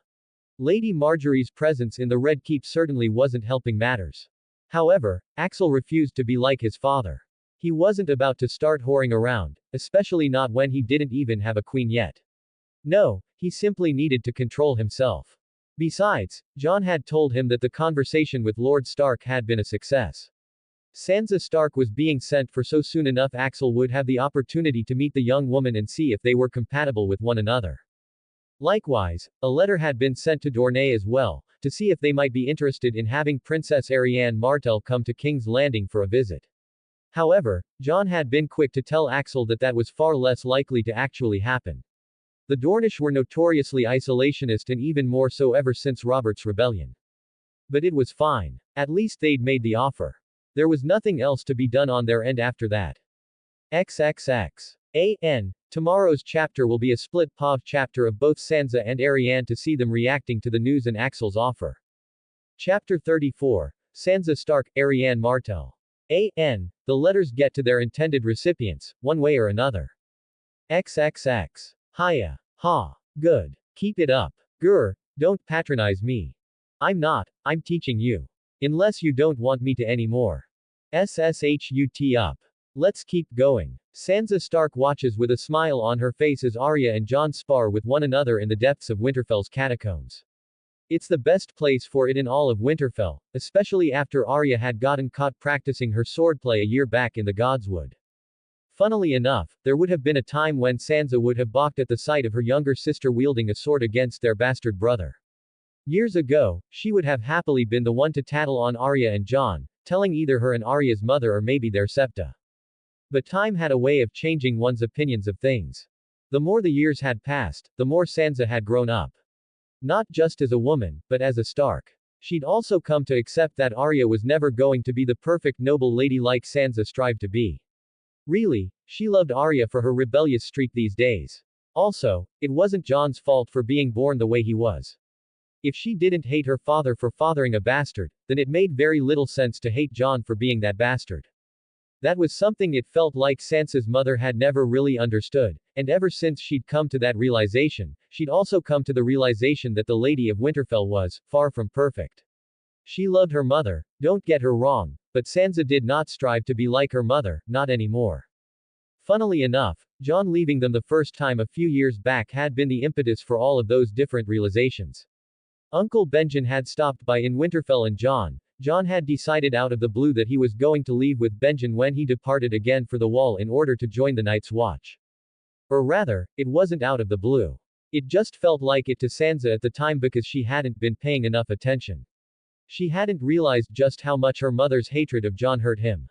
Lady Marjorie's presence in the Red Keep certainly wasn't helping matters. However, Axel refused to be like his father. He wasn't about to start whoring around, especially not when he didn't even have a queen yet. No, he simply needed to control himself. Besides, Jon had told him that the conversation with Lord Stark had been a success. Sansa Stark was being sent for so soon enough Axel would have the opportunity to meet the young woman and see if they were compatible with one another. Likewise, a letter had been sent to Dorne as well, to see if they might be interested in having Princess Arianne Martell come to King's Landing for a visit. However, Jon had been quick to tell Axel that that was far less likely to actually happen. The Dornish were notoriously isolationist and even more so ever since Robert's rebellion. But it was fine. At least they'd made the offer. There was nothing else to be done on their end after that. XXX. Tomorrow's chapter will be a split POV chapter of both Sansa and Arianne to see them reacting to the news and Axel's offer. Chapter 34. Sansa Stark, Arianne Martell. The letters get to their intended recipients, one way or another. XXX. Hiya. Ha. Good. Keep it up. Grr, don't patronize me. I'm not, I'm teaching you. Unless you don't want me to anymore. SSHUT up. Let's keep going. Sansa Stark watches with a smile on her face as Arya and Jon spar with one another in the depths of Winterfell's catacombs. It's the best place for it in all of Winterfell, especially after Arya had gotten caught practicing her swordplay a year back in the Godswood. Funnily enough, there would have been a time when Sansa would have balked at the sight of her younger sister wielding a sword against their bastard brother. Years ago, she would have happily been the one to tattle on Arya and Jon, telling either her and Arya's mother or maybe their septa. But time had a way of changing one's opinions of things. The more the years had passed, the more Sansa had grown up. Not just as a woman, but as a Stark. She'd also come to accept that Arya was never going to be the perfect noble lady like Sansa strived to be. Really, she loved Arya for her rebellious streak these days. Also, it wasn't Jon's fault for being born the way he was. If she didn't hate her father for fathering a bastard, then it made very little sense to hate Jon for being that bastard. That was something it felt like Sansa's mother had never really understood, and ever since she'd come to that realization, she'd also come to the realization that the Lady of Winterfell was far from perfect. She loved her mother, don't get her wrong, but Sansa did not strive to be like her mother, not anymore. Funnily enough, Jon leaving them the first time a few years back had been the impetus for all of those different realizations. Uncle Benjen had stopped by in Winterfell and Jon had decided out of the blue that he was going to leave with Benjen when he departed again for the Wall in order to join the Night's Watch. Or rather, it wasn't out of the blue. It just felt like it to Sansa at the time because she hadn't been paying enough attention. She hadn't realized just how much her mother's hatred of Jon hurt him.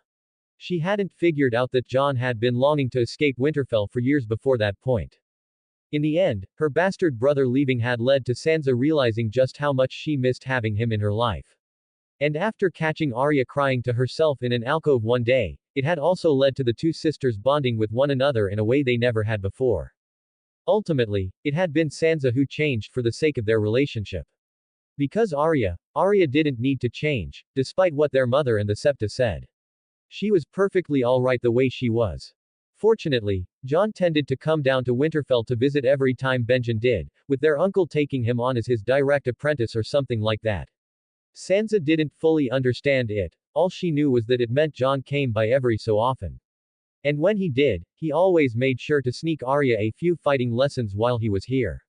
She hadn't figured out that Jon had been longing to escape Winterfell for years before that point. In the end, her bastard brother leaving had led to Sansa realizing just how much she missed having him in her life. And after catching Arya crying to herself in an alcove one day, it had also led to the two sisters bonding with one another in a way they never had before. Ultimately, it had been Sansa who changed for the sake of their relationship. Because Arya didn't need to change, despite what their mother and the Septa said. She was perfectly alright the way she was. Fortunately, Jon tended to come down to Winterfell to visit every time Benjen did, with their uncle taking him on as his direct apprentice or something like that. Sansa didn't fully understand it, all she knew was that it meant Jon came by every so often. And when he did, he always made sure to sneak Arya a few fighting lessons while he was here.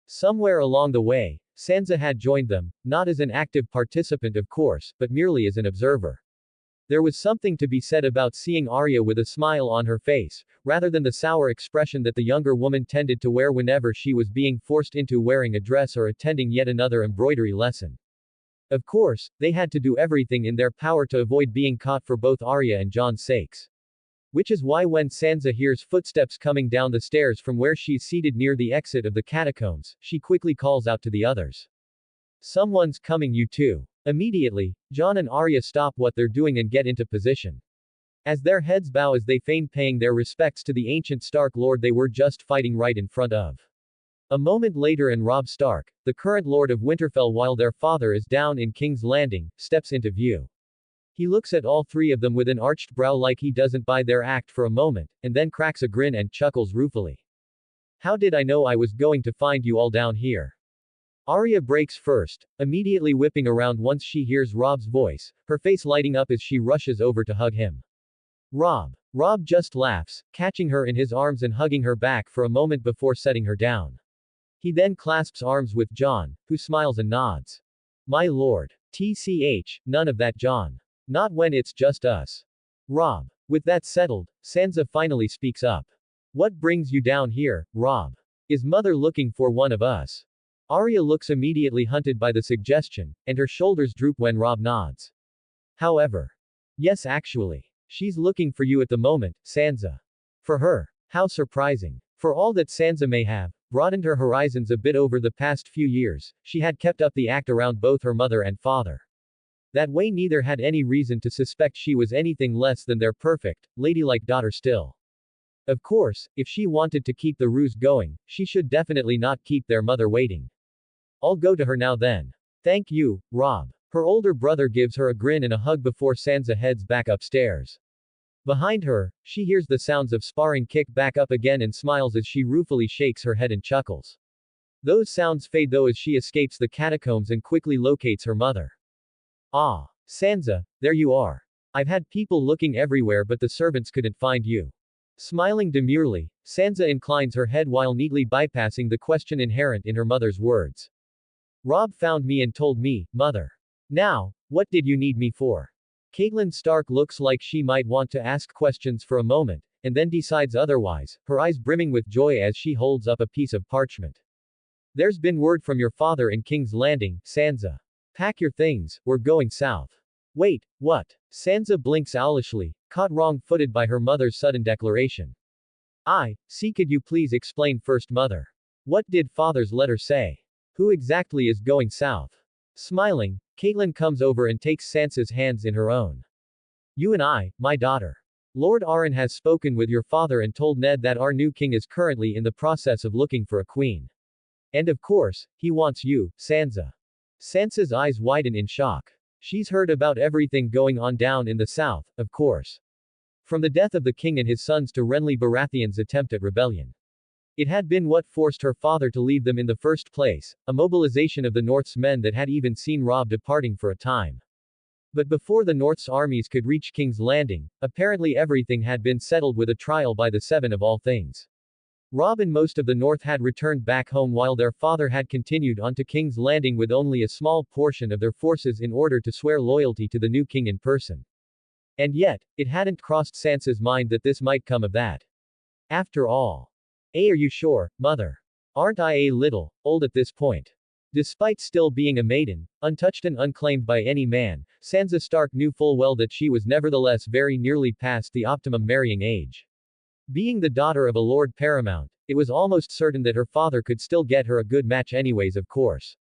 Somewhere along the way, Sansa had joined them, not as an active participant of course, but merely as an observer. There was something to be said about seeing Arya with a smile on her face, rather than the sour expression that the younger woman tended to wear whenever she was being forced into wearing a dress or attending yet another embroidery lesson. Of course, they had to do everything in their power to avoid being caught for both Arya and Jon's sakes. Which is why when Sansa hears footsteps coming down the stairs from where she's seated near the exit of the catacombs, she quickly calls out to the others. Someone's coming, you two. Immediately, Jon and Arya stop what they're doing and get into position. As their heads bow as they feign paying their respects to the ancient Stark lord they were just fighting right in front of. A moment later and Robb Stark, the current Lord of Winterfell while their father is down in King's Landing, steps into view. He looks at all three of them with an arched brow like he doesn't buy their act for a moment, and then cracks a grin and chuckles ruefully. How did I know I was going to find you all down here? Arya breaks first, immediately whipping around once she hears Robb's voice, her face lighting up as she rushes over to hug him. Robb just laughs, catching her in his arms and hugging her back for a moment before setting her down. He then clasps arms with Jon, who smiles and nods. My lord. TCH, none of that, Jon. Not when it's just us. Robb. With that settled, Sansa finally speaks up. What brings you down here, Robb? Is mother looking for one of us? Arya looks immediately hunted by the suggestion, and her shoulders droop when Robb nods. However. Yes, actually. She's looking for you at the moment, Sansa. For her. How surprising. For all that Sansa may have broadened her horizons a bit over the past few years, she had kept up the act around both her mother and father. That way neither had any reason to suspect she was anything less than their perfect, ladylike daughter still. Of course, if she wanted to keep the ruse going, she should definitely not keep their mother waiting. I'll go to her now then. Thank you, Robb. Her older brother gives her a grin and a hug before Sansa heads back upstairs. Behind her, she hears the sounds of sparring kick back up again and smiles as she ruefully shakes her head and chuckles. Those sounds fade though as she escapes the catacombs and quickly locates her mother. Ah, Sansa, there you are. I've had people looking everywhere but the servants couldn't find you. Smiling demurely, Sansa inclines her head while neatly bypassing the question inherent in her mother's words. Robb found me and told me, mother. Now, what did you need me for? Catelyn Stark looks like she might want to ask questions for a moment, and then decides otherwise, her eyes brimming with joy as she holds up a piece of parchment. There's been word from your father in King's Landing, Sansa. Pack your things, we're going south. Wait, what? Sansa blinks owlishly, caught wrong-footed by her mother's sudden declaration. Could you please explain first, mother? What did father's letter say? Who exactly is going south? Smiling, Catelyn comes over and takes Sansa's hands in her own. You and I, my daughter. Lord Arryn has spoken with your father and told Ned that our new king is currently in the process of looking for a queen. And of course, he wants you, Sansa. Sansa's eyes widen in shock. She's heard about everything going on down in the south, of course. From the death of the king and his sons to Renly Baratheon's attempt at rebellion. It had been what forced her father to leave them in the first place, a mobilization of the North's men that had even seen Robb departing for a time. But before the North's armies could reach King's Landing, apparently everything had been settled with a trial by the Seven of all things. Robb and most of the North had returned back home while their father had continued on to King's Landing with only a small portion of their forces in order to swear loyalty to the new king in person. And yet, it hadn't crossed Sansa's mind that this might come of that. After all. Are you sure, mother? Aren't I a little old at this point? Despite still being a maiden, untouched and unclaimed by any man, Sansa Stark knew full well that she was nevertheless very nearly past the optimum marrying age. Being the daughter of a Lord Paramount, it was almost certain that her father could still get her a good match anyways, of course.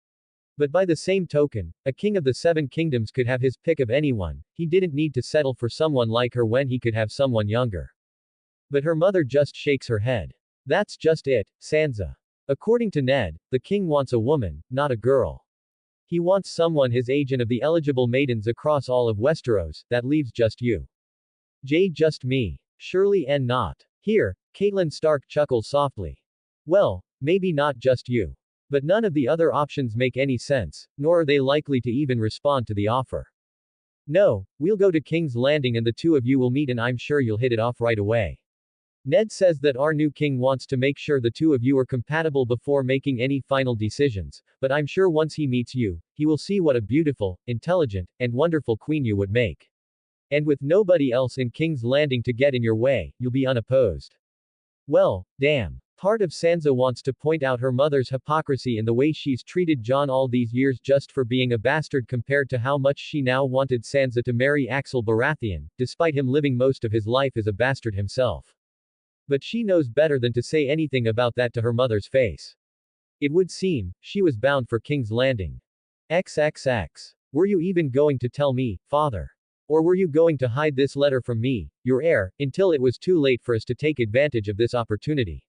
But by the same token, a king of the Seven Kingdoms could have his pick of anyone, he didn't need to settle for someone like her when he could have someone younger. But her mother just shakes her head. That's just it, Sansa. According to Ned, the king wants a woman, not a girl. He wants someone his age and of the eligible maidens across all of Westeros, that leaves just you. Just me. Surely and not. Here, Catelyn Stark chuckles softly. Well, maybe not just you. But none of the other options make any sense, nor are they likely to even respond to the offer. No, we'll go to King's Landing and the two of you will meet and I'm sure you'll hit it off right away. Ned says that our new king wants to make sure the two of you are compatible before making any final decisions, but I'm sure once he meets you, he will see what a beautiful, intelligent, and wonderful queen you would make. And with nobody else in King's Landing to get in your way, you'll be unopposed. Well, damn. Part of Sansa wants to point out her mother's hypocrisy in the way she's treated Jon all these years just for being a bastard compared to how much she now wanted Sansa to marry Axel Baratheon, despite him living most of his life as a bastard himself. But she knows better than to say anything about that to her mother's face. It would seem, she was bound for King's Landing. XXX. Were you even going to tell me, father? Or were you going to hide this letter from me, your heir, until it was too late for us to take advantage of this opportunity?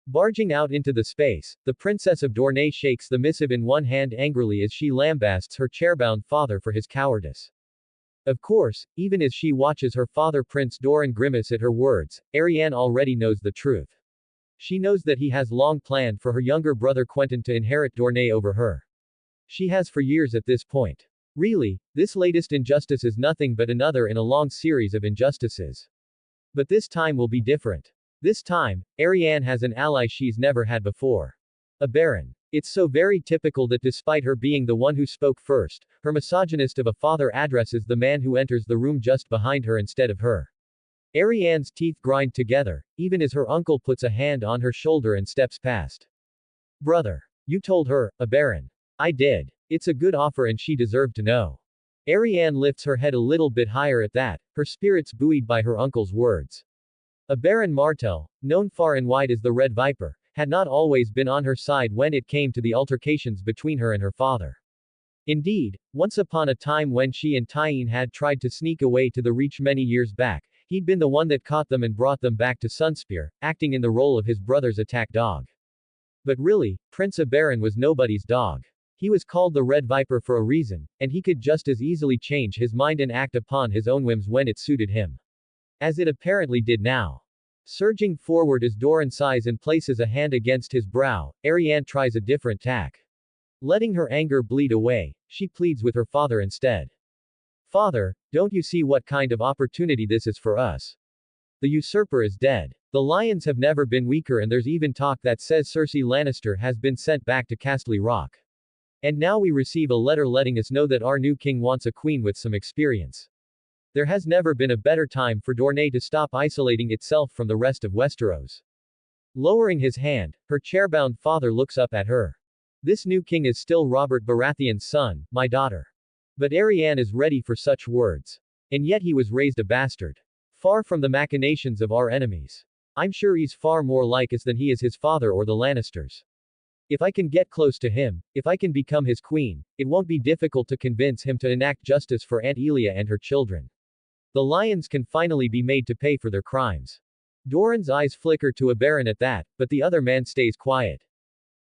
Barging out into the space, the Princess of Dorne shakes the missive in one hand angrily as she lambasts her chairbound father for his cowardice. Of course, even as she watches her father Prince Doran grimace at her words, Arianne already knows the truth. She knows that he has long planned for her younger brother Quentyn to inherit Dorne over her. She has for years at this point. Really, this latest injustice is nothing but another in a long series of injustices. But this time will be different. This time, Arianne has an ally she's never had before. A baron. It's so very typical that despite her being the one who spoke first, her misogynist of a father addresses the man who enters the room just behind her instead of her. Arianne's teeth grind together, even as her uncle puts a hand on her shoulder and steps past. Brother. You told her, a baron. I did. It's a good offer and she deserved to know. Arianne lifts her head a little bit higher at that, her spirits buoyed by her uncle's words. A Baron Martell, known far and wide as the Red Viper, had not always been on her side when it came to the altercations between her and her father. Indeed, once upon a time when she and Tyene had tried to sneak away to the Reach many years back, he'd been the one that caught them and brought them back to Sunspear, acting in the role of his brother's attack dog. But really, Prince Oberyn was nobody's dog. He was called the Red Viper for a reason, and he could just as easily change his mind and act upon his own whims when it suited him. As it apparently did now. Surging forward as Doran sighs and places a hand against his brow, Arianne tries a different tack. Letting her anger bleed away, she pleads with her father instead. Father, don't you see what kind of opportunity this is for us? The usurper is dead. The lions have never been weaker and there's even talk that says Cersei Lannister has been sent back to Castle Rock. And now we receive a letter letting us know that our new king wants a queen with some experience. There has never been a better time for Dorne to stop isolating itself from the rest of Westeros. Lowering his hand, her chairbound father looks up at her. This new king is still Robert Baratheon's son, my daughter. But Arianne is ready for such words. And yet he was raised a bastard. Far from the machinations of our enemies. I'm sure he's far more like us than he is his father or the Lannisters. If I can get close to him, if I can become his queen, it won't be difficult to convince him to enact justice for Aunt Elia and her children. The lions can finally be made to pay for their crimes. Doran's eyes flicker to Oberyn at that, but the other man stays quiet.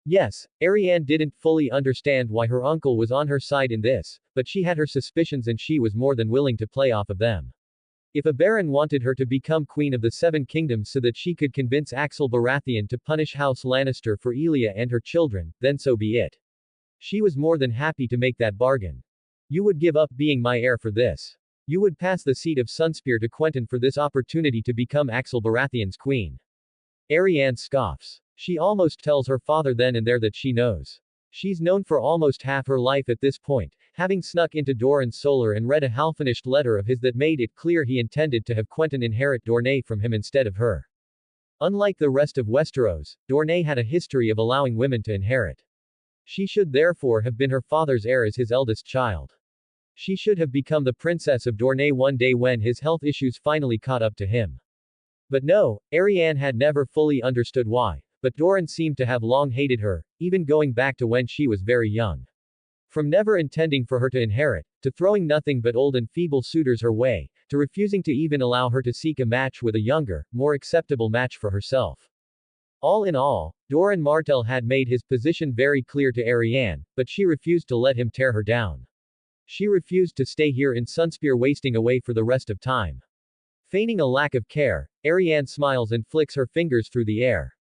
Yes, Arianne didn't fully understand why her uncle was on her side in this, but she had her suspicions and she was more than willing to play off of them. If Oberyn wanted her to become Queen of the Seven Kingdoms so that she could convince Axel Baratheon to punish House Lannister for Elia and her children, then so be it. She was more than happy to make that bargain. You would give up being my heir for this. You would pass the seat of Sunspear to Quentyn for this opportunity to become Axel Baratheon's queen. Arianne scoffs. She almost tells her father then and there that she knows. She's known for almost half her life at this point, having snuck into Doran's solar and read a half-finished letter of his that made it clear he intended to have Quentyn inherit Dorne from him instead of her. Unlike the rest of Westeros, Dorne had a history of allowing women to inherit. She should therefore have been her father's heir as his eldest child. She should have become the Princess of Dorne one day when his health issues finally caught up to him. But no, Arianne had never fully understood why, but Doran seemed to have long hated her, even going back to when she was very young. From never intending for her to inherit, to throwing nothing but old and feeble suitors her way, to refusing to even allow her to seek a match with a younger, more acceptable match for herself. All in all, Doran Martell had made his position very clear to Arianne, but she refused to let him tear her down. She refused to stay here in Sunspear wasting away for the rest of time. Feigning a lack of care, Arianne smiles and flicks her fingers through the air.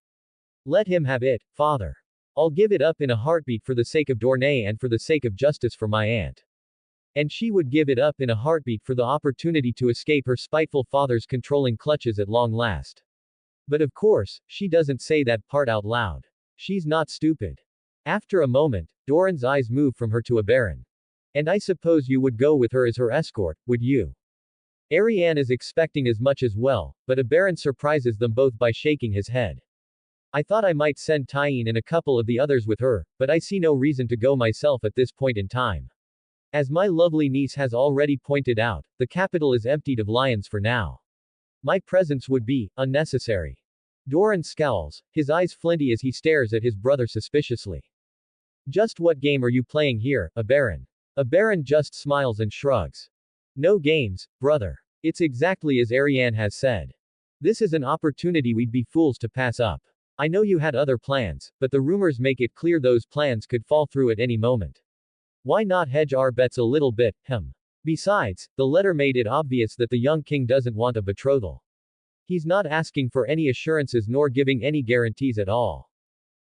Let him have it, father. I'll give it up in a heartbeat for the sake of Dorne and for the sake of justice for my aunt. And she would give it up in a heartbeat for the opportunity to escape her spiteful father's controlling clutches at long last. But of course, she doesn't say that part out loud. She's not stupid. After a moment, Doran's eyes move from her to a Baron. And I suppose you would go with her as her escort, would you? Ariane is expecting as much as well, but a Baron surprises them both by shaking his head. I thought I might send Tyene and a couple of the others with her, but I see no reason to go myself at this point in time. As my lovely niece has already pointed out, the capital is emptied of lions for now. My presence would be unnecessary. Doran scowls, his eyes flinty as he stares at his brother suspiciously. Just what game are you playing here, a Baron? A Baron just smiles and shrugs. No games, brother. It's exactly as Ariane has said. This is an opportunity we'd be fools to pass up. I know you had other plans, but the rumors make it clear those plans could fall through at any moment. Why not hedge our bets a little bit, Besides, the letter made it obvious that the young king doesn't want a betrothal. He's not asking for any assurances nor giving any guarantees at all.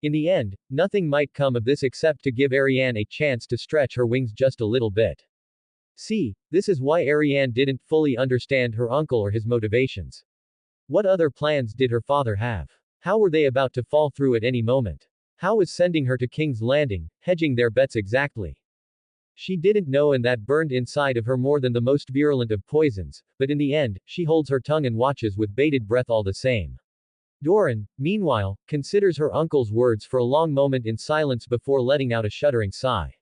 In the end, nothing might come of this except to give Ariane a chance to stretch her wings just a little bit. See, this is why Ariane didn't fully understand her uncle or his motivations. What other plans did her father have? How were they about to fall through at any moment? How was sending her to King's Landing, hedging their bets exactly? She didn't know, and that burned inside of her more than the most virulent of poisons, but in the end, she holds her tongue and watches with bated breath all the same. Doran, meanwhile, considers her uncle's words for a long moment in silence before letting out a shuddering sigh.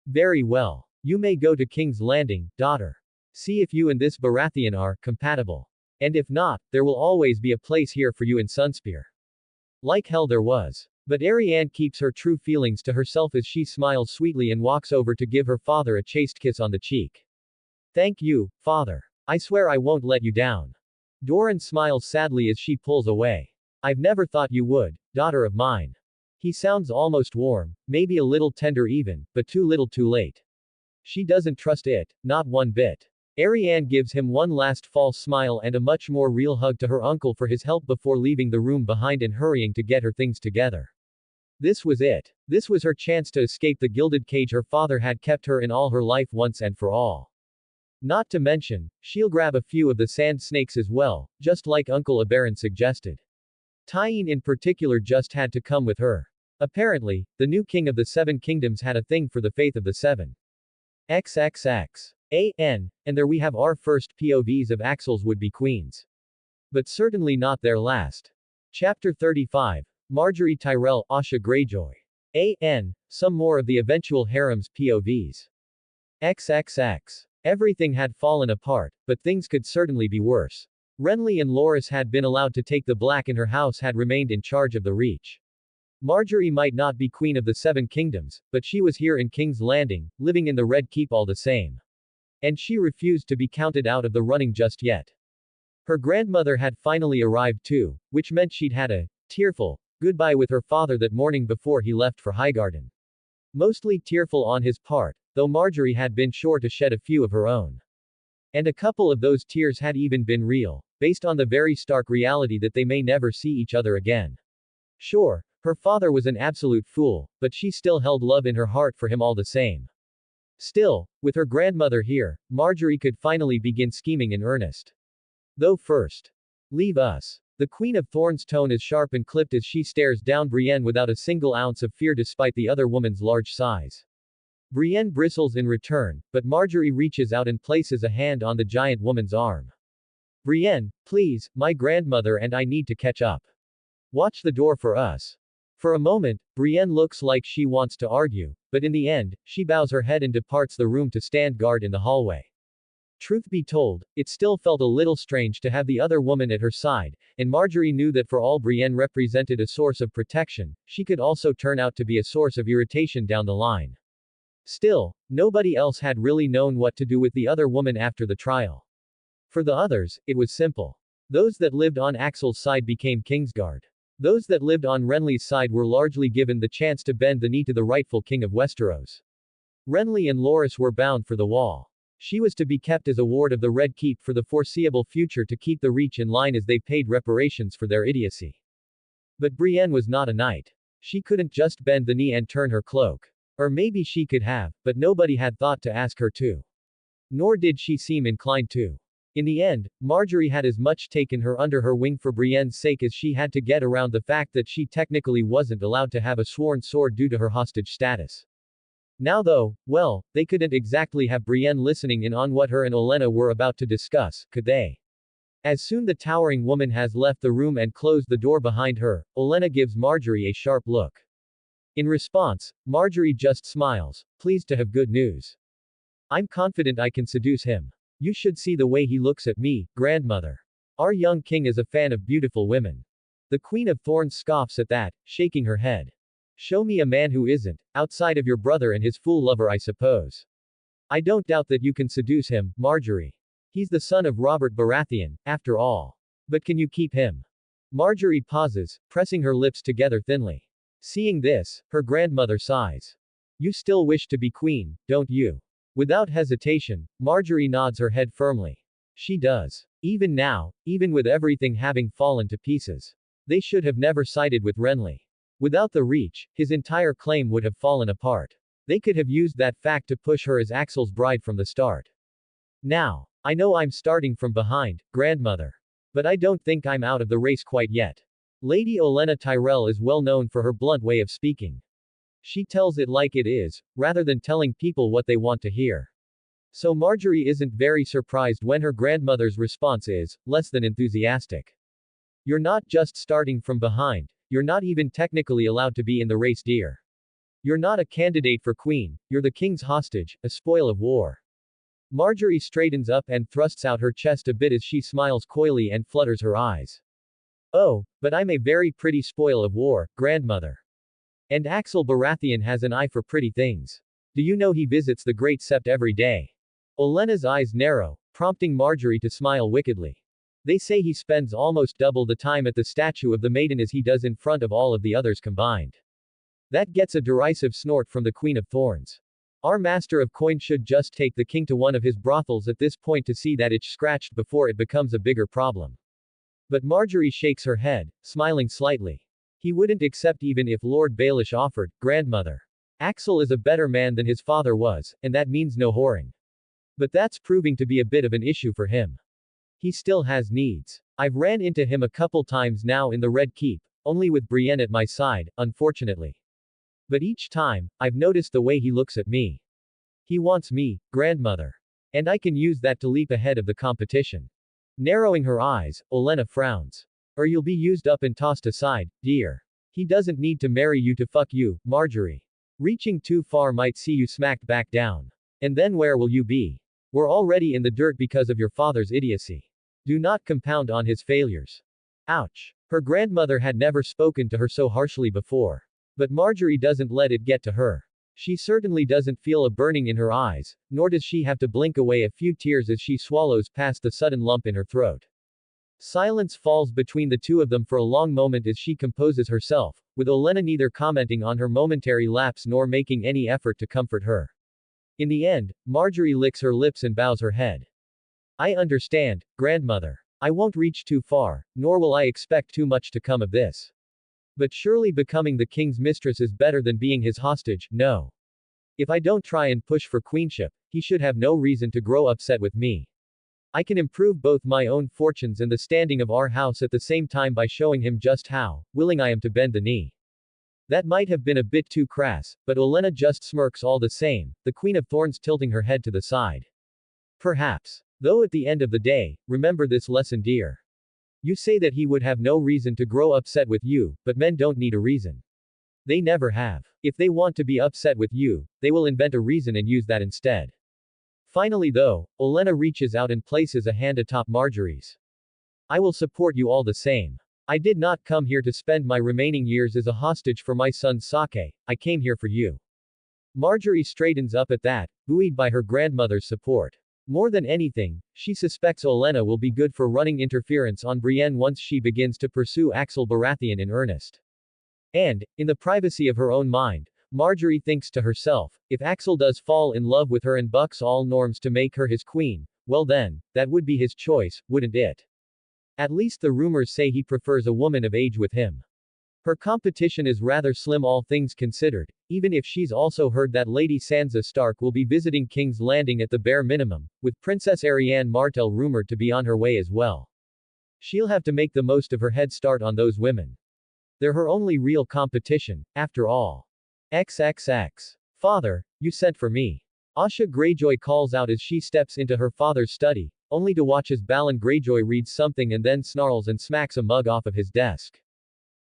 Very well. You may go to King's Landing, daughter. See if you and this Baratheon are compatible. And if not, there will always be a place here for you in Sunspear. Like hell there was. But Ariane keeps her true feelings to herself as she smiles sweetly and walks over to give her father a chaste kiss on the cheek. Thank you, father. I swear I won't let you down. Doran smiles sadly as she pulls away. I've never thought you would, daughter of mine. He sounds almost warm, maybe a little tender even, but too little too late. She doesn't trust it, not one bit. Ariane gives him one last false smile and a much more real hug to her uncle for his help before leaving the room behind and hurrying to get her things together. This was it. This was her chance to escape the gilded cage her father had kept her in all her life once and for all. Not to mention, she'll grab a few of the sand snakes as well, just like Uncle Abaron suggested. Tyene in particular just had to come with her. Apparently, the new king of the Seven Kingdoms had a thing for the faith of the Seven. XXX. And there we have our first POVs of Axel's would-be queens. But certainly not their last. Chapter 35. Marjorie Tyrell, Asha Greyjoy. Some more of the eventual harem's POVs. XXX. Everything had fallen apart, but things could certainly be worse. Renly and Loras had been allowed to take the black and her house had remained in charge of the Reach. Marjorie might not be queen of the Seven Kingdoms, but she was here in King's Landing, living in the Red Keep all the same. And she refused to be counted out of the running just yet. Her grandmother had finally arrived too, which meant she'd had a tearful goodbye with her father that morning before he left for Highgarden. Mostly tearful on his part, though Marjorie had been sure to shed a few of her own. And a couple of those tears had even been real, based on the very stark reality that they may never see each other again. Sure, her father was an absolute fool, but she still held love in her heart for him all the same. Still, with her grandmother here, Marjorie could finally begin scheming in earnest. Though first. Leave us. The Queen of Thorns' tone is sharp and clipped as she stares down Brienne without a single ounce of fear despite the other woman's large size. Brienne bristles in return, but Marjorie reaches out and places a hand on the giant woman's arm. Brienne, please, my grandmother and I need to catch up. Watch the door for us. For a moment, Brienne looks like she wants to argue, but in the end, she bows her head and departs the room to stand guard in the hallway. Truth be told, it still felt a little strange to have the other woman at her side, and Marjorie knew that for all Brienne represented a source of protection, she could also turn out to be a source of irritation down the line. Still, nobody else had really known what to do with the other woman after the trial. For the others, it was simple. Those that lived on Axel's side became Kingsguard. Those that lived on Renly's side were largely given the chance to bend the knee to the rightful king of Westeros. Renly and Loras were bound for the wall. She was to be kept as a ward of the Red Keep for the foreseeable future to keep the Reach in line as they paid reparations for their idiocy. But Brienne was not a knight. She couldn't just bend the knee and turn her cloak. Or maybe she could have, but nobody had thought to ask her to. Nor did she seem inclined to. In the end, Marjorie had as much taken her under her wing for Brienne's sake as she had to get around the fact that she technically wasn't allowed to have a sworn sword due to her hostage status. Now though, well, they couldn't exactly have Brienne listening in on what her and Olenna were about to discuss, could they? As soon the towering woman has left the room and closed the door behind her, Olenna gives Marjorie a sharp look. In response, Marjorie just smiles, pleased to have good news. I'm confident I can seduce him. You should see the way he looks at me, grandmother. Our young king is a fan of beautiful women. The Queen of Thorns scoffs at that, shaking her head. Show me a man who isn't, outside of your brother and his fool lover, I suppose. I don't doubt that you can seduce him, Marjorie. He's the son of Robert Baratheon, after all. But can you keep him? Marjorie pauses, pressing her lips together thinly. Seeing this, her grandmother sighs. You still wish to be queen, don't you? Without hesitation, Marjorie nods her head firmly. She does. Even now, even with everything having fallen to pieces. They should have never sided with Renly. Without the Reach, his entire claim would have fallen apart. They could have used that fact to push her as Axel's bride from the start. Now, I know I'm starting from behind, grandmother. But I don't think I'm out of the race quite yet. Lady Olenna Tyrell is well known for her blunt way of speaking. She tells it like it is, rather than telling people what they want to hear. So Marjorie isn't very surprised when her grandmother's response is, less than enthusiastic. You're not just starting from behind, you're not even technically allowed to be in the race, dear. You're not a candidate for queen, you're the king's hostage, a spoil of war. Marjorie straightens up and thrusts out her chest a bit as she smiles coyly and flutters her eyes. Oh, but I'm a very pretty spoil of war, grandmother. And Axel Baratheon has an eye for pretty things. Do you know he visits the Great Sept every day? Olenna's eyes narrow, prompting Marjorie to smile wickedly. They say he spends almost double the time at the statue of the maiden as he does in front of all of the others combined. That gets a derisive snort from the Queen of Thorns. Our master of coin should just take the king to one of his brothels at this point to see that itch scratched before it becomes a bigger problem. But Marjorie shakes her head, smiling slightly. He wouldn't accept even if Lord Baelish offered, grandmother. Axel is a better man than his father was, and that means no whoring. But that's proving to be a bit of an issue for him. He still has needs. I've ran into him a couple times now in the Red Keep, only with Brienne at my side, unfortunately. But each time, I've noticed the way he looks at me. He wants me, grandmother. And I can use that to leap ahead of the competition. Narrowing her eyes, Olenna frowns. Or you'll be used up and tossed aside, dear. He doesn't need to marry you to fuck you, Marjorie. Reaching too far might see you smacked back down. And then where will you be? We're already in the dirt because of your father's idiocy. Do not compound on his failures. Ouch. Her grandmother had never spoken to her so harshly before. But Marjorie doesn't let it get to her. She certainly doesn't feel a burning in her eyes, nor does she have to blink away a few tears as she swallows past the sudden lump in her throat. Silence falls between the two of them for a long moment as she composes herself, with Olenna neither commenting on her momentary lapse nor making any effort to comfort her. In the end, Marjorie licks her lips and bows her head. I understand, grandmother. I won't reach too far, nor will I expect too much to come of this. But surely becoming the king's mistress is better than being his hostage, no. If I don't try and push for queenship, he should have no reason to grow upset with me. I can improve both my own fortunes and the standing of our house at the same time by showing him just how willing I am to bend the knee. That might have been a bit too crass, but Olenna just smirks all the same, the Queen of Thorns tilting her head to the side. Perhaps. Though at the end of the day, remember this lesson, dear. You say that he would have no reason to grow upset with you, but men don't need a reason. They never have. If they want to be upset with you, they will invent a reason and use that instead. Finally though, Olenna reaches out and places a hand atop Marjorie's. I will support you all the same. I did not come here to spend my remaining years as a hostage for my son Sake, I came here for you. Marjorie straightens up at that, buoyed by her grandmother's support. More than anything, she suspects Olenna will be good for running interference on Brienne once she begins to pursue Axel Baratheon in earnest. And, in the privacy of her own mind, Marjorie thinks to herself, if Axel does fall in love with her and bucks all norms to make her his queen, well then, that would be his choice, wouldn't it? At least the rumors say he prefers a woman of age with him. Her competition is rather slim all things considered, even if she's also heard that Lady Sansa Stark will be visiting King's Landing at the bare minimum, with Princess Arianne Martell rumored to be on her way as well. She'll have to make the most of her head start on those women. They're her only real competition, after all. XXX. Father, you sent for me. Asha Greyjoy calls out as she steps into her father's study, only to watch as Balon Greyjoy reads something and then snarls and smacks a mug off of his desk.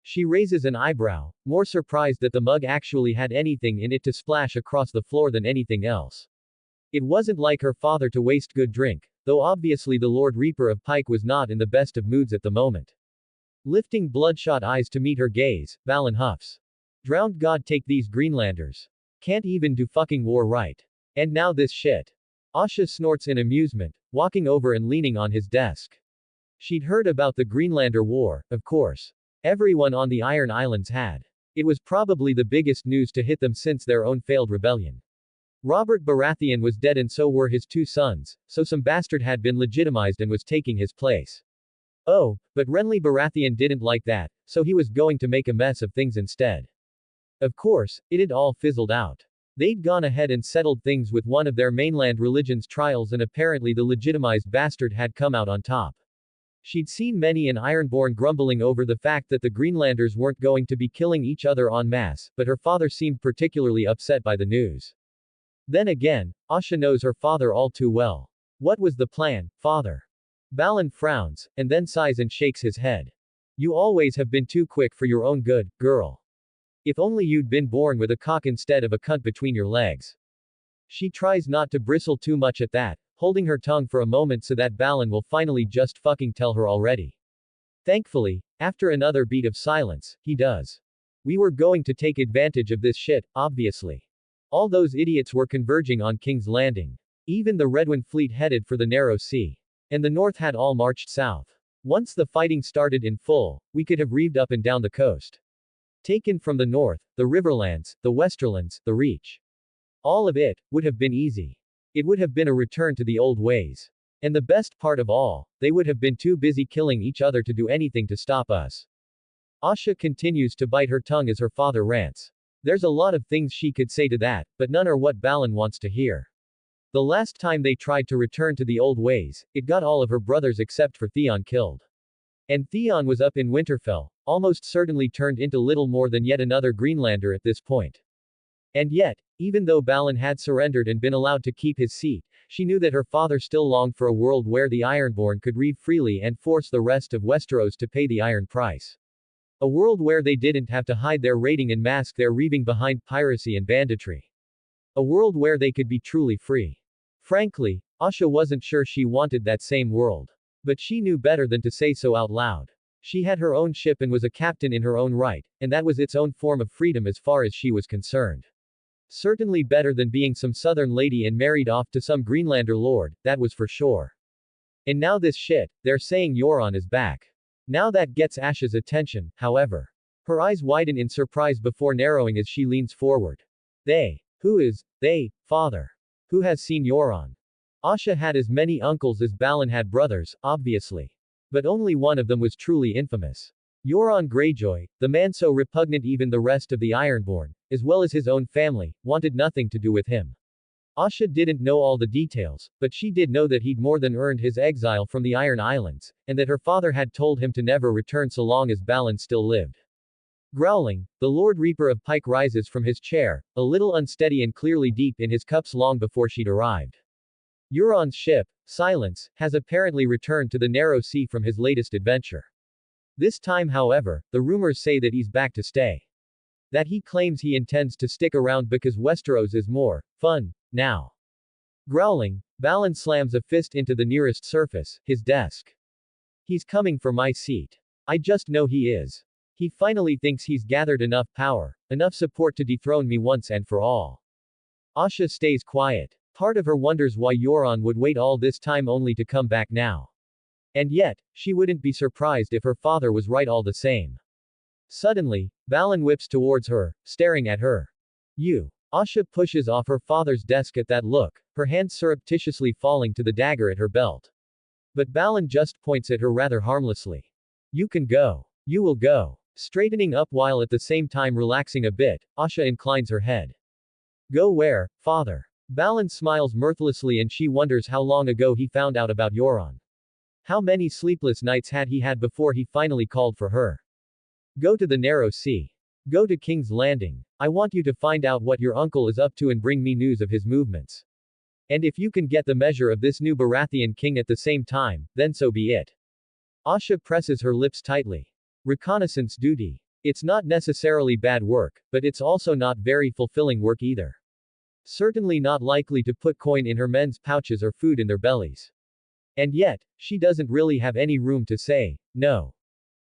She raises an eyebrow, more surprised that the mug actually had anything in it to splash across the floor than anything else. It wasn't like her father to waste good drink, though obviously the Lord Reaper of Pike was not in the best of moods at the moment. Lifting bloodshot eyes to meet her gaze, Balon huffs. Drowned God take these Greenlanders. Can't even do fucking war right. And now this shit. Asha snorts in amusement, walking over and leaning on his desk. She'd heard about the Greenlander War, of course. Everyone on the Iron Islands had. It was probably the biggest news to hit them since their own failed rebellion. Robert Baratheon was dead and so were his 2 sons, so some bastard had been legitimized and was taking his place. Oh, but Renly Baratheon didn't like that, so he was going to make a mess of things instead. Of course, it had all fizzled out. They'd gone ahead and settled things with one of their mainland religion's trials and apparently the legitimized bastard had come out on top. She'd seen many an Ironborn grumbling over the fact that the Greenlanders weren't going to be killing each other en masse, but her father seemed particularly upset by the news. Then again, Asha knows her father all too well. What was the plan, father? Balon frowns, and then sighs and shakes his head. You always have been too quick for your own good, girl. If only you'd been born with a cock instead of a cunt between your legs. She tries not to bristle too much at that, holding her tongue for a moment so that Balon will finally just fucking tell her already. Thankfully, after another beat of silence, he does. We were going to take advantage of this shit, obviously. All those idiots were converging on King's Landing. Even the Redwyne fleet headed for the Narrow Sea. And the North had all marched south. Once the fighting started in full, we could have reaved up and down the coast. Taken from the north, the Riverlands, the Westerlands, the Reach. All of it would have been easy. It would have been a return to the old ways. And the best part of all, they would have been too busy killing each other to do anything to stop us. Asha continues to bite her tongue as her father rants. There's a lot of things she could say to that, but none are what Balon wants to hear. The last time they tried to return to the old ways, it got all of her brothers except for Theon killed. And Theon was up in Winterfell, almost certainly turned into little more than yet another Greenlander at this point. And yet, even though Balon had surrendered and been allowed to keep his seat, she knew that her father still longed for a world where the Ironborn could reave freely and force the rest of Westeros to pay the iron price. A world where they didn't have to hide their raiding and mask their reaving behind piracy and banditry. A world where they could be truly free. Frankly, Asha wasn't sure she wanted that same world. But she knew better than to say so out loud. She had her own ship and was a captain in her own right, and that was its own form of freedom as far as she was concerned. Certainly better than being some southern lady and married off to some Greenlander lord, that was for sure. And now this shit, they're saying Euron is back. Now that gets Asha's attention, however. Her eyes widen in surprise before narrowing as she leans forward. They. Who is, they, father? Who has seen Euron? Asha had as many uncles as Balon had brothers, obviously. But only one of them was truly infamous. Euron Greyjoy, the man so repugnant even the rest of the Ironborn, as well as his own family, wanted nothing to do with him. Asha didn't know all the details, but she did know that he'd more than earned his exile from the Iron Islands, and that her father had told him to never return so long as Balon still lived. Growling, the Lord Reaper of Pike rises from his chair, a little unsteady and clearly deep in his cups long before she'd arrived. Euron's ship, Silence, has apparently returned to the Narrow Sea from his latest adventure. This time however, the rumors say that he's back to stay. That he claims he intends to stick around because Westeros is more fun now. Growling, Balon slams a fist into the nearest surface, his desk. He's coming for my seat. I just know he is. He finally thinks he's gathered enough power, enough support to dethrone me once and for all. Asha stays quiet. Part of her wonders why Euron would wait all this time only to come back now. And yet, she wouldn't be surprised if her father was right all the same. Suddenly, Balon whips towards her, staring at her. You. Asha pushes off her father's desk at that look, her hand surreptitiously falling to the dagger at her belt. But Balon just points at her rather harmlessly. You can go. You will go. Straightening up while at the same time relaxing a bit, Asha inclines her head. Go where, father? Balin smiles mirthlessly and she wonders how long ago he found out about Euron. How many sleepless nights had he had before he finally called for her? Go to the Narrow Sea. Go to King's Landing. I want you to find out what your uncle is up to and bring me news of his movements. And if you can get the measure of this new Baratheon king at the same time, then so be it. Asha presses her lips tightly. Reconnaissance duty. It's not necessarily bad work, but it's also not very fulfilling work either. Certainly not likely to put coin in her men's pouches or food in their bellies. And yet, she doesn't really have any room to say no.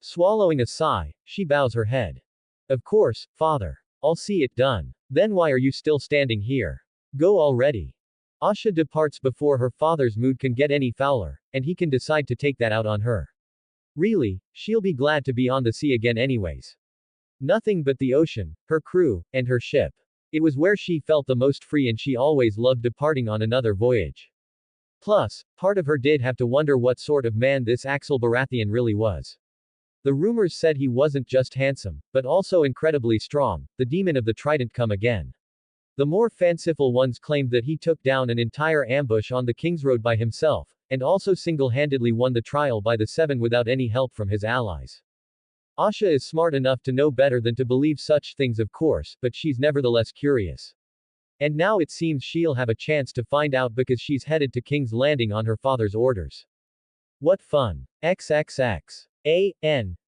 Swallowing a sigh, she bows her head. Of course, father. I'll see it done. Then why are you still standing here? Go already. Asha departs before her father's mood can get any fouler, and he can decide to take that out on her. Really, she'll be glad to be on the sea again anyways. Nothing but the ocean, her crew, and her ship. It was where she felt the most free and she always loved departing on another voyage. Plus, part of her did have to wonder what sort of man this Axel Baratheon really was. The rumors said he wasn't just handsome, but also incredibly strong, the demon of the trident come again. The more fanciful ones claimed that he took down an entire ambush on the King's Road by himself, and also single-handedly won the trial by the Seven without any help from his allies. Asha is smart enough to know better than to believe such things of course, but she's nevertheless curious. And now it seems she'll have a chance to find out because she's headed to King's Landing on her father's orders. What fun. XXX.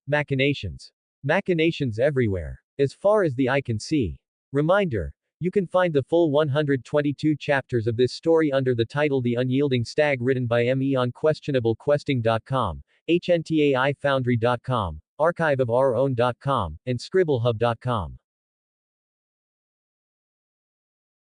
Machinations. Machinations everywhere. As far as the eye can see. Reminder. You can find the full 122 chapters of this story under the title The Unyielding Stag written by me on questionablequesting.com, hntai foundry.com, archiveofourown.com, and scribblehub.com.